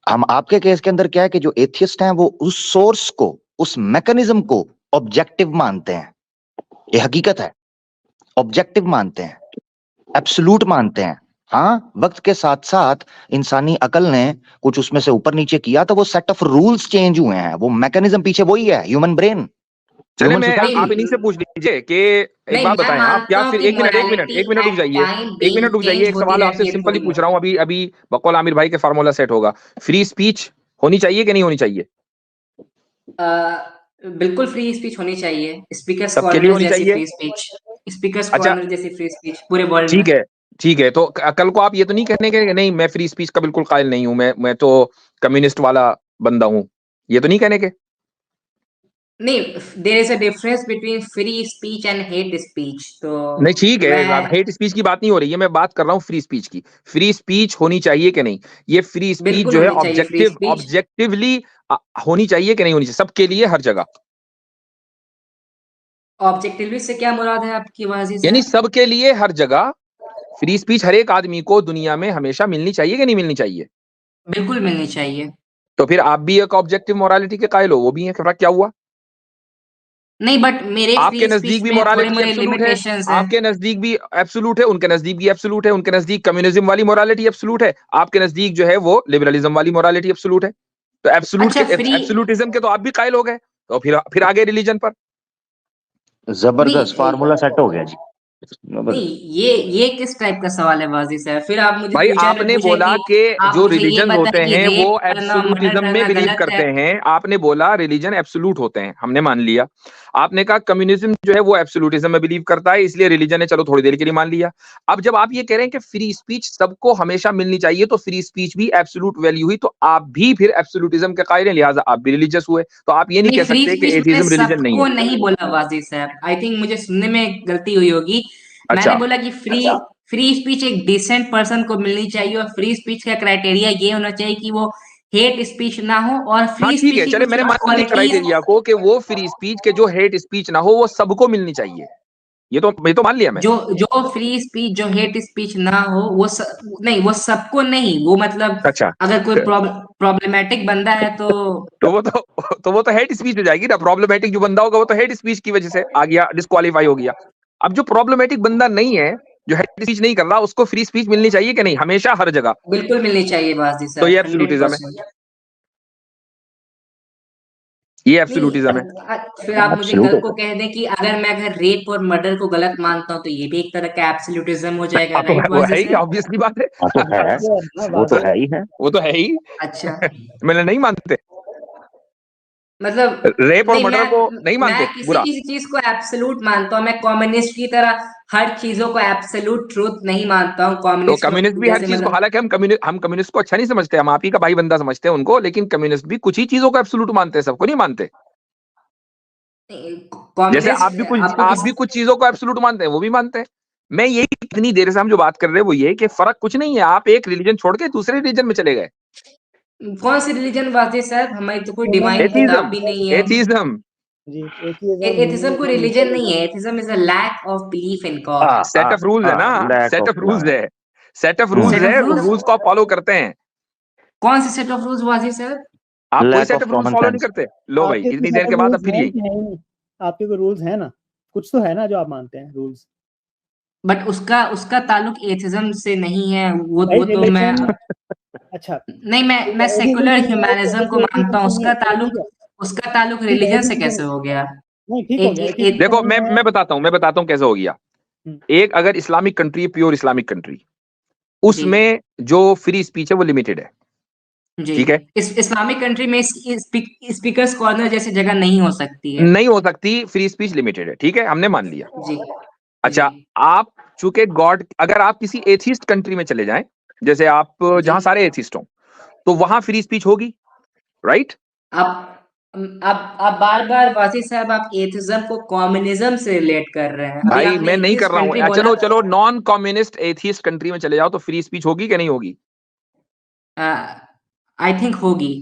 हम आपके केस के अंदर क्या है कि जो एथियस्ट हैं वो उस सोर्स को उस मैकेनिज्म को ऑब्जेक्टिव मानते हैं। ये हकीकत है, ऑब्जेक्टिव मानते हैं, एब्सोल्यूट मानते हैं। हाँ, वक्त के साथ साथ इंसानी अकल ने कुछ उसमें से ऊपर नीचे किया तो वो सेट ऑफ रूल्स चेंज हुए हैं, वो मैकेनिज्म पीछे वही है, ह्यूमन ब्रेन। चले ह्यूमन मैं सोसाइटी। आप इन्हीं से पूछ लीजिए कि एक नहीं, बात मैं बताएं आप क्या मानता हूँ फिर कि एक मिनट morality रुक जाइए, at time एक मिनट रुक जाइए, change एक होती सवाल रहती आपसे है सिंपली थोड़ी पूछ रहा हूँ, अभी बकौल आमिर भाई के फार्मूला सेट होगा। फ्री स्पीच होनी चाहिए कि नहीं होनी चाहिए? बिल्कुल फ्री स्पीच होनी चाहिए, स्पीकर्स सबके लिए कॉर्नर होनी जैसी चाहिए? फ्री स्पीच, स्पीकर्स अच्छा कॉर्नर जैसी फ्री स्पीच पूरे वर्ल्ड में। ठीक है, ठीक है, तो कल को आप ये तो नहीं कहने के नहीं मैं फ्री स्पीच का बिल्कुल कायल नहीं हूं, मैं तो कम्युनिस्ट वाला बंदा हूं, ये तो नहीं कहने के? नहीं, there is a difference between free speech and hate speech. तो नहीं ठीक है, अब मैं हेट स्पीच की बात नहीं हो रही है, मैं बात कर रहा हूँ फ्री स्पीच की। फ्री स्पीच होनी चाहिए कि नहीं? ये फ्री स्पीच बिल्कुल जो है होनी चाहिए फ्री स्पीच। ऑब्जेक्टिवली होनी चाहिए कि नहीं होनी चाहिए सबके लिए हर जगह? ऑब्जेक्टिवली से क्या मुराद है आपकी वाजी यानी साहब? सबके लिए हर जगह फ्री स्पीच हर एक आदमी को दुनिया में हमेशा मिलनी चाहिए कि नहीं मिलनी चाहिए? बिल्कुल मिलनी चाहिए। तो फिर आप भी एक ऑब्जेक्टिव मोरालिटी के कायल हो, वो भी है, फर्क क्या हुआ? नहीं, बट मेरे आपके फ्री नजदीक स्पीच भी में थोड़े मोरालिटी मोरे एब्सोल्यूट है, लिमिटेशंस हैं। आपके नजदीक भी एब्सोल्यूट है, उनके नजदीक भी एब्सोल्यूट है, उनके नजदीक कम्युनिज्म वाली मोरालिटी एब्सोल्यूट है, आपके नजदीक जो है वो लिबरलिज्म वाली मोरालिटी एब्सोल्यूट है। तो अच्छा, फ्री एब्सोल्यूटिज्म के तो आप भी कायल हो गए, तो फिर आगे रिलीजन पर। जबरदस्त नहीं फार्मूला सेट हो गया जी, नहीं, जबरदस्त। ये किस टाइप का सवाल है वाजी साहब? फिर आप मुझे भाई फ्यूचर में आपने पूछे बोला कि कि आप जो मुझे ये रिलीजन होते बताएं कि हैं वो रेप करना, मर्डर एब्सोल्यूटिज्म में करना बिलीव गलत करते है। हैं, आपने बोला रिलीजन एब्सोल्यूट होते हैं, हमने मान लिया। आपने कहा कम्युनिज्म जो है वो एब्सोल्यूटिज्म में बिलीव करता है, इसलिए रिलीजन है, चलो थोड़ी देर के लिए मान लिया। अब जब आप ये कह रहे हैं कि फ्री स्पीच सबको हमेशा मिलनी चाहिए, तो फ्री स्पीच भी एब्सोल्यूट वैल्यू हुई, तो आप भी फिर एब्सोल्यूटिज्म के कायल हैं, लिहाजा आप भी रिलीजियस हुए, तो आप ये नहीं नहीं, कह फ्री सकते कि स्पीच मैंने एथिज्म रिलीजन नहीं सबको है। नहीं बोला वाजी साहब, आई थिंक मुझे सुनने में गलती हुई होगी। मैंने अच्छा बोला कि फ्री स्पीच एक डिसेंट पर्सन को मिलनी चाहिए, और फ्री स्पीच का क्राइटेरिया ये होना चाहिए कि वो हेट स्पीच ना हो, और हाँ फ्री ठीक स्पीच है, की चले कुछ मैंने कुछ मान लिया क्वालिटीज। क्राइटेरिया को कि वो फ्री स्पीच के जो हेट स्पीच ना हो वो सबको मिलनी चाहिए, ये तो मान लिया मैं। जो जो फ्री स्पीच, जो हेट स्पीच ना हो, नहीं, वो सबको नहीं, वो मतलब अच्छा अगर कोई प्रॉब्लमेटिक बंदा है तो। वो तो हेट स्पीच हो जाएगी ना। प्रॉब्लमेटिक जो बंदा होगा वो तो हेट स्पीच की वजह से आ गया, डिस्क्वालीफाई हो गया। अब जो प्रॉब्लमेटिक बंदा नहीं है, जो हेट स्पीच नहीं कर रहा, उसको फ्री स्पीच मिलनी चाहिए कि नहीं हमेशा हर जगह? बिल्कुल मिलनी चाहिए वाजी तो साहब, 100%। ये नहीं, एब्सोल्यूटिज्म है। फिर आप मुझे एब्सोल्यूट कल है को कह दें कि अगर मैं अगर रेप और मर्डर को गलत मानता हूँ, तो ये भी एक तरह का एब्सोल्यूटिज्म हो जाएगा, हाँ तो राइट वो वाजी है ही, साहब? ऑब्वियसली बात है। हाँ तो है, वाकई है ना, वो तो वाकई। है ही है। वो तो है ही। अच्छा, मैंने नहीं मानते, मतलब रेप और नहीं, मर्डर को नहीं मैं मानते किसी बुरा। किसी चीज को एब्सोल्यूट मानता हूँ। मैं कम्युनिस्ट की तरह हर चीजों को एब्सोल्यूट ट्रूथ नहीं मानता हूँ। तो कम्युनिस्ट कम्युनिस्ट भी हर जैसे चीज को, मतलब हालांकि हम कम्युनिस्ट को अच्छा नहीं समझते, हम आप ही का भाई बंदा समझते हैं उनको, लेकिन कम्युनिस्ट भी कुछ ही चीजों को एब्सोल्यूट मानते हैं, सबको नहीं मानते। जैसे कम्युनिस्ट आपको आप किस भी कुछ चीजों को एब्सोल्यूट मानते हैं, वो भी मानते हैं। मैं यही, इतनी देर से हम जो बात कर रहे हैं वो ये है कि फर्क कुछ नहीं है, आप एक रिलीजन छोड़ के दूसरे रिलीजन में चले गए। कौन सी रिलीजन वाजी साहब? हमारी तो कोई ह्यूमन डिवाइन किताब एथीज्म, भी नहीं है। एथीज्म, जी, एथिज्म, एथिज्म कोई रिलीजन नहीं है। Atheism is a lack of belief in God. Set of rules है ना, lack set of of rules है, सेट ऑफ रूल्स सेट है, ऑफ उन रूल्स? रूल्स को आप फॉलो करते हैं। कौन से सेट ऑफ रूल्स वाजी साहब? आप कोई lack set of of rules common follow नहीं सेंस। करते। लो भाई, आपके कोई इतनी सेट देर ऑफ के बाद अब रूल्स फिर हैं यही। कि नहीं? आपके कोई रूल्स हैं ना, कुछ तो है ना जो आप मानते हैं रूल्स। बट उसका उसका ताल्लुक एथिज्म से नहीं है, भाई वो तो मैं। रिलीजन, अच्छा, नहीं, मैं सेकुलर ह्यूमैनिज्म को मानता हूँ। उसका ताल्लुक रिलीजन से कैसे हो गया? नहीं ठीक हो एक, गया, एक, एथिज्म एक, देखो नहीं है। मैं बताता हूँ कैसे हो गया। हम्म, एक अगर Islamic country, pure Islamic country, जी उसमें जो फ्री स्पीच है वो लिमिटेड है, जी। ठीक है? इस इस्लामिक कंट्री में स्पीकर्स कॉर्नर जैसी जगह नहीं हो सकती है। नहीं हो सकती, फ्री स्पीच लिमिटेड है, ठीक है, हमने मान लिया। जी जी अच्छा, आप चूंकि गॉड, अगर आप किसी एथिस्ट कंट्री में चले जाएं, जैसे आप जी। जहां सारे एथिस्ट हों, तो वहां फ्री स्पीच होगी, राइट? आप आप बार बार वासी साहब, आप एथिज्म को कम्युनिज्म से रिलेट कर रहे हैं। अभी भाई आपने मैं नहीं कर एथिस्ट रहा कंट्री हूं, बोला। चलो नॉन कम्युनिस्ट एथिस्ट कंट्री में चले जाओ तो फ्री स्पीच होगी कि नहीं होगी? आई थिंक होगी।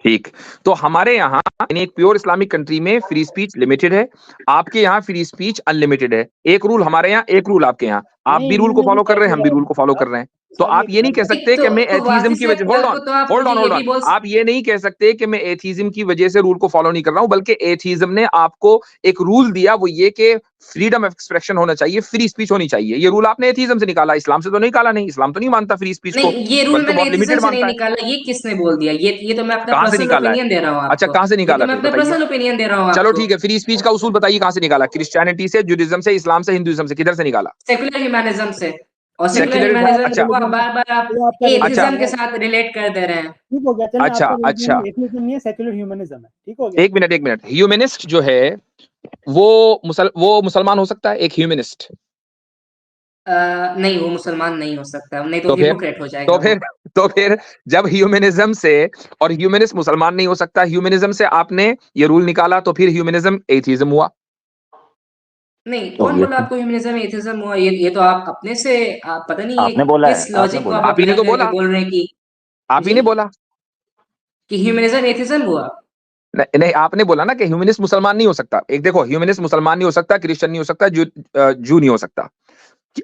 ठीक, तो हमारे यहाँ यानी एक प्योर इस्लामिक कंट्री में फ्री स्पीच लिमिटेड है, आपके यहाँ फ्री स्पीच अनलिमिटेड है। एक रूल हमारे यहाँ, एक रूल आपके यहाँ। आप भी रूल को फॉलो कर रहे हैं, हम भी रूल को फॉलो कर रहे हैं। तो आप ये नहीं कह सकते कि मैं एथीज्म की वजह, होल्ड ऑन, आप ये नहीं कह सकते कि मैं एथीज्म की वजह से रूल को फॉलो नहीं कर रहा हूं, बल्कि एथीज्म ने आपको एक रूल दिया, वो ये कि फ्रीडम ऑफ एक्सप्रेशन होना चाहिए, फ्री स्पीच होनी चाहिए। ये रूल आपने एथीज्म से निकाला, इस्लाम से तो नहीं निकाला। नहीं, इस्लाम तो नहीं मानता फ्री स्पीच को, नहीं, ये रूल बल्कि मैंने बहुत लिमिटेड एथिज्म से नहीं मानता है। निकाला, ये किसने बोल दिया? ये तो मैं अपना कहां से पर्सनल निकाला है? ओपिनियन दे रहा हूँ अच्छा, आपको। कहां से ये निकाला तो मैं फिर अपना बताइए। पर्सनल ओपिनियन दे रहा हूँ चलो आपको। ठीक है, फ्री स्पीच का उसूल बताइए कहां से निकाला? क्रिश्चियनिटी से, जुडिज्म से, इस्लाम से, हिंदुइज्म से, किधर से निकाला? सेकुलर ह्यूमनिज्म से। और सेकुलर सेक्युलर, ह्यूमनिज्म अच्छा को बार-बार आप ये आपका अच्छा एथिज्म religion के है। साथ रिलेट कर दे रहे हैं। ठीक हो गया, चलें अच्छा आपका अच्छा, religion एथिज्म नहीं है, सेक्युलर ह्यूमनिज्म है। ठीक हो गया। एक मिनट, ह्यूमनिस्ट जो है वो मुसलमान हो सकता है? एक ह्यूमनिस्ट नहीं, वो मुसलमान नहीं हो सकता, नहीं तो तो फिर हिपोक्रेट हो तो जाएगा वो। फिर तो फिर जब ह्यूमनिज्म से, और ह्यूमनिस्ट मुसलमान नहीं हो सकता, ह्यूमनिज्म से आपने ये रूल निकाला, तो फिर ह्यूमनिज्म एथिज्म हुआ। नहीं, कौन बोला Obviously. आपको ह्यूमनिज्म एथिज्म हुआ? ये तो आप अपने से, आप पता नहीं ये आपने बोला है, किस आपने लॉजिक को बोला आप है। आप ही ने अप्लाई तो करके बोला, बोल रहे हैं कि आप ही जी, ने बोला। कि ह्यूमनिज्म एथिज्म हुआ। नहीं नहीं, आपने बोला ना कि ह्यूमनिस्ट मुसलमान नहीं हो सकता। एक देखो, ह्यूमनिस्ट मुसलमान नहीं हो सकता, क्रिश्चियन नहीं हो सकता, जू नहीं हो सकता।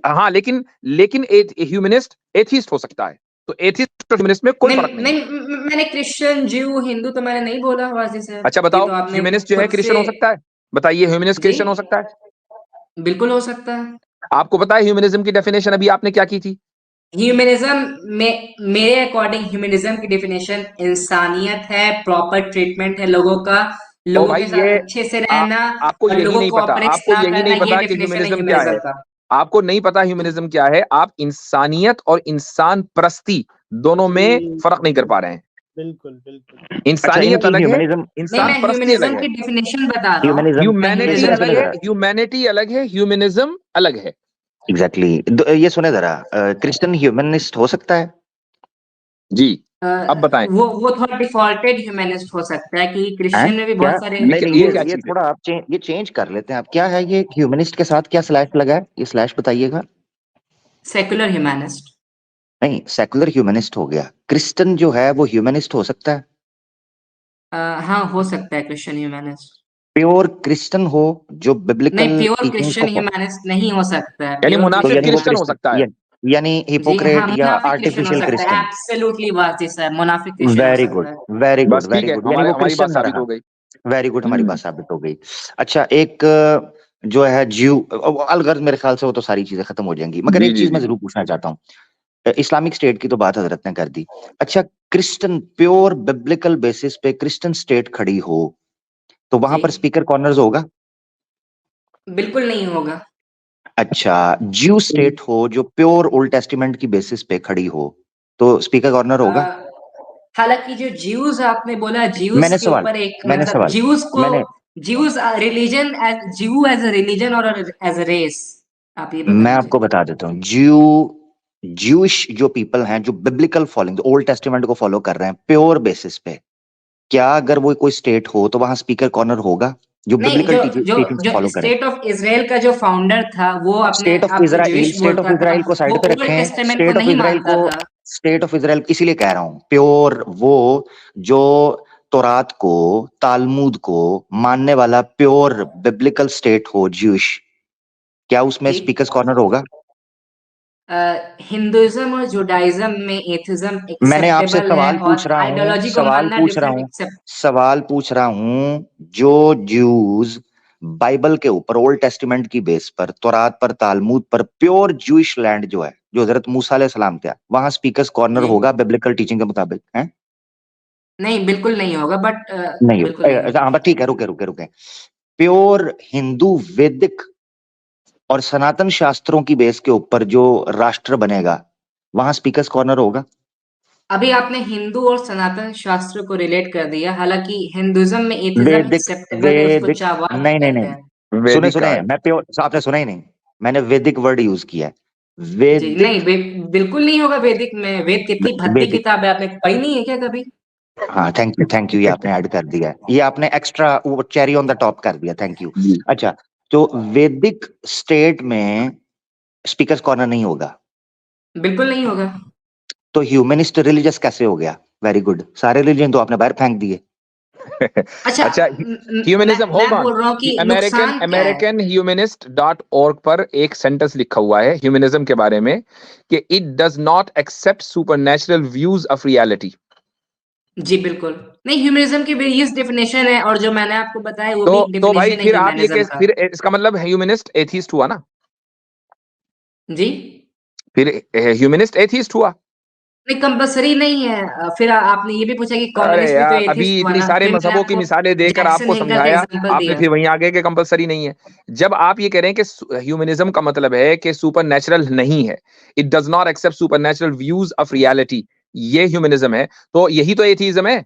हाँ, लेकिन लेकिन ह्यूमनिस्ट एथिस्ट हो सकता है। तो एथिस्ट और ह्यूमनिस्ट में कोई नहीं फर्क नहीं नहीं, है। मैंने क्रिश्चियन, ज्यू, हिंदू तो मैंने नहीं बोला वाजी साहब। अच्छा ये बताओ, तो आपने ह्यूमनिस्ट जो है खुद से। क्रिश्चियन हो सकता है? बताइए, ह्यूमनिस्ट जी, क्रिश्चियन हो सकता है? बिल्कुल हो सकता है। आपको पता है ह्यूमनिज्म की डेफिनेशन अभी आपने क्या की थी? ह्यूमनिज्म में, मेरे अकॉर्डिंग ह्यूमनिज्म की डेफिनेशन इंसानियत है, प्रॉपर ट्रीटमेंट है लोगों का, ओ लोगों भाई, के साथ अच्छे से रहना आपको और यही लोगों नहीं को पता, ऑपरेट आपको ना यही नहीं करना, ये पता कि डेफिनेशन है ह्यूमनिज्म क्या है। ह्यूमनिज्म का। आपको नहीं पता ह्यूमनिज्म क्या है। आप इंसानियत और इंसान परस्ती दोनों में जी, फर्क नहीं कर पा रहे हैं। बिल्कुल बिल्कुल। अच्छा, इंसानियत इनकी अलग है, ह्यूमनिज्म नहीं, इंसान मैं परस्ती अलग ह्यूमनिज्म है। की डेफिनेशन बता रहा हूँ। ह्यूमनिज्म मैं ह्यूमैनिटी जरा अलग सुने ह्यूमनिज्म, है, जरा। ह्यूमैनिटी अलग है, ह्यूमनिज्म अलग है। एग्जैक्टली ये सुने जरा, क्रिश्चियन ह्यूमनिस्ट हो सकता है? जी, अब बताएं। वो थोड़ा डिफॉल्टेड ह्यूमनिस्ट हो सकता है, कि हैं? क्रिश्चियन में भी क्या? बहुत सारे। नहीं नहीं, ये क्या ये चीज है? थोड़ा आप ये चेंज कर लेते हैं। आप क्या है ये ह्यूमनिस्ट के साथ क्या स्लैश लगा है? ये स्लैश बताइएगा। Secular humanist. नहीं, सेकुलर ह्यूमनिस्ट हो गया। क्रिश्चियन जो है वो ह्यूमनिस्ट हो सकता है? हाँ, हो सकता है क्रिश्चियन ह्यूमनिस्ट। प्योर क्रिश्चियन हो जो नहीं, बिब्लिकल प्योर टीचिंग्स क्रिश्चियन को, ह्यूमनिस्ट नहीं हो सकता है, यानी प्योर तो मुनाफिक यानी क्रिश्चियन। वो क्रिश्चियन हो सकता है। यानी जी हाँ, हिपोक्रेट या मुनाफिक क्रिश्चियन हो आर्टिफिशियल सकता है, क्रिश्चियन। एब्सोल्युटली वाजी साहब, मुनाफिक क्रिश्चियन हो वेरी गुड, सकता है। वेरी गुड, बस ठीक वेरी है, गुड, यानी हमारे वो हमारी बात क्रिश्चियन ना साबित रहा। हो गई। वेरी गुड, हमारी बात हम्म, साबित हो गई। अच्छा, एक जो है ज्यू, अलगर मेरे ख्याल से वो तो सारी चीजें खत्म हो जाएंगी, मगर जी एक जी चीज मैं जी। जरूर पूछना चाहता हूँ। इस्लामिक स्टेट की तो बात हजरत ने कर दी। अच्छा, क्रिश्चियन प्योर बिब्लिकल बेसिस पे क्रिश्चियन स्टेट खड़ी हो तो वहां जी, पर स्पीकर कॉर्नर्स होगा? बिल्कुल नहीं होगा। अच्छा, ज्यू स्टेट हो जो प्योर ओल्ड टेस्टिमेंट की बेसिस पे खड़ी हो तो स्पीकर कॉर्नर अ, होगा? हालांकि जो ज्यूज आपने बोला, ज्यूज मैंने के सवाल ऊपर एक मैंने मतलब सवाल ज्यूज को, मैंने ज्यूज रिलीजन एज ज्यू एज अ रिलीजन और एज अ रेस, आप ये मैं बताइए। आपको बता देता हूँ। ज्यूइश जो पीपल हैं जो बिब्लिकल फॉलोइंग ओल्ड टेस्टिमेंट को फॉलो कर रहे हैं प्योर बेसिस पे, क्या अगर वो कोई स्टेट हो तो वहां स्पीकर कॉर्नर होगा जो नहीं, बिब्लिकल जो जो टीचिंग्स को जो फॉलो करे? स्टेट ऑफ इजराइल का जो फाउंडर था, वो अपने स्टेट ऑफ आप को इजराइल, ज्यूइश बोलता था, को वो साइड पे ओल्ड रखें। टेस्टामेंट को नहीं मानता था। स्टेट ऑफ इजराइल इसीलिए कह रहा हूं, प्योर वो जो तौरात को, तालमूद को मानने वाला प्योर बिब्लिकल स्टेट हो ज्यूइश, क्या उसमें जी, स्पीकर्स कॉर्नर होगा? हिंदुइज्म और जुडाइज्म में एथिज्म मैंने आपसे एक्सेप्टेबल है, सवाल पूछ और रहा हूं, आइडियोलॉजी को मानना डिफरेंट एक्सेप्ट। सवाल पूछ रहा हूं। जो ज्यूज बाइबल के ऊपर ओल्ड टेस्टिमेंट की बेस पर, तौरात पर, तालमूद पर प्योर ज्यूइश लैंड जो है, जो हजरत मूसा अलैहिस्सलाम थे, वहां स्पीकर्स कॉर्नर जी, होगा बिब्लिकल टीचिंग के मुताबिक है? नहीं, बिल्कुल नहीं होगा, बट नहीं बिल्कुल नहीं हाँ, होगा। बस ठीक है, रुके रुके रुके। प्योर हिंदू वैदिक और सनातन शास्त्रों की बेस के ऊपर जो राष्ट्र बनेगा वहां स्पीकर्स कॉर्नर होगा? अभी आपने हिंदू और सनातन शास्त्र को रिलेट कर दिया, हालांकि हिंदुइज्म में एथिज्म वैदिक एक्सेप्टेबल है, उसको वैदिक चावार नहीं नहीं कहते हैं। नहीं, सुने वैदिक सुने, काल। मैं प्योर, आपने सुना ही नहीं, मैंने वैदिक वर्ड यूज किया है। जी, नहीं, वैदिक, बिल्कुल नहीं होगा वैदिक में। वेद कितनी भद्दी वैदिक, किताब है, आपने पढ़ी नहीं है क्या कभी? हाँ थैंक यू, ये आपने ऐड कर दिया है, ये आपने एक्स्ट्रा वो चेरी ऑन द टॉप कर दिया, थैंक यू। जी। अच्छा, तो वैदिक स्टेट में स्पीकर्स कॉर्नर नहीं होगा बिल्कुल नहीं होगा। तो ह्यूमनिस्ट रिलीजियस कैसे हो गया? वेरी गुड, सारे रिलीजन तो आपने बाहर फेंक दिए। अच्छा, ह्यूमनिज्म, होल्ड मैं बोल रहा हूँ कि नुकसान क्या है? americanhumanist.org पर एक सेंटेंस लिखा हुआ है ह्यूमनिज्म के बारे में कि it does not accept supernatural views of reality. जी बिल्कुल नहीं, ह्यूमनिज्म की वेरियस डेफिनेशन है और जो मैंने आपको बताया वो भी एक तो भाई डेफिनेशन है फिर आप ये ह्यूमनिज्म का। फिर इसका मतलब ह्यूमनिस्ट एथीस्ट हुआ ना? जी फिर ह्यूमनिस्ट एथीस्ट हुआ? नहीं, कंपलसरी नहीं है। फिर आपने ये भी पूछा कि अरे कम्युनिस्ट भी तो यार, अभी एथिस्ट हुआ इतनी ना, सारे फिर मैंने मजहबों की आपको मिसालें देकर जैक्सन आपको हेगल का समझाया, एग्जांपल आपने दिया। फिर वहीं आगे के कंपलसरी नहीं है। जब आप ये कह रहे हैं कि ह्यूमनिज्म का मतलब है कि सुपरनैचुरल नहीं है, it does not accept supernatural views of reality, ये ह्यूमनिज्म है, तो यही तो एथीज्म है।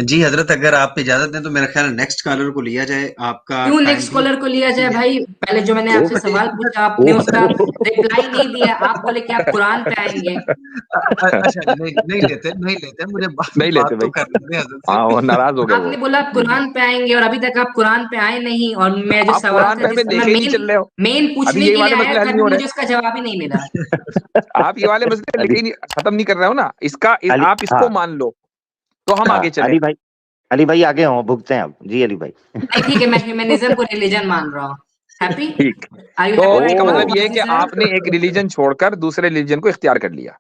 जी हजरत, अगर आप इजाजत दें तो मेरा ख्याल नेक्स्ट कॉलर को लिया जाए। आपका क्यों टाइम नेक्स्ट भी कॉलर को लिया जाए भाई? पहले जो मैंने आपसे सवाल पूछा आपने उसका रिप्लाई नहीं दिया, आप बोले कि आप कुरान पे आएंगे। अच्छा, नहीं लेते, मुझे नहीं लेते बात तो भाई, करने दें हजरत हाँ वो से। नाराज हो गए वो। आपने बोला आप कुरान पे आएंगे और अभी तक आप कुरान पे आए नहीं, और मैं जो आप सवाल कुरान था पे हमें जिसका मैं लेके ही नहीं चल रहे हो, मेन अभी पूछने यही के लिए वाले आया मसले हल था, नहीं हो मुझे रहे। उसका जवाब ही नहीं मिला। आप ये वाले मसले लेके ही नहीं, खत्म नहीं कर रहे हो ना अली, आप इसको हाँ मान लो तो हम आगे चले। अली भाई आगे हो, भुगते हैं अब जी अली भाई। नहीं ठीक है, मैं ह्यूमनिज्म को रिलीजन मान रहा हूँ। हैप्पी? ठीक, आर यू तो हैप्पी राइट इसका नाउ मतलब ये है कि वाजिज सर? आपने एक रिलीजन छोड़कर दूसरे रिलीजन को इख्तियार कर लिया।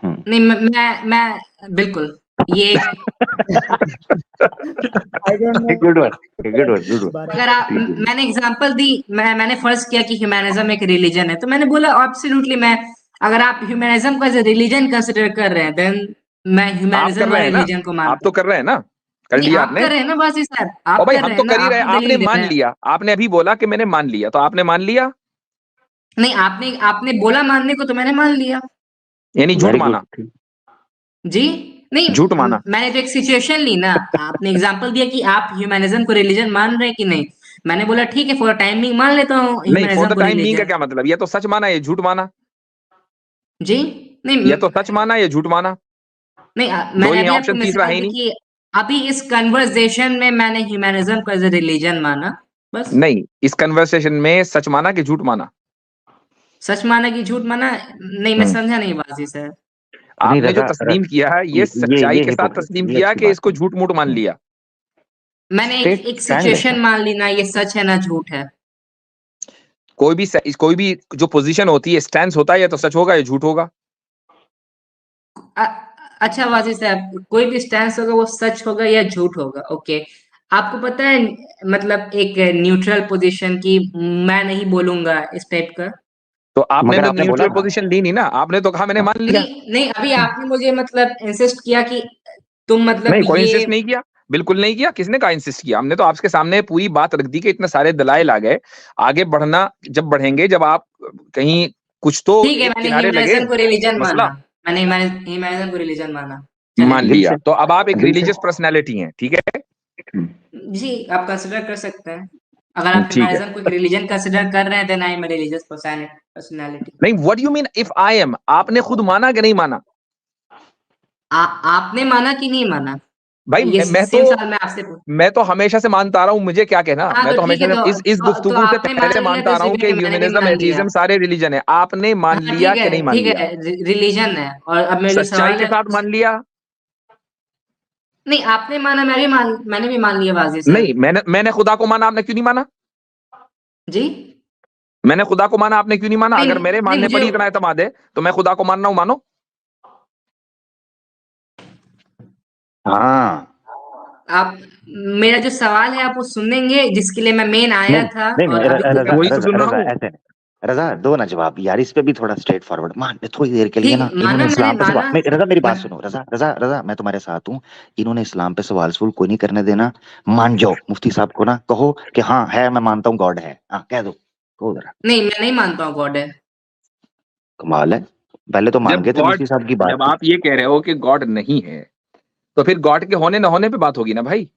नहीं, मैं बिल्कुल ये आई don't no. Good one, good one, good one. अगर आप मैंने एग्जांपल दी, मैंने फर्ज किया कि ह्यूमनिज्म एक रिलीजन है, तो मैंने बोला एब्सोल्युटली मैं, अगर आप ह्यूमनिज्म को एज ए रिलीजन कंसिडर कर रहे हैं देन मैं आप कर ह्यूमनिज्म और रहे हैं ना, रिलीजन को आप मानता तो हूँ। कर रहे हैं ना, कर नहीं लिया आप आपने। कर रहे हैं ना वाजिज साहब, और आप भाई कर हम रहे तो हैं ना, कर ही रहे, आपने आपने दलील दे मान रहे हैं। लिया, आपने अभी बोला कि मैंने मान लिया, तो आपने मान लिया, नहीं आपने बोला मानने को तो मैंने मान लिया। यानी झूठ वेरी माना, गुड। जी नहीं, झूठ माना। मैंने तो एक सिचुएशन ली ना, आपने एग्जांपल दिया कि आप ह्यूमनिज्म को रिलीजन मान रहे हैं कि नहीं, मैंने बोला ठीक है फॉर टाइमिंग मान लेता हूँ नहीं, फॉर ह्यूमनिज्म द को टाइम बीइंग का रिलीजन। क्या मतलब? ये तो सच माना, ये झूठ माना, जी नहीं ये तो सच माना, ये झूठ माना, नहीं दो मैंने ही अभी आपको ऑप्शन, तीसरा मिसाल है ही दी नहीं। कि अभी इस कन्वर्सेशन में मैंने ह्यूमनिज्म को एज ए रिलीजन माना, बस। नहीं, इस कन्वर्सेशन में सच माना कि झूठ माना? सच माना कि झूठ माना? नहीं मैं समझा नहीं बाजी सर। नहीं आपने जो रजा, तस्लीम किया है ये सच्चाई ये के साथ हिपोक्रेसी, तस्लीम ये किया अच्छी कि बात इसको नहीं। झूठ मूठ मान लिया। मैंने स्टेट एक स्टैंड है सिचुएशन सर। मान ली ना, ये सच है ना झूठ है। कोई भी जो पोजीशन होती है, स्टैंड होता है, या तो सच होगा या झूठ होगा। अ- अच्छा वाजिद साहब, कोई भी स्टैंस होगा वो सच होगा या झूठ होगा, ओके। आपको पता है मतलब एक न्यूट्रल पोजीशन की, मैं नहीं बोलूंगा इस टाइप का। तो आपने मगर तो आपने बोला न्यूट्रल ना, पोजीशन ली नहीं ना, आपने तो कहा मैंने मान लिया। नहीं नहीं, अभी आपने मुझे मतलब इंसिस्ट किया कि तुम मतलब नहीं, कोई ये, इंसिस्ट नहीं किया, बिल्कुल नहीं किया। किसने कहा इंसिस्ट किया? हमने तो आपके सामने पूरी बात रख दी कि इतने सारे दलाइल आ गए, आगे बढ़ना जब बढ़ेंगे, जब आप कहीं कुछ तो ठीक है एक मैंने किनारे लगे ह्यूमनिज्म को रिलीजन मसला। माना, मैंने ह्यूमनिज्म को रिलीजन माना, मान चलें। दिल लिया, से, तो अब आप एक दिल से। रिलीजियस पर्सनैलिटी हैं, ठीक है? जी आप कंसिडर कर सकते हैं, अगर आप ठीक है। ह्यूमनिज्म को एक रिलीजन कंसिडर कर रहे हैं then I am a religious personality. नहीं, what you mean if I am? आपने खुद माना कि नहीं माना? आपने माना कि नहीं माना, भाई ये मैं सेम सवाल मैं आपसे पूछ। मैं तो हमेशा से मानता आ रहा हूं, मुझे क्या कहना, हाँ मैं तो तो ठीक हमेशा है, से इस तो गुफ्तगू से आपने मान पहले लिया मानता तो आ रहा हूं कि जिम्मे मैंने भी ह्यूमनिज्म मान लिया। एथीज्म सारे रिलीजन है। आपने मान हाँ लिया कि नहीं मान ठीक लिया? है, रिलीजन है, और अब मेरा जो सच्चाई सवाल के है, साथ मान लिया? नहीं आपने माना, मैंने भी मान लिया वाजी सर। नहीं, मैंने खुदा को माना, आपने क्यों नहीं माना? जी मैंने खुदा को माना, आपने क्यों नहीं माना? नहीं अगर मेरे नहीं मानने मुझे पर ही इतना एतमाद है तो मैं खुदा को मान रहा हूं, मानो। हाँ आप, मेरा जो सवाल है आप वो सुनेंगे जिसके लिए मैं मेन आया नहीं था, नहीं नहीं, और अभी रजा वही तो रजा सुन रहा रजा हूँ। ऐसे नहीं। रजा दो ना जवाब यार, इस पे भी थोड़ा स्ट्रेट फॉरवर्ड मान ले थोड़ी देर के लिए ठीक ना। माना, इन्होंने मैंने इस्लाम पे सवाल माना। नहीं, रजा मेरी बात मैं, सुनो, रजा रजा रजा मैं तुम्हारे साथ हूँ। इन्होंने इस्लाम पे सवाल सवाल कोई नहीं करने देना। मान जाओ मुफ्ती साहब को ना, कहो कि हाँ है, मैं मानता हूँ गॉड है, हाँ कह दो, कहो जरा। नहीं मैं नहीं मानता हूँ गॉड है। कमाल है, पहले तो मान जब गए थे गॉड मुफ्ती साहब की बात जब पे। आप ये कह रहे हो कि गॉड नहीं है, तो फिर गॉड के होने ना होने पे बात होगी ना भाई।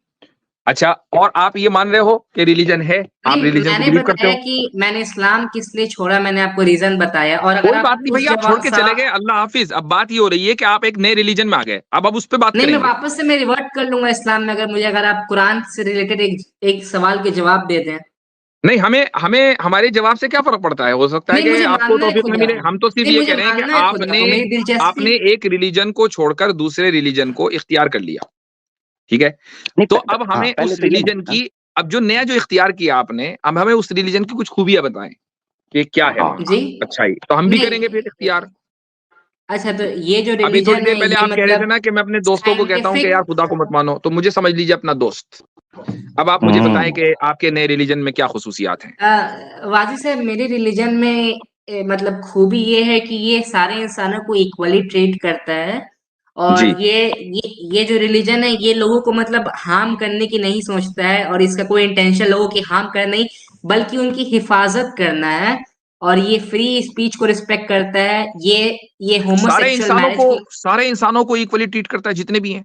अच्छा, और आप ये मान रहे हो कि रिलीजन है, आप नहीं रिलीजन को मैंने बिलीव करते बताया हो? कि मैंने इस्लाम किस लिए छोड़ा, मैंने आपको रीजन बताया, और अगर कोई बात आप नहीं उस भैया, आप छोड़ जवाब के चले गए, अल्लाह हाफिज। अब बात ये हो रही है कि आप एक नए रिलीजन में आ गए, अब उस पर बात नहीं मैं करेंगे। वापस से मैं रिवर्ट कर लूंगा इस्लाम में, अगर आप कुरान से रिलेटेड एक सवाल के जवाब दे दें। नहीं, हमें हमारे जवाब से क्या फर्क पड़ता है? हो सकता है नहीं, कि मुझे आपको मानना है तौफीक न खुदा मिले। को। हम तो सिर्फ नहीं, ये मुझे कह रहे हैं कि मानना है खुदा को, मेरी दिलचस्पी। आपने एक रिलीजन को छोड़कर दूसरे रिलीजन को इख्तियार कर लिया, ठीक है? नहीं, तो अब हमें पहले उस तो ये रिलीजन बताना। की, अब जो नया जो इख्तियार किया आपने, अब हमें उस रिलीजन की कुछ खूबियां बताएं कि क्या है वहां जी अच्छाई, तो हम भी करेंगे फिर नहीं, इख्तियार। अच्छा तो ये जो अभी थोड़ी रिलीजन देर है पहले ये आप कह रहे थे मतलब ना कि मैं अपने दोस्तों को कहता हूँ कि यार साइंटिफिक। खुदा को मत मानो, तो मुझे समझ लीजिए अपना दोस्त। अब आप मुझे बताएं कि आपके नए रिलीजन में क्या खुसूसियात हैं। वाजी साहब, मेरे रिलीजन में मतलब खूबी ये है कि ये सारे इंसानों को इक्वली ट्रीट करता है। और जी, ये जो रिलीजन है ये लोगों को मतलब हार्म करने की नहीं सोचता है, और इसका कोई इंटेंशन लोगों की हार्म करना नहीं, बल्कि उनकी हिफाजत करना है। और ये फ्री स्पीच को रिस्पेक्ट करता है। ये होमोसेक्सुअल मैरिज को, सारे इंसानों को इक्वली ट्रीट करता है जितने भी हैं।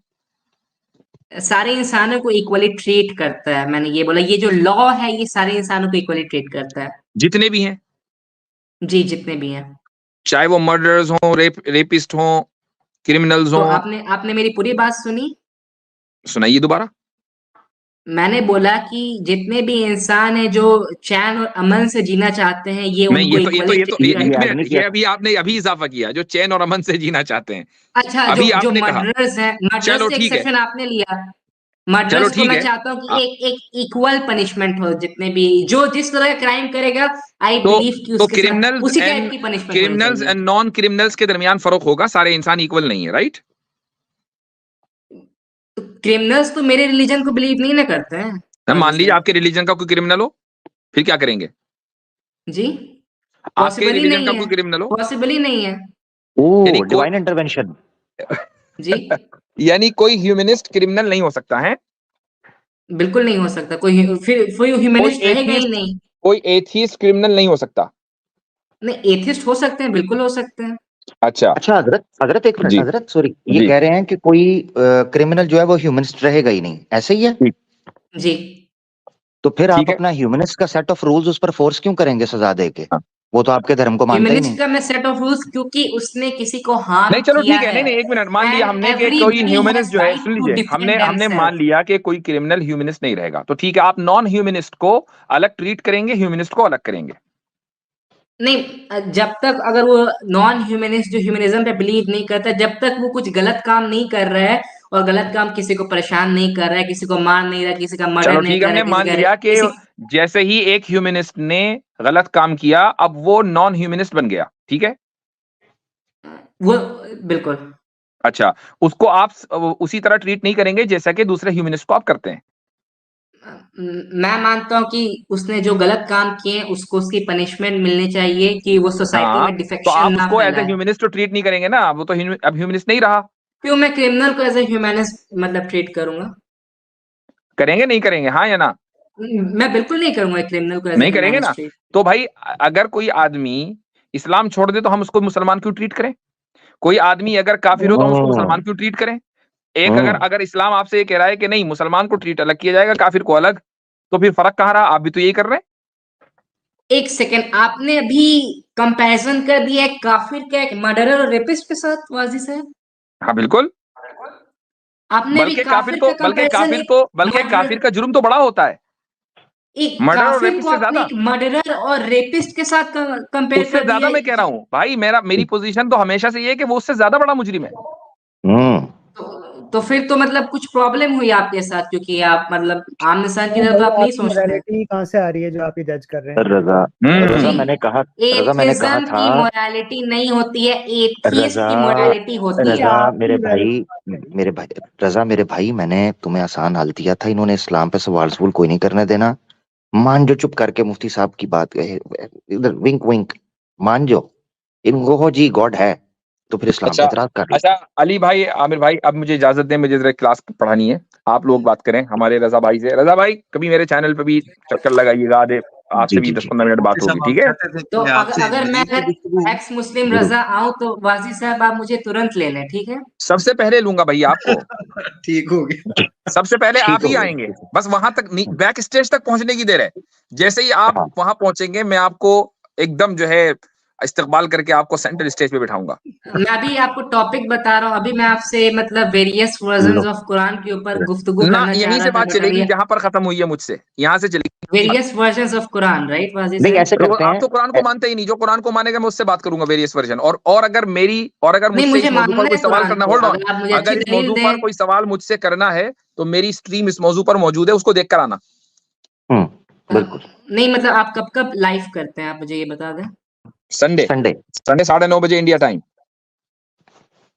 सारे इंसानों को इक्वली ट्रीट करता है। मैंने ये बोला, ये जो लॉ है ये सारे इंसानों को इक्वली ट्रीट करता है। जितने भी हैं, जी, जितने भी हैं। चाहे वो मर्डरर्स हों, रेपिस्ट हों, क्रिमिनल्स तो हों। आपने आपने मेरी पूरी बात सुनी? सुनाइए दोबारा। मैंने बोला कि जितने भी इंसान हैं जो चैन और अमन से जीना चाहते हैं, ये नहीं, उनको इक्वली ट्रीट एक ये करता है। मिनट, आदमी ये क्या? अभी आपने इजाफा किया, जो चैन और अमन से जीना चाहते हैं, अच्छा, जो अभी जो आपने कहा। मर्डरर्स हैं, चलो मर्डरर्स से ठीक है, एक्सेप्शन आपने लिया। चलो मर्डरर्स को ठीक मैं है। चाहता हूँ आ, कि एक इक्वल पनिशमेंट हो। जितने भी जो जिस तरह का क्राइम करेगा, आई तो बिलीव कि उसके साथ उसी टाइप की पनिशमेंट होनी क्रिमिनल्स चाहिए। एंड नॉन क्रिमिनल्स के दरमियान फर्क होगा, सारे इंसान इक्वल नहीं है, राइट? तो क्रिमिनल्स तो मेरे रिलीजन को बिलीव नहीं ना करते हैं वाजी मान लीजिए साहब। आपके रिलीजन का कोई क्रिमिनल हो, फिर क्या करेंगे? जी, आपके पॉसिबल ही रिलीजन नहीं का है। कोई क्रिमिनल हो, पॉसिबल ही नहीं है। यानी ओ, को डिवाइन इंटरवेंशन। जी, यानी कोई ह्यूमनिस्ट क्रिमिनल नहीं हो सकता है, बिल्कुल नहीं हो सकता। फिर कोई कोई ह्यूमनिस्ट रहेगा ही एथियस्ट नहीं। कोई एथियस्ट क्रिमिनल नहीं हो सकता। नहीं, एथिस्ट हो सकते हैं, बिल्कुल हो सकते हैं। अच्छा, अच्छा हजरत, हजरत एक मिनट, जी हजरत सॉरी, ये जी, कह रहे हैं कि कोई क्रिमिनल जो है वो ह्यूमनिस्ट रहेगा ही नहीं, ऐसे ही है? ठीक जी, तो फिर आप ठीक है। अपना ह्यूमनिस्ट का सेट ऑफ रूल्स उस पर फोर्स क्यों करेंगे सजा दे के? हाँ। वो तो आपके धर्म को मानता ही ह्यूमनिस्ट नहीं। का मैं सेट ऑफ रूल्स, क्योंकि उसने किसी को हार्म नहीं चलो किया ठीक है, है। नहीं एक मिनट, मान लिया एंड हमने कि कोई एवरीबडी ह्यूमनिस्ट हैज जो है, राइट सुन टू लीजिए, हमने डिफेंड हमने मान देमसेल्फ। लिया कि कोई क्रिमिनल ह्यूमनिस्ट नहीं रहेगा, तो ठीक है, आप नॉन ह्यूमनिस्ट को अलग ट्रीट करेंगे, ह्यूमनिस्ट को अलग करेंगे। नहीं, जब तक अगर वो नॉन ह्यूमनिस्ट जो ह्यूमनिज्म पे बिलीव नहीं करता, जब तक वो कुछ गलत काम नहीं कर रहा है, और गलत काम किसी को परेशान नहीं कर रहा है, किसी को मार नहीं रहा, किसी का मर्डर चलो नहीं ठीक है, कर रहा हमने है, किसी मान का लिया कि किसी। जैसे ही एक ह्यूमनिस्ट ने गलत काम किया, अब वो नॉन ह्यूमनिस्ट बन गया, ठीक है? वो बिल्कुल। अच्छा, उसको आप उसी तरह ट्रीट नहीं करेंगे जैसा कि दूसरे ह्यूमनिस्ट को आप करते हैं। मैं मानता हूँ कि उसने जो गलत काम किए उसको उसकी पनिशमेंट मिलनी चाहिए, कि वो सोसाइटी हाँ, में तो डिफेक्शन आप ना उसको एज ए फैलाए। ह्यूमनिस्ट तो ट्रीट नहीं करेंगे ना, वो तो अब ह्यूमनिस्ट नहीं रहा। क्यों मैं क्रिमिनल को एज ए ह्यूमनिस्ट मतलब ट्रीट करूंगा? करेंगे नहीं करेंगे, हाँ या ना? मैं बिल्कुल नहीं करूंगा क्रिमिनल को एज ए नहीं करेंगे ना? Humanist treat. तो भाई, अगर कोई आदमी इस्लाम छोड़ दे तो हम उसको मुसलमान क्यों ट्रीट करें? कोई आदमी अगर काफिर हो तो हम उसको हम्म मुसलमान क्यों ट्रीट करें? एक अगर हम्म अगर इस्लाम आपसे ये कह रहा है कि नहीं, मुसलमान को ट्रीट अलग किया जाएगा, काफिर को अलग, तो फिर फर्क कहाँ रहा? आप भी तो यही कर रहे हैं। एक सेकेंड, आपने अभी कंपैरिजन कर दिया है काफिर का एक मर्डरर और रेपिस्ट के साथ वाजी साहब। हाँ बिल्कुल। आपने भी काफिर का कंपैरिजन एक बल्कि मर्डर, काफिर का जुर्म तो बड़ा होता है, एक मर्डर और काफिर को रेपिस्ट से आपने ज्यादा। एक मर्डरर और रेपिस्ट के साथ कंपेयर उससे कर दिया ज्यादा मैं कह रहा हूं भाई, मेरी पोजीशन तो हमेशा से ये है कि वो उससे ज्यादा बड़ा मुजरिम है। हम्म तो फिर तो मतलब कुछ प्रॉब्लम हुई आपके साथ, क्योंकि आप मतलब आम इंसान की तरह तो भाई आप नहीं आपकी सोचते। मोरालिटी कहाँ से आ रही है जो आप ये जज कर रहे हैं? रजा, हम्म। जी, रजा मैंने कहा एथिज्म था, की मोरालिटी नहीं होती है, एथियस्ट रजा, की मोरालिटी होती है। रजा आपकी morality मेरे भाई, रजा मेरे भाई, मैंने तुम्हें आसान हाल दिया था, इन्होंने इस्लाम पे सवाल सवाल कोई नहीं करने देना। मान जो चुप करके मुफ्ती साहब की बात कहे, इधर विंक विंक, मान जो, इनको हो जी गॉड है, तो फिर इस्लाम पे अच्छा इतराज कर लो। अच्छा, अली भाई, आमिर भाई, अब मुझे इजाजत दें, मुझे जरा क्लास पढ़ानी है। आप लोग बात करें हमारे रजा भाई से। रजा भाई, कभी मेरे चैनल पे भी चक्कर लगाइएगा, आधे आपसे जी भी जी जी 10-15 मिनट बात मुफ्ती होगी, साहब, हम ठीक है? चाहते थे तो कि आपसे अगर मैं मजीद गुफ्तगू हो। एक्स मुस्लिम जरूर। रजा आऊं तो वाजी साहब आप मुझे तुरंत ले लें, ठीक है? सबसे पहले लूंगा भाई आपको, ठीक हो गया। सबसे पहले ठीक आप ही हो गया, आएंगे, ठीक है। बस वहां तक, बैक स्टेज तक पहुंचने की देर है। जैसे ही आप हाँ वहां पहुंचेंगे, मैं आपको एकदम जो है इस्तकबाल करके आपको सेंट्रल स्टेज पे बिठाऊंगा। मैं अभी आपको टॉपिक बता रहा हूँ, अभी मैं आपसे मतलब वेरियस वर्जन्स ऑफ कुरान के ऊपर गुफ्तगू ना करना चाह यहीं रहा से था, बात बट चलेगी अभी जहां पर खत्म हुई है मुझसे, यहाँ से चलेगी। Various versions of Quran, right वाजी नहीं साहब? ऐसे करते आप तो कुरान को हैं, मानते ही नहीं, जो कुरान को मानेगा मैं उससे बात करूंगा वेरियस वर्जन। और अगर नहीं, मुझसे मुझे इस मौजू पर मानना कोई है सवाल कुरान करना, को, होल्ड ऑन, अगर आप मुझे अच्छी अगर इस दलील मौजू पर दें। कोई सवाल मुझसे करना है तो मेरी स्ट्रीम इस मौजू पर मौजूद है, उसको देखकर आना। बिल्कुल नहीं मतलब आप कब कब लाइव करते हैं, आप मुझे ये बता दें। Sunday Sunday 9:30 India time.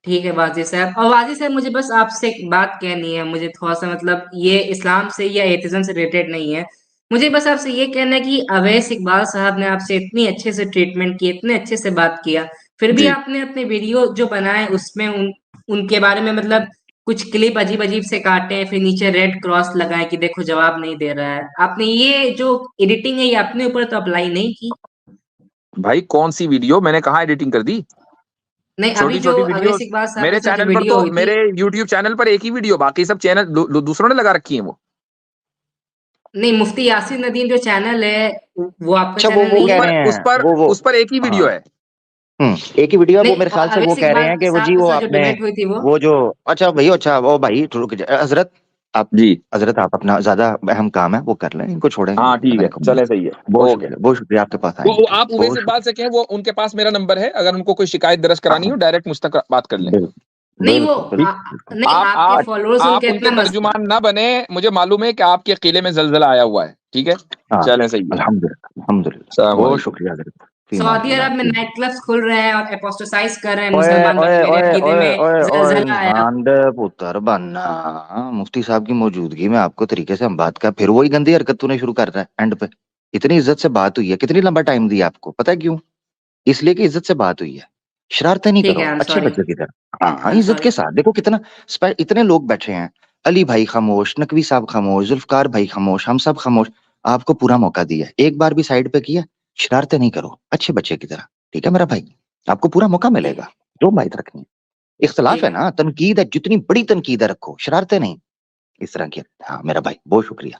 ठीक है वाजी साहब। और वाजी साहब मुझे बस आपसे एक बात कहनी है, मुझे थोड़ा सा मतलब ये इस्लाम से या एथिज्म से रिलेटेड नहीं है, मुझे बस आपसे ये कहना है कि अवैस इकबाल साहब ने आपसे इतनी अच्छे से ट्रीटमेंट की, इतने अच्छे से बात किया, फिर भी जी आपने अपने वीडियो जो बनाए उसमें उनके बारे में मतलब कुछ क्लिप अजीब अजीब से काटे हैं, फिर नीचे रेड क्रॉस लगाए कि देखो जवाब नहीं दे रहा है। आपने ये जो एडिटिंग है ये अपने ऊपर तो अप्लाई नहीं की? भाई कौन सी वीडियो, मैंने कहा एडिटिंग कर दी? नहीं, अभी छोटी जो छोटी वीडियो अवैस इकबाल साहब मेरे के साथ जो चैनल पर वीडियो तो, हुई थी। मेरे यूट्यूब चैनल पर एक ही वीडियो, बाकी सब चैनल दूसरों ने लगा रखी है वो। नहीं, मुफ्ती यासीन नदीम जो चैनल है वो आपका अच्छा चैनल वो नहीं कह है? रहे हैं उस पर एक ही वीडियो हाँ है। एक ही वीडियो है वो, नहीं, मेरे ख्याल से वो अवैस कह रहे इकबाल हैं कि वो साहब जी के वो साथ जो आपने डिबेट हुई थी वो जो अच्छा भाई अच्छा वो भाई रुक हजरत आप जी हजरत आप अपना ज्यादा अहम काम है वो कर लें, इनको छोड़ें। हाँ ठीक है, मेरे को चले सही है, ओके। बहुत शुक्रिया आपके पास आने वो के लिए, आप उवैस बहुत इकबाल शुक्रिया। से कहें, वो उनके पास मेरा नंबर है, अगर उनको कोई शिकायत दर्ज करानी हो डायरेक्ट मुझ तक बात कर लें। नहीं वो बिल्कुल बिल्कुल नहीं, आप आपके आप फॉलोअर्स आप उनके उनके इतना तर्जुमान ना बने, मुझे मालूम है कि आपके किले में जलजला आया हुआ है, ठीक है। हाँ चलें सही है। अल्हम्दुलिल्लाह अस्सलाम बहुत वालेकुम। शुक्रिया हजरत, फी सऊदी मानिल्लाह, अरब में फी नाइट क्लब्स खुल रहे हैं और एपोस्टेसाइज कर रहे हैं ओए मुसलमान ओए भाई, मेरे ओए अकीदे ओए में ओए ओए जलजला आया। इंसान दे पुत्र बनना, मुफ्ती साहब की मौजूदगी में आपको तरीके से हम बात कर, फिर वही गंदी हरकत तूने शुरू कर रहा है एंड पे। इतनी इज्जत से बात हुई है, कितनी लंबा टाइम दिया आपको, पता है क्यों? इसलिए कि इज्जत से बात हुई है। शरारतें नहीं ठीक है, करो, आई एम अच्छे सॉरी, बच्चे की तरह, हाँ आई एम इज्जत सॉरी। के साथ। देखो कितना इतने लोग बैठे हैं, अली भाई खामोश, नकवी साहब खामोश, जुल्फकार भाई खामोश, हम सब खामोश। आपको पूरा मौका दिया, एक बार भी साइड पे किया, शरारतें नहीं करो अच्छे बच्चे की तरह, ठीक है मेरा भाई? आपको पूरा मौका मिलेगा, जो बात रखनी है। इख्तलाफ ठीक है है। ना, तनकीद है, जितनी बड़ी तनकीद है रखो, शरारतें नहीं इस तरह की। हाँ मेरा भाई बहुत शुक्रिया।